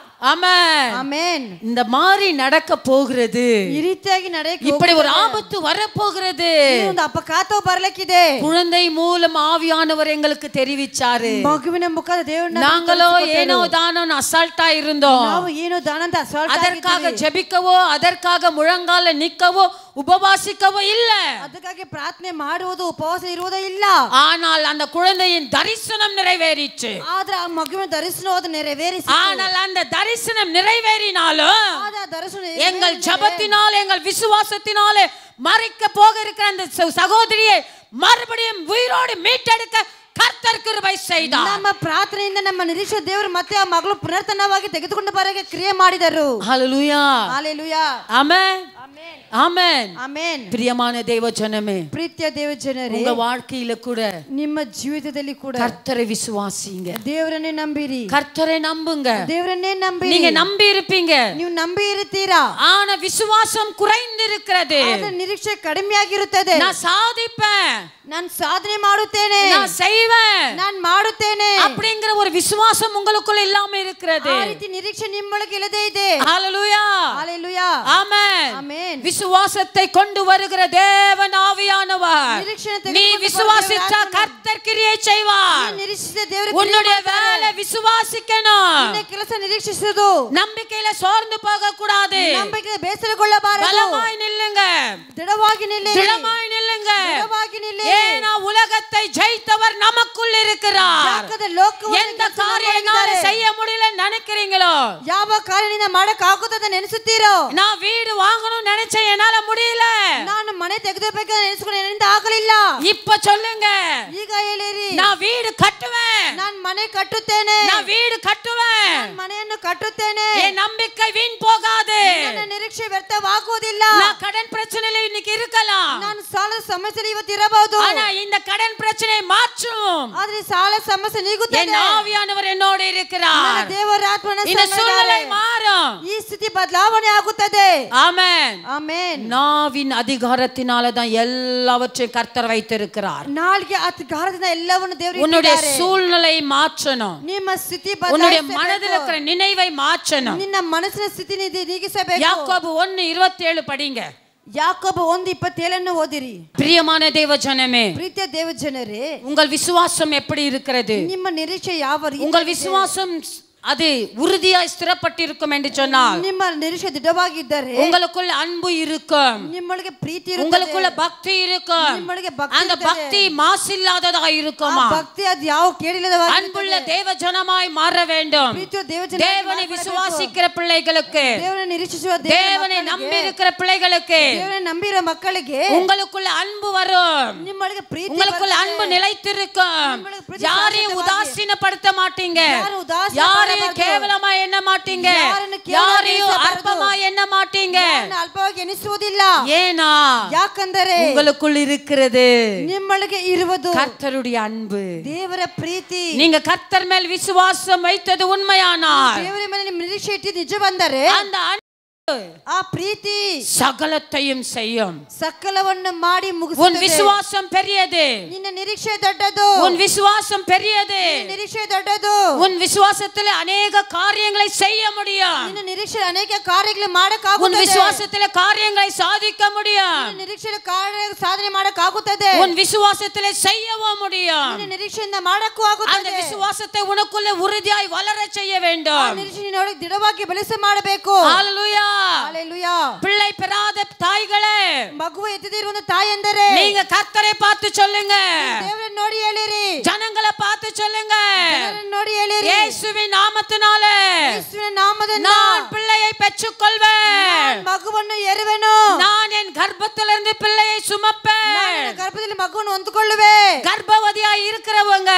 ஆமென், ಆಮೆನ್. இந்த மாதிரி நடக்க போகிறது. ಈ ರೀತಿಯಾಗಿ ನಡೆಯಕ್ಕೆ இப்படி ஒரு ஆபத்து வர போகிறது. ಒಂದು ಅಪಘಾತ ಬರಲಿಕ್ಕಿದೆ. குழந்தை மூலம் ஆவியானவர் எங்களுக்கு தெரிவிச்சாரு. ಮಗುವಿನ ಮುಖದ ದೇವರನ್ನ நாங்களோ ஏனோ தானோ அசால்ட்டா இருந்தோம். ನಾವು ಏನೋ ದಾನ ಅಂತ ಅಸಾಲ್ಟ್ அதற்காக ஜெபிக்கவோ, அதற்காக முழங்கால நிக்கவோ, உபவாசிக்கவோ இல்ல. ಅದಕ್ಕಾಗಿ ಪ್ರಾರ್ಥನೆ ಮಾಡುವುದು, ಉಪವಾಸ ಇರುವುದೇ ಇಲ್ಲ. ஆனால் அந்த குழந்தையின் தரிசனம் நிறைவேறிச்சு. ಆದ್ರೆ ಆ ಮಗುವಿನ ದರ್ಶನವಾದ ನೆರವೇರಿಸಿತು. ஆனால் அந்த தரிசனம் நிறைவேறினாலும் ಆದ ದರ್ಶನ எங்கள் ஜெபத்தினாலே, எங்கள் விசுவாசத்தினாலே மறிக்க போக இருக்கிற அந்த சகோதரியை மறுபடியும் உயிரோடு மீட்டெடுக்க கர்த்தர் கிருபை செய்தார். ನಮ್ಮ ಪ್ರಾರ್ಥನೆಯಿಂದ ನಮ್ಮ ನಿರೀಕ್ಷೆ ದೇವರು ಮತ್ತೆ ಆ ಮಗಳು ಪುನರ್ತನವಾಗಿ ತೆಗೆದುಕೊಂಡು ಬರಕ್ಕೆ ಕ್ರಿಯೆ ಮಾಡಿದರು. ஹalleluya, ஹalleluya, ஆமென், ಆಮೆನ್, ஆமென். ಆಮೆನ್. பிரியமான தேவ ஜனமே, ಪ್ರೀತಿಯ ದೇವ ಜನರೇ, உங்க வாழ்க்கையில கூட ನಿಮ್ಮ ಜೀವಿತದಲ್ಲಿ ಕೂಡ கர்த்தரை விசுவாசிங்க. ದೇವರನ್ನೇ ನಂಬಿರಿ. கர்த்தரை நம்புங்க. ದೇವರನ್ನೇ ನಂಬಿರಿ. நீங்க நம்பி இருப்பீங்க, ನೀವು ನಂಬಿ ಇರುತ್ತೀರಾ. ஆனா விசுவாசம் குறைந்திருக்கிறது. ಆದ್ರೆ ನಿರೀಕ್ಷೆ ಕಡಿಮೆಯಾಗಿರುತ್ತದೆ. நான் சாதிப்பேன், ನಾನು ಸಾಧನೆ ಮಾಡುತ್ತೇನೆ, நான் செய்வேன், ನಾನು ಮಾಡುತ್ತೇನೆ அப்படிங்கிற ஒரு விசுவாசம் உங்களுக்குள்ள இல்லாம இருக்கிறது. ಆ ರೀತಿ ನಿರೀಕ್ಷೆ ನಿಮ್ಮೊಳಗೆ ಇಲ್ಲದೇ ಇದೆ. ஹalleluya, ஹalleluya, ஆமென். ஆமென். விசுவாசத்தை கொண்டு வருகிற தேவன் ஆவியானவர். நீ விசுவாசித்தா கர்த்தர் கிரியை செய்வார். ನಿರೀಕ್ಷಿಸಿದ ದೇವರು உன்னுடைய வேலை விசுவாசிக்கணும். ನಿನ್ನ ಕೆಲಸ ನಿರೀಕ್ಷಿಸುವುದು. நம்பிக்கையில சோர்ந்து போக கூடாது. ನಂಬಿಕೆ ಬೇಸರಗೊಳ್ಳಬಾರದು. பலமாய் நில்லுங்க. திடವಾಗಿ நில்லு, திடமாய் நில்லுங்க. திடವಾಗಿ நில்லு. ஏன்னா உலகத்தை ஜெயித்தவர் நமக்குள் இருக்கிறார். ಯಾಕಂದ್ರೆ ಲೋಕವನ್ನು எந்த காரியங்களை செய்ய முடியல நினைக்கிறீங்களோ, ಯಾವ ಕಾರ್ಯದಿಂದ ಮಾಡಕ್ ಆಗುತ್ತದೆ ನೆನೆಸುತ್ತೀರೋ, நான் வீடு வாங்கணும் நினைச்சேன், என்னால முடியல. ನಾನು ಮನೆ ತೆಗೆದುಬೇಕು ನೆನೆಸಿಕೊಂಡು ನನ್ನಿಂದ ಆಗಲಿಲ್ಲ. இப்ப சொல்லுங்க, ಈಗ ಹೇಳಿರಿ, நான் வீடு கட்டுவேன், ನಾನು ಮನೆ ಕಟ್ಟುತ್ತೇನೆ, நான் வீடு கட்டுவேன். ನಾನು ಮನೆಯನ್ನು ಕಟ್ಟುತ್ತೇನೆ. என் நம்பிக்கை வீண் போகாது. ನನ್ನ ನಿರೀಕ್ಷೆ ವ್ಯರ್ಥವಾಗುವುದಿಲ್ಲ. நான் கடன் பிரச்சனையில இன்னைக்கு இருக்கலாம், ನಾನು ಸಾಲದ ಸಮಸ್ಯೆ ಇವತ್ತು ಇರಬಹುದು, ஆனா இந்த கடன் பிரச்சனை மாற்றும். ಆದ್ರೆ ಸಾಲ ಸಮಸ್ಯೆ ನೀಗುತ್ತದೆ. என் ஆவியானவர் என்னோடு இருக்கிறார். ನನ್ನ ದೇವರ ಆತ್ಮನ இந்த சூழ்நிலை மாறும். ಈ ಸ್ಥಿತಿ ಬದಲಾವಣೆ ಆಗುತ್ತದೆ. ஆமென். ಆಮೆನ್. நாவின் அதிகாரத்தினால தான் எல்லாவற்றையும் கர்த்தர் வைத்திருக்கிறார். ನಾಲ್ಗೆ ಅಧಿಕಾರದಿಂದ ಎಲ್ಲವನ್ನು ದೇವರು உன்னுடைய ಇಟ್ಟಿದ್ದಾರೆ. சூழ்நிலை மாற்றணும், ನಿಮ್ಮ ಸ್ಥಿತಿ உன்னுடைய ಬದಲಾಯಿಸಬೇಕು. மனதில் இருக்கிற நினைவை மாற்றணும். ನಿನ್ನ ಮನಸ್ಸಿನ ಸ್ಥಿತಿ ನೀಗಿಸಬೇಕು. யாக்கோபு 1:27 படிங்க. ಯಾಕೋಬ 1:27 ಓದಿರಿ. பிரியமான தேவ ஜனமே, ಪ್ರೀತಿಯ ದೇವ ಜನರೇ, உங்கள் விசுவாசம் எப்படி இருக்கிறது? ನಿಮ್ಮ ನಿರೀಕ್ಷೆ ಯಾವ ರೀತಿ? உங்கள் விசுவாசம் அது உறுதியாய் ஸ்திரப்பட்டிருக்கும் என்று சொன்னால், ನಿಮ್ಮ ನಿರೀಕ್ಷೆ ದೃಢವಾಗಿದ್ದರೆ உங்களுக்குள்ள அன்பு இருக்கும், ನಿಮ್ಮೊಳಗೆ ಪ್ರೀತಿ ಇರುತ್ತದೆ, உங்களுக்குள்ள பக்தி இருக்கும். ನಿಮ್ಮೊಳಗೆ ಭಕ್ತಿ அந்த ಇರುತ್ತದೆ. பக்தி மாசில்லாததா இருக்குமா? ಭಕ್ತಿ ಅದು ಯಾವ ಕೇಳಿಲ್ಲದವಾಗಿ அன்புள்ள தேவ ஜனமாய் மாற வேண்டும். ಪ್ರೀತಿಯ ದೇವ தேவனை விசுவாசிக்கிற பிள்ளைகளுக்கு, ದೇವರನ್ನು ನಿರೀಕ್ಷಿಸುವ தேவனை நம்பி இருக்கிற பிள்ளைகளுக்கு ದೇವರನ್ನು ನಂಬಿರೋ ಮಕ್ಕಳಿಗೆ உங்களுக்குள்ள அன்பு வரும், ನಿಮ್ಮೊಳಗೆ ಪ್ರೀತಿ உங்களுக்குள்ள அன்பு நிலைத்திருக்கும். யாரையும் உதாசீனப்படுத்த மாட்டீங்க, யாரையும் கேவலமா எண்ண மாட்டீங்க, யாரையும் அற்பமா எண்ண மாட்டீங்க. ಅಲ್ಪವಾಗಿ ಎನಿಸುವುದಿಲ್ಲ. ஏனா ಯಾಕಂದರೆ உங்களுக்குள் இருக்கிறது ನಿಮ್ಮೊಳಗೆ ಇರುವುದು கர்த்தருடைய அன்பு. ದೇವರ ಪ್ರೀತಿ. நீங்க கர்த்தர் மேல் விசுவாசம் வைத்தது உண்மையானால், ದೇವರ ಮೇಲೆ ನಿಮ್ಮ ನಿರೀಕ್ಷೆ ಇಟ್ಟು ನಿಜ ಬಂದರೆ அந்த ಆ ಪ್ರೀತಿ சகலத்தையும் செய்யும். ಸಕಲವನ್ನು ಮಾಡಿ உன் ಮುಗಿಸುತ್ತದೆ. விசுவாசம் பெரியது, ನಿನ್ನ ನಿರೀಕ್ಷೆ ದೊಡ್ಡದು. உன் விசுவாசம் பெரியது. ನಿನ್ನ ನಿರೀಕ್ಷೆ ದೊಡ್ಡದು. உன் விசுவாசத்தில் அநேக காரியங்களை செய்ய முடியும். ನಿನ್ನ ನಿರೀಕ್ಷೆ ಅನೇಕ ಕಾರ್ಯಗಳು உன் ಮಾಡಕ್ಕಾಗುತ್ತದೆ. விசுவாசத்தில் காரியங்களை சாதிக்க முடியும். ನಿನ್ನ ನಿರೀಕ್ಷೆ ಕಾರ್ಯ ಸಾಧನೆ ಮಾಡಕ್ಕಾಗುತ್ತದೆ. உன் விசுவாசத்தில் செய்யவும் முடியும். ನಿನ್ನ ನಿರೀಕ್ಷೆಯಿಂದ ಮಾಡಕ್ಕೂ அந்த ಆಗುತ್ತದೆ. விசுவாசத்தை உனக்குள்ள உறுதியாய் வளர செய்ய ಆ வேண்டும். ನಿರೀಕ್ಷೆ ನಿನ್ನೊಳಗೆ ದೃಢವಾಗಿ ಬೆಳೆಸ ಮಾಡಬೇಕು. ஹalleluya. ஹalleluya. பிள்ளை பெறாத தாய்களே, ಮಗು ಎತ್ತದಿರುವ ತಾಯಂದರೆ நீங்க கர்த்தரை பார்த்து சொல்லுங்க, ದೇವರನ್ನು ನೋಡಿ ಹೇಳಿರಿ, ஜனங்களை பார்த்து சொல்லுங்க, ಜನರನ್ನು ನೋಡಿ ಹೇಳಿರಿ, இயேசுவின் நாமத்தினாலே ಯೇಸುವಿನ ನಾಮದಿಂದ நான் பிள்ளையை பெற்றுக்கொள்வேன், ಮಗುವನ್ನು ಹೆರುವೆನು, நான் என் கர்ப்பத்திலிருந்து பிள்ளையை சுமப்பேன். ನನ್ನ ಗರ್ಭದಲ್ಲಿ ಮಗುವನ್ನು ಹೊಂದಿಕೊಳ್ಳುವೆ. கர்ப்பவதியாய் இருக்கிறவங்க,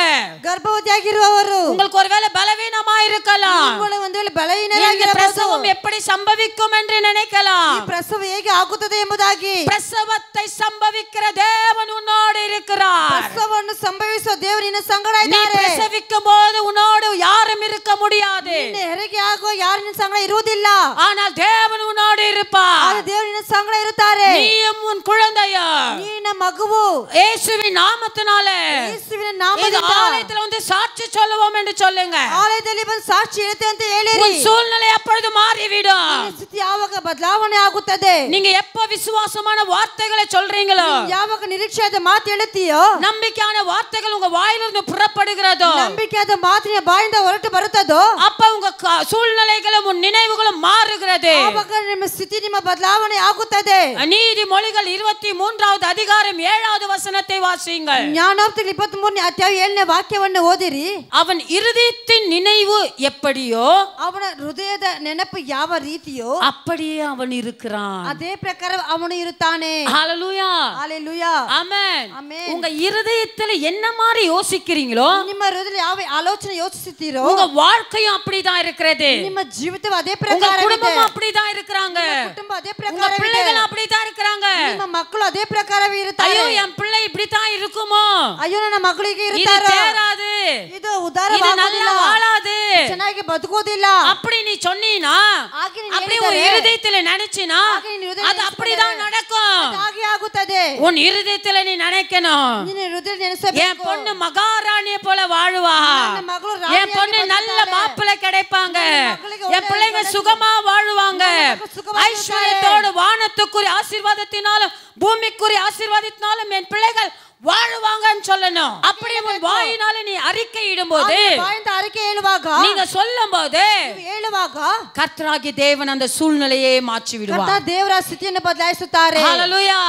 ಗರ್ಭವತಿಯಾಗಿರುವವರು உங்களுக்கு ஒருவேளை பலவீனமா இருக்கலாம். ನಿಮ್ಮೊಳಗೆ ಒಂದು ವೇಳೆ இந்த ಬಲಹೀನರಾಗಿರಬಹುದು. பிரசவம் எப்படி சம்பவிக்கும் என்று நினைக்கலாம். ಈ ಪ್ರಸವ ಹೇಗೆ ಆಗುತ್ತದೆ ಎಂಬುದಾಗಿ. பிரசவத்தை சம்பவிக்கிற தேவன் உன்னோடு இருக்கிறார். ಪ್ರಸವವನ್ನು ಸಂಭವಿಸುವ ದೇವರು ನಿನ್ನ ಸಂಗಡ நீ ಇದ್ದಾರೆ. பிரசவிக்கும் போது உன்னோடு யாரும் இருக்க முடியாது, ನಿನ್ನ ಹೆರಿಗೆ ಆಗುವ ಯಾರು ನಿನ್ನ ಸಂಗಡ ಇರುವುದಿಲ್ಲ. ஆனால் தேவன் உன்னோடு இருப்பார். ಆದ್ರೆ ದೇವರು ನಿನ್ನ ಸಂಗಡ ಇರುತ್ತಾರೆ. நீயும் உன் குழந்தையும் ನಿನ್ನ ಮಗುವು இயேசுவின் நாமத்தினாலே ಯೇಸುವಿನ இந்த ನಾಮದಿಂದ ஆலயத்தில் வந்து சாட்சி சொல்லுவோம் என்று சொல்லுங்க. ಆಲಯದಲ್ಲಿ ಬಂದು ಸಾಕ್ಷಿ ಹೇಳುತ್ತೆ ಅಂತ ಹೇಳಿರಿ. உன் சூழ்நிலை அப்பொழுது மாறிவிடும். ನಿನ್ನ ಸ್ಥಿತಿ ಯಾವಾಗ ಬದಲಾವಣೆ ಆಗುತ್ತದೆ. நீங்க எப்ப விசுவாசமான வார்த்தைகளை சொல்றீங்களோ, ಯಾವಾಗ ನಿರೀಕ್ಷೆಯಾದ ಮಾತು ಹೇಳುತ್ತೀಯೋ, நம்பிக்கையான வார்த்தைகள் உங்க வாயிலிருந்து புறப்படுகிறதோ, ನಂಬಿಕೆಯಾದ ಮಾತಿನ ಬಾಯಿಂದ ಹೊರಟು ಬರುತ್ತದೋ, அப்ப உங்க சூழ்நிலைகளும் உன் நினைவுகளும் மாறுகிறது. ಆವಾಗ ನಿಮ್ಮ ಸ್ಥಿತಿ ನಿಮ್ಮ ಬದಲಾವಣೆ ಆಗುತ್ತದೆ. நீதிமொழிகள் 23வது அதிகாரம் 7வது வசனத்தை வாசியுங்கள். ಜ್ಞಾನೋಕ್ತಿಗಳು 23ನೇ ಅಧ್ಯಾಯ 7ನೇ ವಾಕ್ಯವನ್ನು ಓದಿರಿ. அவன் இருதயத்தின் நினைவு எப்படியோ ಅವನ ಹೃದಯದ ನೆನಪು ಯಾವ ರೀತಿಯೋ அப்படியே அவன் இருக்கிறான். ಅದೇ ಪ್ರಕಾರ ಅವನು ಇರುತ್ತಾನೆ. ஹalleluya. ஹalleluya. ஆமென். ஆமென். உங்க இருதயத்துல என்ன மாதிரி யோசிக்கிறீங்களோ, ನಿಮ್ಮ ಹೃದಯದಲ್ಲಿ ಯಾವ ಆಲೋಚನೆ ಯೋಚಿಸುತ್ತೀರೋ, உங்க வாழ்க்கையும் அப்படிதான் இருக்கிறது. ನಿಮ್ಮ ಜೀವಿತವೂ ಅದೇ உங்க ಪ್ರಕಾರ ಇದೆ. குடும்பமும் அப்படிதான் இருக்கிறாங்க. ಕುಟುಂಬ ಅದೇ உங்க ಪ್ರಕಾರ ಇದೆ. பிள்ளைகள் அப்படிதான் இருக்கிறாங்க. ನಿಮ್ಮ ಮಕ್ಕಳು ಅದೇ ಪ್ರಕಾರವೇ ಇರುತ್ತಾರೆ. ஐயோ என் பிள்ளை இப்படித்தான் இருக்குமோ, ಅಯ್ಯೋ ನನ್ನ ಮಕ್ಕಳಿಗೆ இது ಇರುತ್ತಾರೋ, தேராது, ಇದು இது ಉದಾರವಾಗುವುದಿಲ್ಲ, நல்லா வாழாது, ಚೆನ್ನಾಗಿ ಬದುಕೋದಿಲ್ಲ அப்படி நீ சொன்னீனா, ಹಾಗೆ ನೀನು அப்படி ಹೇಳಿದರೆ, உன் இருதயத்துல நினைச்சினா ಹಾಗೆ ನೀನು ಹೃದಯದಲ್ಲಿ அது அப்படிதான் நடக்கும். ಹಾಗೆ ಆಗುತ್ತದೆ. உன் இருதயத்துல நீ நினைக்கணும், ನಿನ್ನ ಹೃದಯ என் ನೆನೆಸಬೇಕು. பொண்ணு மகாராணியை போல வாழுவா, ನನ್ನ ಮಗಳು ರಾಣಿಯಾಗಿ என் பொண்ணு நல்ல ಬದುಕ್ತಾಳೆ. மாப்பிள்ளை கிடைப்பாங்க, ನನ್ನ ಮಗಳಿಗೆ என் பிள்ளைங்க ಒಳ್ಳೆಯ சுகமா வாழுவாங்க, ನನ್ನ ಮಕ್ಕಳು ಸುಖವಾಗಿ ஐஸ்வர்யத்தோடு வானத்துக்குரிய ஆசீர்வாதத்தினாலும் பூமிக்குரிய ஆசீர்வாதத்தினாலும் என் பிள்ளைகள் வாழுவாங்கன்னு சொல்லணும். அப்படி உன் வாயினால நீ அறிக்கை இடும்போது, ಬಾಯಿಂದ ಅರಿಕೆ ಹೇಳುವಾಗ, நீங்க சொல்லும்போது ಹೇಳುವಾಗ கர்த்தராகிய தேவன் அந்த சூழ்நிலையை மாற்றி விடுவார். ಕರ್ತ ದೇವರ ಸ್ಥಿತಿಯನ್ನು ಬದಲಾಯಿಸುತ್ತಾರೆ. ஹalleluya.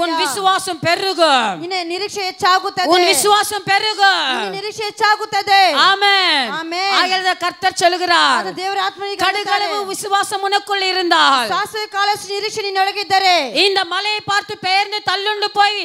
உன் விசுவாசம் பெருகும். ನಿನ್ನ ನಿರೀಕ್ಷೆ ಹೆಚ್ಚಾಗುತ್ತದೆ. உன் விசுவாசம் பெருகும். ನಿನ್ನ ನಿರೀಕ್ಷೆ ಹೆಚ್ಚಾಗುತ್ತದೆ. ஆமென். ಆಮೆನ್. ஆகையால் கர்த்தர் சொல்கிறார், ಅದು ದೇವರ ಆತ್ಮನಿಗೆ கடுகளவு விசுவாசம் உனக்குள் இருந்தால், ಸಾಸಿವೆ ಕಾಳಷ್ಟು ನಿರೀಕ್ಷೆ ನಿನ್ನೊಳಗಿದ್ದರೆ, இந்த மலையை பார்த்து பெயர்ந்து தள்ளுண்டு போய்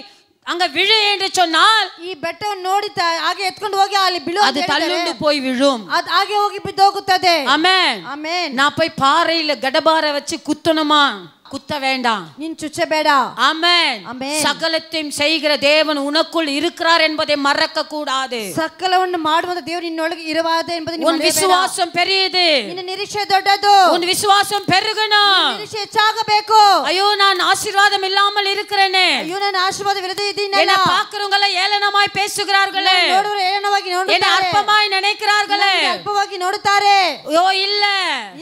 அங்க விழு என்று சொன்னால், ಈ ಬೆಟ್ಟವನ್ನು ನೋಡಿ ಹಾಗೆ ಎತ್ಕೊಂಡು ಹೋಗಿ ಅಲ್ಲಿ ಬೀಳು, அது தள்ளுண்டு போய் விழும். ಅದು ಹಾಗೆ ಹೋಗಿ ಬಿದ್ದೋಗುತ್ತದೆ. ஆமென். ಆಮೆನ್. நான் போய் பாறையில கடபார வச்சு குத்தணுமா? குத்த வேண்டாம். ನೀನು ಚುಚ್ಚಬೇಡ. ஆமென். ஆமென். சகலத்தையும் செய்கிற தேவன் உனக்குள் இருக்கிறார் என்பதை மறக்க கூடாது. ಸಕಲವನ್ನು ಮಾಡುವಂತ ದೇವರು ನಿನ್ನೊಳಗೆ ಇರುವಾದ ಎಂಬುದನ್ನು உன் விசுவாசம் பெரியது. ನಿನ್ನ ನಿರೀಕ್ಷೆ ದೊಡ್ಡದು. உன் விசுவாசம் பெருகணும். ನಿರೀಕ್ಷೆ ಹೆಚ್ಚಾಗಬೇಕು. ஐயோ நான் ஆசீர்வாதம் இல்லாமல் இருக்கிறேனே, ಅಯ್ಯೋ ನಾನು ಆಶೀರ್ವಾದವಿಲ್ಲದೆ ಇದ್ದೀನಿ, என்னை பார்க்கிறவங்க எல்லாம் ஏளனமாய் பேசுகிறார்களே, ನೋಡುವರು ಏಳನವಾಗಿ என்னை ನೋಡುತ್ತಾರೆ, அற்பமாய் நினைக்கிறார்களே. ಅಲ್ಪವಾಗಿ ನೋಡುತ್ತಾರೆ. ஐயோ இல்ல,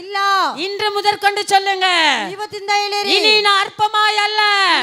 ಇಲ್ಲ, இன்று முதற்கொண்டு சொல்லுங்க, ಇವತ್ತಿಂದ ಹೇಳಿರಿ, இனி நான் அற்பமாய் அல்ல,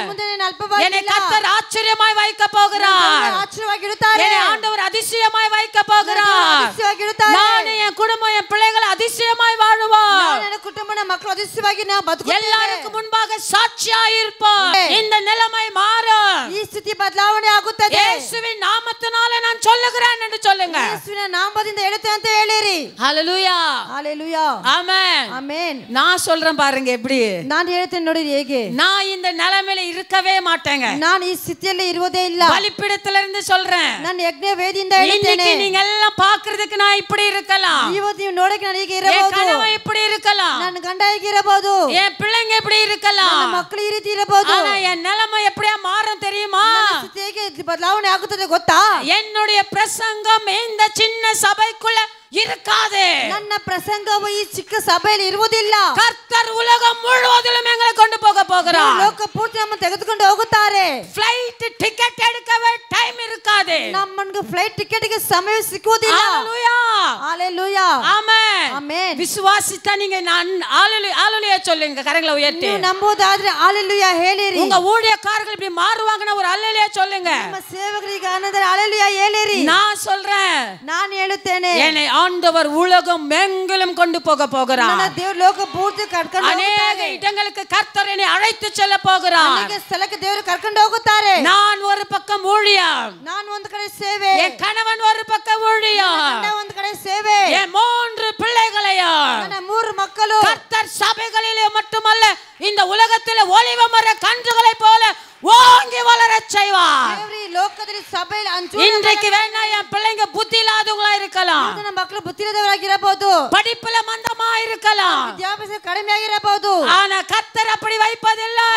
ಮುಂದೆ ನಾನು ಅಲ್ಪವಾಗಿ என்னை ಇಲ್ಲ, கர்த்தர் ஆச்சரியமாய் வைக்க போகிறார். ಆಶ್ಚರ್ಯವಾಗಿಡುತ್ತಾರೆ, என்னை ஆண்டவர் அதிசயமாய் வைக்க போகிறார். அதிசಯವಾಗಿಡುತ್ತಾರೆ. நான் என் குடும்பம் என் பிள்ளைகள் அதிசயமாய் வாழுவோம். ನನ್ನ ಕುಟುಂಬನ ಮಕ್ಕಳು அதிசಯವಾಗಿ ನಾವು ಬದುಕುತ್ತೇವೆ. எல்லாருக்கும் முன்பாக சாட்சியாய் இருப்போம். இந்த நிலைமை மாறும். ಈ ಸ್ಥಿತಿ ಬದಲಾವಣೆ ಆಗುತ್ತದೆ. இயேசுவின் நாமத்தினால நான் சொல்லுகிறேன் என்று சொல்லுங்க. ಯೇಸುವಿನ ನಾಮದಿಂದ ಹೇಳುತ್ತೇನೆ ಅಂತ ಹೇಳಿರಿ. ஹalleluya. ஹalleluya. ஆமென். ಆಮೆನ್. நான் சொல்றேன் பாருங்க எப்படி. ನಾನು ಹೇಳ್ತೇನೆ ನೋಡಿ ಹೇಗೆ. நான் இந்த நிலைமையில இருக்கவே மாட்டேங்க. ನಾನು ಈ ಸ್ಥಿತಿಯಲ್ಲಿ ಇರುವುದೇ ಇಲ್ಲ. பலிபீடத்துல இருந்து சொல்றேன். ನಾನು ಯಜ್ಞ ವೇದಿಯಿಂದ ಹೇಳ್ತೇನೆ. இன்னைக்கு நீங்க எல்லாம் பார்க்கிறதுக்கு நான் இப்படி இருக்கலாம். ಇವತ್ತು ನೀವು ನೋಡಕ್ಕೆ ನಾನು ಹೀಗೆ என் ಇರಬಹುದು. கணவன் இப்படி இருக்கலாம். ನನ್ನ ಗಂಡ ಹೀಗೆ ಇರಬಹುದು. என் பிள்ளைங்க இப்படி ನನ್ನ இருக்கலாம். ಮಕ್ಕಳು ಈ ರೀತಿ ಇರಬಹುದು. ஆனா என் நிலைமை எப்படியா மாறும் தெரியுமா? ನನ್ನ ಸ್ಥಿತಿ ಹೇಗೆ ಬದಲಾವಣೆ ಆಗುತ್ತದೆ ಗೊತ್ತಾ? என்னுடைய பிரசங்கம் இந்த சின்ன சபைக்குள்ள இருக்காது. ನನ್ನ ಪ್ರಸಂಗವು ಈ ಚಿಕ್ಕ ಸಭೆಯಲ್ಲಿ ಇರುವುದಿಲ್ಲ. கர்த்தர் உலகம் முழுவதிலும் எங்களை கொண்டு போக போகிறார். ಲೋಕ ಪೂರ್ತಿ ನಮ್ಮನ್ನು ತೆಗೆದುಕೊಂಡು ಹೋಗುತ್ತಾರೆ. ಫ್ಲೈಟ್ ಟಿಕೆಟ್ எடுக்கவே டைம் இருக்காது. ನಮ್ಮನಿಗೆ ಫ್ಲೈಟ್ ಟಿಕೆಟ್ಗೆ ಸಮಯ ಸಿಕ್ಕುವುದಿಲ್ಲ. ஹalleluya. ஹalleluya. ஆமென். ஆமென். விசுவாசித்தா நீங்க ஹalleluya ஹalleluya சொல்லுங்க, கரங்களை உயர்த்தி. ನೀವು ನಂಬುವುದಾದ್ರೆ ஹalleluya ಹೇಳಿರಿ. உங்க ஊழியக்காரர்கள் இப்படி மாறுவாங்கன்னா ஒரு ஹalleluya சொல்லுங்க. ನಿಮ್ಮ ಸೇವಕರಿಗೆ ಆನಂದರ ஹalleluya ಹೇಳಿರಿ. நான் சொல்றேன், ನಾನು ಹೇಳುತ್ತೇನೆ, என்னை ஆண்டவர் உலகம் எங்கிலும் கொண்டு போக போகிறார். ನನ್ನ ದೇವರು ಲೋಕ ಪೂರ್ತಿ ಕರ್ಕೊಂಡು அநேக ಹೋಗುತ್ತಾರೆ. இடங்களுக்கு கர்த்தர் என்னை அழைத்து செல்ல போகிறார். ಅನೇಕ ಸ್ಥಳಕ್ಕೆ ದೇವರು ಕರ್ಕೊಂಡು ಹೋಗುತ್ತಾರೆ. நான் ஒரு பக்கம் ஊழியம், ನಾನು ಒಂದು ಕಡೆ ಸೇವೆ, என் கணவன் ஒரு பக்கம் ஊழியம், ಗಂಡ ಒಂದು ಕಡೆ ಸೇವೆ, என் 3 பிள்ளைகளையும் ನನ್ನ 3 ಮಕ್ಕಳು கர்த்தர் சபைகளிலே மட்டுமல்ல இந்த உலகத்திலே ஒலிவ மர கன்றுகளை போல ஓங்கி வளரச் செய்வார். ದೇವರು ಈ ಲೋಕದಲ್ಲಿ ಸಭೆಯಲ್ಲಿ இன்றைக்கு வேணா என் பிள்ளைங்க புத்தி இல்லாதவங்களா இருக்கலாம், ನನ್ನ ಮಕ್ಕಳು ಬುದ್ಧಿಯಿಲ್ಲದವರಾಗಿರಬಹುದು, படிப்புல மந்தமா இருக்கலாம், ವಿದ್ಯಾಭ್ಯಾಸ ಕಡಿಮೆ ಆಗಿರಬಹುದು. ஆனா கர்த்தர் அப்படி வைப்பதில்லை.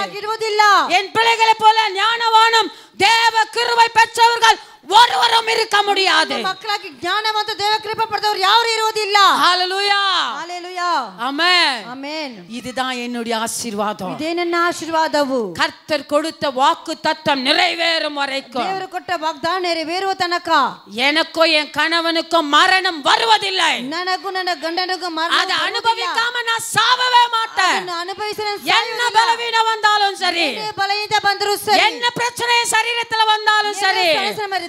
ಆಗಿರುವುದಿಲ್ಲ. என் பிள்ளைகளை போல ஞானவானும் தேவ கிருபை பெற்றவர்கள் ஒருவரும் இருக்க முடியாது. ಮಕ್ಕಳಾಗಿ ಜ್ಞಾನವಂತ ದೇವ ಕೃಪೆ ಪಡೆದವರು ಯಾರು ಇರುವುದಿಲ್ಲ. ஹalleluya. ஹalleluya. ஆமென். ಆಮೆನ್. இதுதான் என்னுடைய ஆசீர்வாதம். ಇದೇ ನನ್ನ ಆಶೀರ್ವಾದವು. கர்த்தர் கொடுத்த வாக்கு தத்தம் நிறைவேறும் வரைக்கும், ದೇವರು ಕೊಟ್ಟ ವಾಗ್ದಾನ ನೆರವೇರುವ ತನಕ எனக்கோ என் கணவனுக்கும் மரணம் வருவதில்லை. ನನಗೂ ನನ್ನ ಗಂಡನಿಗೂ ಮರಣ அதை அனுபவிக்காம நான் சாவவே மாட்டேன். ಅನುಭವಿಸಿದ என்ன பலவீனம் வந்தாலும் சரி, ಬಲದಿಂದ ಬಂದರೂ ಸರಿ, என்ன பிரச்சனை சரீரத்துல வந்தாலும் சரி,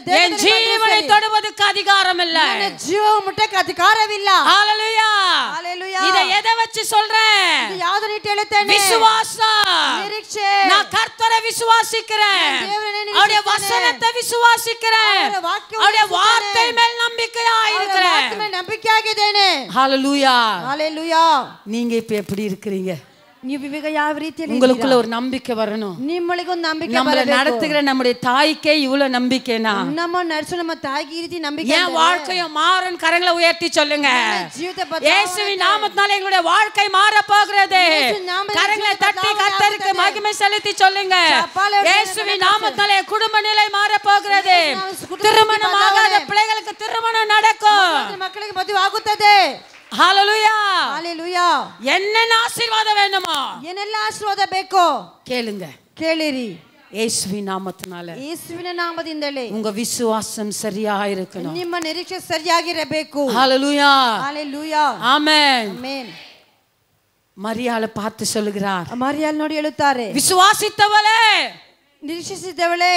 ದೇಹದಲ್ಲಿ என் ஜீவனை தொடுவதற்கு அதிகாரம் இல்லை. ನನ್ನ ಜೀವ ಮುಟ್ಟಕ್ಕೆ ಅಧಿಕಾರವಿಲ್ಲ. ஹalleluya. ஹalleluya. இதை எதை வச்சு சொல்றேன்? ಇದು ಯಾವುದು ನೀತಿ ಹೇಳುತ್ತೇನೆ? விசுவாசம். ನಿರೀಕ್ಷೆ. நான் கர்த்தரை விசுவாசிக்கிறேன், அவருடைய வசனத்தை விசுவாசிக்கிறேன், அவருடைய வார்த்தை மேல் நம்பிக்கையா இருக்கிறேன். ನಂಬಿಕೆಯಾಗಿದ್ದೇನೆ. ஹalleluya. ஹalleluya. நீங்க இப்ப எப்படி இருக்கிறீங்க? ನೀವು ಈಗ ಯಾವ ರೀತಿಯಲ್ಲಿ உங்களுக்குள்ள ஒரு நம்பிக்கை வரணும். ನಿಮ್ಮೊಳಗೆ ಒಂದು ನಂಬಿಕೆ நம்மள ಬರಬೇಕು. நடத்துகிற நம்முடைய தாய்க்கே இவ்வளவு நம்பிக்கைனா ನಮ್ಮ ನಡೆಸೋ ನಮ್ಮ ತಾಯಿಗೆ ಈ ರೀತಿ ನಂಬಿಕೆ என் வாழ்க்கையும் மாறும். கரங்களை உயர்த்தி சொல்லுங்க, ಜೀವಿತ இயேசுவின் நாமத்தினால எங்களுடைய வாழ்க்கை மாற போகிறது. கரங்களை தட்டி கர்த்தருக்கு மகிமை செலுத்தி சொல்லுங்க, இயேசுவின் நாமத்தினால என் குடும்ப நிலை மாற போகிறது. திருமணம் ஆகாத பிள்ளைகளுக்கு திருமணம் நடக்கும். ಮಕ್ಕಳಿಗೆ ಮದುವೆ ಆಗುತ್ತದೆ. ஹalleluya. ஹalleluya. என்னென்ன ஆசீர்வாதம் வேணுமோ ಏನೆಲ್ಲ ಆಶೀರ್ವಾದ ಬೇಕೋ கேளுங்க. ಕೇಳಿರಿ. இயேசுவின் நாமத்தினால ಯೇಸುವಿನ ನಾಮದಿಂದಲೇ உங்க விசுவாசம் சரியா இருக்கணும். ನಿಮ್ಮ ನಿರೀಕ್ಷೆ ಸರಿಯಾಗಿರಬೇಕು. ஹalleluya. ஹalleluya. ஆமென். ಆಮೆನ್. மரியாளை பார்த்து சொல்லுகிறார், ಮರಿಯಲ್ ನೋಡಿ ಹೇಳುತ್ತಾರೆ, விசுவாசித்தவளே ನಿರೀಕ್ಷಿಸಿದವಳೇ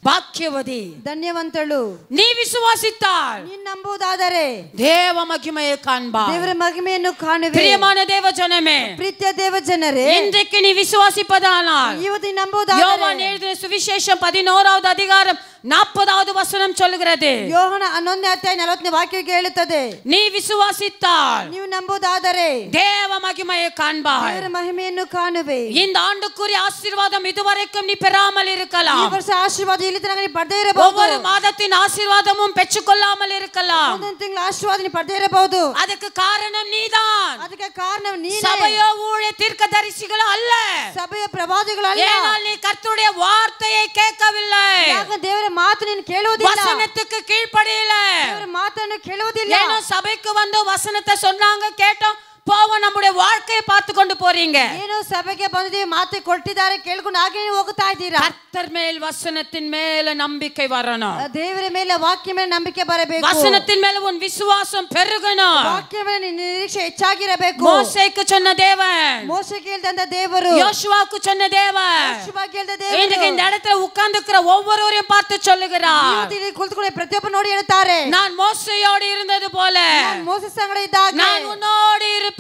ಭಾಗ್ಯವತಿ, ಧನ್ಯವಂತಳು. ನೀ ವಿಶ್ವಾಸಿத்தால், ನೀನು ನಂಬುವುದಾದರೆ ದೇವ ಮಹಿಮೆயை ಕಾಣ್பாய். ದೇವರ ಮಹಿಮೆಯನ್ನು ಕಾಣುವೆ. பிரியமான தேவ ஜனமே, ಪ್ರೀತಿಯ ದೇವ ಜನರೇ, இன்றைக்கு நீ விசுவாசிப்பதானால், ಇವತ್ತು ನೀನು ನಂಬುವುದಾದರೆ, யோவான் எழுதின சுவிசேஷம் 11வது அதிகாரம் 40வது வசனம் சொல்லுகிறது. ಯೋಹನ 11ನೇ ಅಧ್ಯಾಯ 40ನೇ ವಾಕ್ಯಕ್ಕೆ ಹೇಳುತ್ತದೆ, நீ விசுவாசித்தால், ನೀವು ನಂಬುವುದಾದರೆ தேவ மகிமையை காண்பாய். ದೇವರ ಮಹಿಮೆಯನ್ನು ಕಾಣುವೆ. இந்த ஆண்டுக்குரிய ஆசீர்வாதம் இதுவரைக்கும் நீ பெறாமல் ಈ இருக்கலாம். ವರ್ಷ ಆಶೀರ್ವಾದ ಇಲ್ಲಿ ತನಕ ನೀನು ಪಡೆದೇ ಇರಬಹುದು. ஒவ்வொரு மாதத்தின் ஆசீர்வாதமும் பெற்றுக்கொள்ளாமல் இருக்கலாம். ಒಂದೊಂದು ತಿಂಗಳ ಆಶೀರ್ವಾದ ನೀನು ಪಡೆದೇ ಇರಬಹುದು. அதுக்கு காரணம் நீதான். ಅದಕ್ಕೆ ಕಾರಣ ನೀನೇ. சபையோ ஊழிய தீர்க்கதரிசிகளோ அல்ல. ಸಭೆಯ ಪ್ರವಾದಿಗಳಲ್ಲ. ஏனால் நீ கர்த்தருடைய வார்த்தையை கேட்கவில்லை. ಯಾಕ ದೇವರ ಮಾತು ನೀನು ಕೇಳುವುದಿಲ್ಲ. வசனத்துக்கு கீழ்ப்படியல. ದೇವರ ಮಾತನ್ನು ಕೇಳುವುದಿಲ್ಲ. ஏனோ சபைக்கு வந்து வசனத்தை சொன்னாங்க, கேட்டோம், போவோம், நம்முடைய வாழ்க்கையை பார்த்து கொண்டு போறீங்க. ಏನೋ ಸಭೆಗೆ ಬಂದಿದ್ದೀವಿ, ಮಾತು ಕೊಟ್ಟಿದ್ದಾರೆ, ಕೇಳ್ಕೊಂಡು ಹಾಗೆ ಹೋಗ್ತಾ ಇದ್ದೀರಾ. கர்த்தர் மேல் வசனத்தின் மேல நம்பிக்கை வரணும். ದೇವರ ಮೇಲೆ ವಾಕ್ಯ ಮೇಲೆ ನಂಬಿಕೆ ಬರಬೇಕು. வசனத்தின் மேல உன் விசுவாசம் பெருகணும். ವಾಕ್ಯ ಮೇಲೆ ನಿನ್ನ ನಿರೀಕ್ಷೆ ಹೆಚ್ಚಾಗಿರಬೇಕು. மோசேக்கு சொன்ன தேவன் ಮೋಶೆಗೆ ಹೇಳಿದಂತ ದೇವರು யோசுவாக்கு சொன்ன தேவன் ಯೆಹೋವನಿಗೆ ಹೇಳಿದ ದೇವರು இன்றைக்கு இந்த இடத்துல உட்கார்ந்திருக்கிற ஒவ்வொருவரையும் பார்த்து சொல்லுகிறார். ಇವತ್ತು ಕುಳಿತುಕೊಂಡು ಪ್ರತಿಯೊಬ್ಬರು ನೋಡಿ ಹೇಳ್ತಾರೆ, நான் மோசேயோடு இருந்தது போல ನಾನು ಮೋಸೆ ಸಂಗಡ ಇದ್ದಾಗ நான் உன்னோடு இருப்பேன்.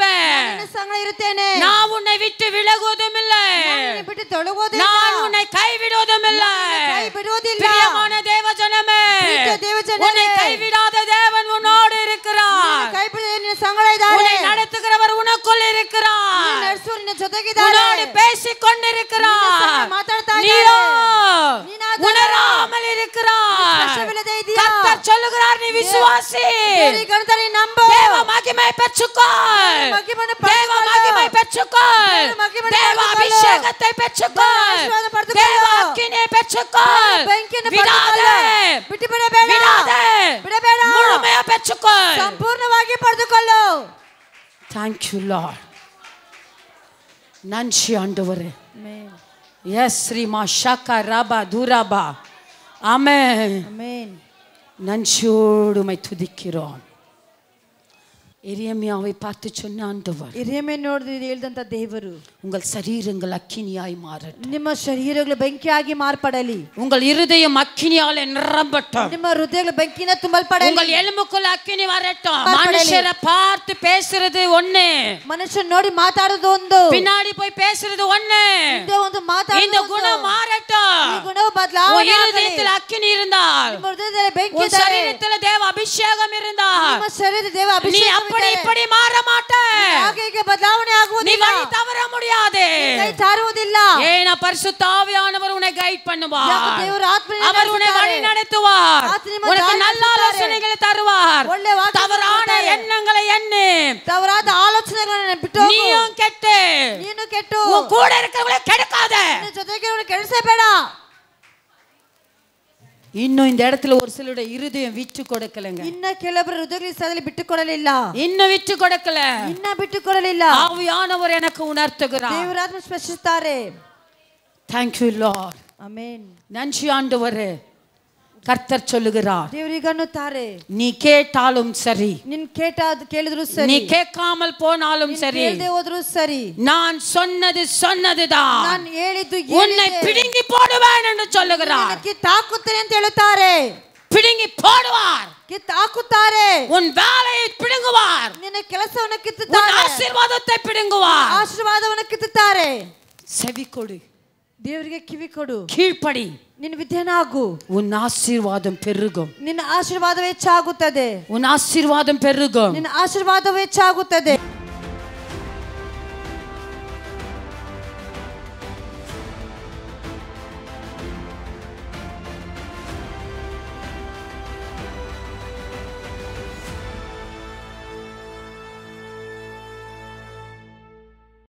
ನಿನ್ನ ಸಂಗಡ ಇರುತ್ತೇನೆ. நான் உன்னை விட்டு விலகுவதும் இல்லை, ನಿನ್ನನ್ನು ಬಿಟ್ಟು ತೊಲಗುವುದಿಲ್ಲ. நான் உன்னை கைவிடுவதும் இல்லை. ಕೈ ಬಿಡುವುದಿಲ್ಲ. பிரியமான தேவஜனமே, ಪ್ರೀತಿಯ ದೇವಜನರೇ, உன்னை கைவிடாத தேவன் உன்னோடு இருக்கிறார். ಕೈ ಬಿಡದೆ ನಿನ್ನ ಸಂಗಡ ಇದ್ದಾರೆ. உன்னை நடத்துகிறவர் உனக்குள் இருக்கிறார். ನಿನ್ನ ನಡೆಸುವ ನಿನ್ನ ಜೊತೆಗಿದ್ದಾರೆ. உன்னோடு பேசிக் கொண்டிருக்கிறார். ಮಾತಾಡ್ತಾ நீயோ ನೀನಾದರೂ உணராமல் இருக்கிறார். ಸ್ಪರ್ಶವಿಲ್ಲದೆ ಇದೆಯಾ? கர்த்தர் சொல்லுகிறார், நீ விசுவாசி. ದೇವರ ಗಣದಲ್ಲಿ ನಂಬು. தேவ மகிமை பெற்றுக்கொள். மகிமையை தேவ மகிமை பெற்றுக்கொள். மகிமையை தேவ பெற்றுக்கொள். அபிஷேகத்தை பெற்றுக்கொள். ஆசீர்வாதம் பெற்றுக்கொள். தேவ அக்கினியை பெற்றுக்கொள். ಬೆಂಕಿಯನ್ನು விடாதே, ಪಡೆದುಕೊಳ್ಳು. ಬಿಟ್ಟು ಬಿಡಬೇಡ. விடாதே, ಬಿಡಬೇಡ. முழுமையா பெற்றுக்கொள். ಸಂಪೂರ್ಣವಾಗಿ ಪಡೆದುಕೊಳ್ಳು. Thank you Lord. நன்றி ஆண்டவரே. ಆಮೆನ್. Yes, ஸ்ரீமா ஷாக்கா ராபா தூராபா. ஆமென். ಆಮೆನ್. நன்றியோடு உம்மை துதிக்கிறோம். எரேமியாவை பார்த்து சொன்ன ஆண்டவர், ಯೆರೆಮೀಯ ನೋಡಿ ಹೇಳಿದಂತ ದೇವರು, உங்கள் சரீரங்கள் அக்கினியாய் மாறட்டும். ನಿಮ್ಮ ಶರೀರಗಳು ಬೆಂಕಿಯಾಗಿ ಮಾರ್ಪಡಲಿ. உங்கள் இருதயம் அக்கினியால் நிரம்பட்டும். ನಿಮ್ಮ ಹೃದಯಗಳು ಬೆಂಕಿಯಿಂದ ತುಂಬಲ್ಪಡಲಿ. உங்கள் எலும்புக்குள்ள அக்கினி வரட்டும். மார்படலி. மனுஷரை பார்த்து பேசுறது ஒண்ணு, ಮನುಷ್ಯ ನೋಡಿ ಮಾತಾಡೋದು ಒಂದು, பின்னாடி போய் பேசுறது ஒண்ணு. ಹಿಂದೆ ಒಂದು ಮಾತಾಡೋದು இந்த ಒಂದು. குணம் மாறட்டும். ಈ ಗುಣವು உன் ಬದಲಾವಣೆ ಆಗಲಿ. இருதயத்தில் அக்கினி இருந்தால், ನಿಮ್ಮ ಹೃದಯದಲ್ಲಿ ಬೆಂಕಿ உன் ಇದ್ದರೆ, சரீரத்தில் தேவ அபிஷேகம் இருந்தால், ನಿಮ್ಮ ಶರೀರದ ದೇವ நீ ಅಭಿಷೇಕ அப்படி இப்படி மாற மாட்டேன். ಹಾಗೆ ಹೀಗೆ ಬದಲಾವಣೆ நீ ಆಗುವುದಿಲ್ಲ. வழி தவற முடியாது. ಕೈ ಜಾರುವುದಿಲ್ಲ. ஏனா பரிசுத்த ஆவியானவர் உன்னை கைட் பண்ணுவார். ಯಾಕೆ ದೇವರು ಆತ್ಮನಿಂದ அவர் உன்னை ನಡೆಸುತ್ತಾರೆ. வழி நடத்துவார். ಆತನು ನಿಮ್ಮ உனக்கு ದಾರಿ நல்ல ನಡೆಸುತ್ತಾರೆ. ஆலோசனைகளை தருவார். ಒಳ್ಳೆ ವಾಕ್ಯ தவறான ಕೊಡುತ್ತಾರೆ. எண்ணங்களை எண்ணு. ತವರಾದ ಆಲೋಚನೆಗಳನ್ನು ಬಿಟ್ಟು ಹೋಗು. நீயும் கெட்டு ನೀನು ಕೆಟ್ಟು உன் கூட இருக்கிறவங்களை கெடுக்காத. ನಿನ್ನ ಜೊತೆಗೆ ಕೆಡಿಸಬೇಡ. இன்னும் இந்த இடத்துல ஒரு சிலருடைய இருதயம் விட்டு கொடுக்கலங்க. ಇನ್ನ ಕೆಲವರ ಹೃದಯಗಳ ಸ್ಥಳದಲ್ಲಿ ಬಿಟ್ಟುಕೊಡಲಿಲ್ಲ. இன்னும் விட்டு கொடுக்கல. ಇನ್ನ ಬಿಟ್ಟುಕೊಡಲಿಲ್ಲ. ஆவியானவர் எனக்கு உணர்த்துகிறார். ದೇವರಾತ್ಮ ಸ್ಪರ್ಶಿಸುತ್ತಾರೆ. Thank you Lord. ಆಮೆನ್. நன்றி ஆண்டவரே. கர்த்தர் சொல்லுகிறார், ದೇವರಿಗೆ ಅನ್ನುತ್ತಾರೆ, நீ கேட்டாலும் சரி, ನಿನ್ ಕೇಳಿದ್ರು நீ ಸರಿ, கேட்காமல் போனாலும் சரி, ಕೇಳದೆ ಹೋದ್ರು ಸರಿ, நான் சொன்னது சொன்னதுதான், ನಾನು ಹೇಳಿದ್ದು உன்னை பிடுங்கி போடுவேன் என்று சொல்லுகிறார். ಕಿತ್ತಾಕುತ್ತೇನೆ ಅಂತ ಹೇಳುತ್ತಾರೆ. பிடுங்கி போடுவார். ಕಿತ್ತಾಕುತ್ತಾರೆ. உன் வேலையை பிடுங்குவார். ನಿನ್ನ ಕೆಲಸವನ್ನು உன் ಕಿತ್ತುತ್ತಾರೆ. ஆசீர்வாதத்தை பிடுங்குவார். ಆಶೀರ್ವಾದವನ್ನು ಕಿತ್ತುತ್ತಾರೆ. செவி கொடு, ದೇವರಿಗೆ ಕಿವಿ ಕೊಡು, கீழ்ப்படி, ನಿನ್ನ ವಿಧೇಯನಾಗು, உன் ஆசீர்வாதம் பெருகும். ನಿನ್ನ ಆಶೀರ್ವಾದವೇ ಹೆಚ್ಚಾಗುತ್ತದೆ. உன் ஆசீர்வாதம் பெருகும். ನಿನ್ನ ಆಶೀರ್ವಾದವೇ ಹೆಚ್ಚಾಗುತ್ತದೆ.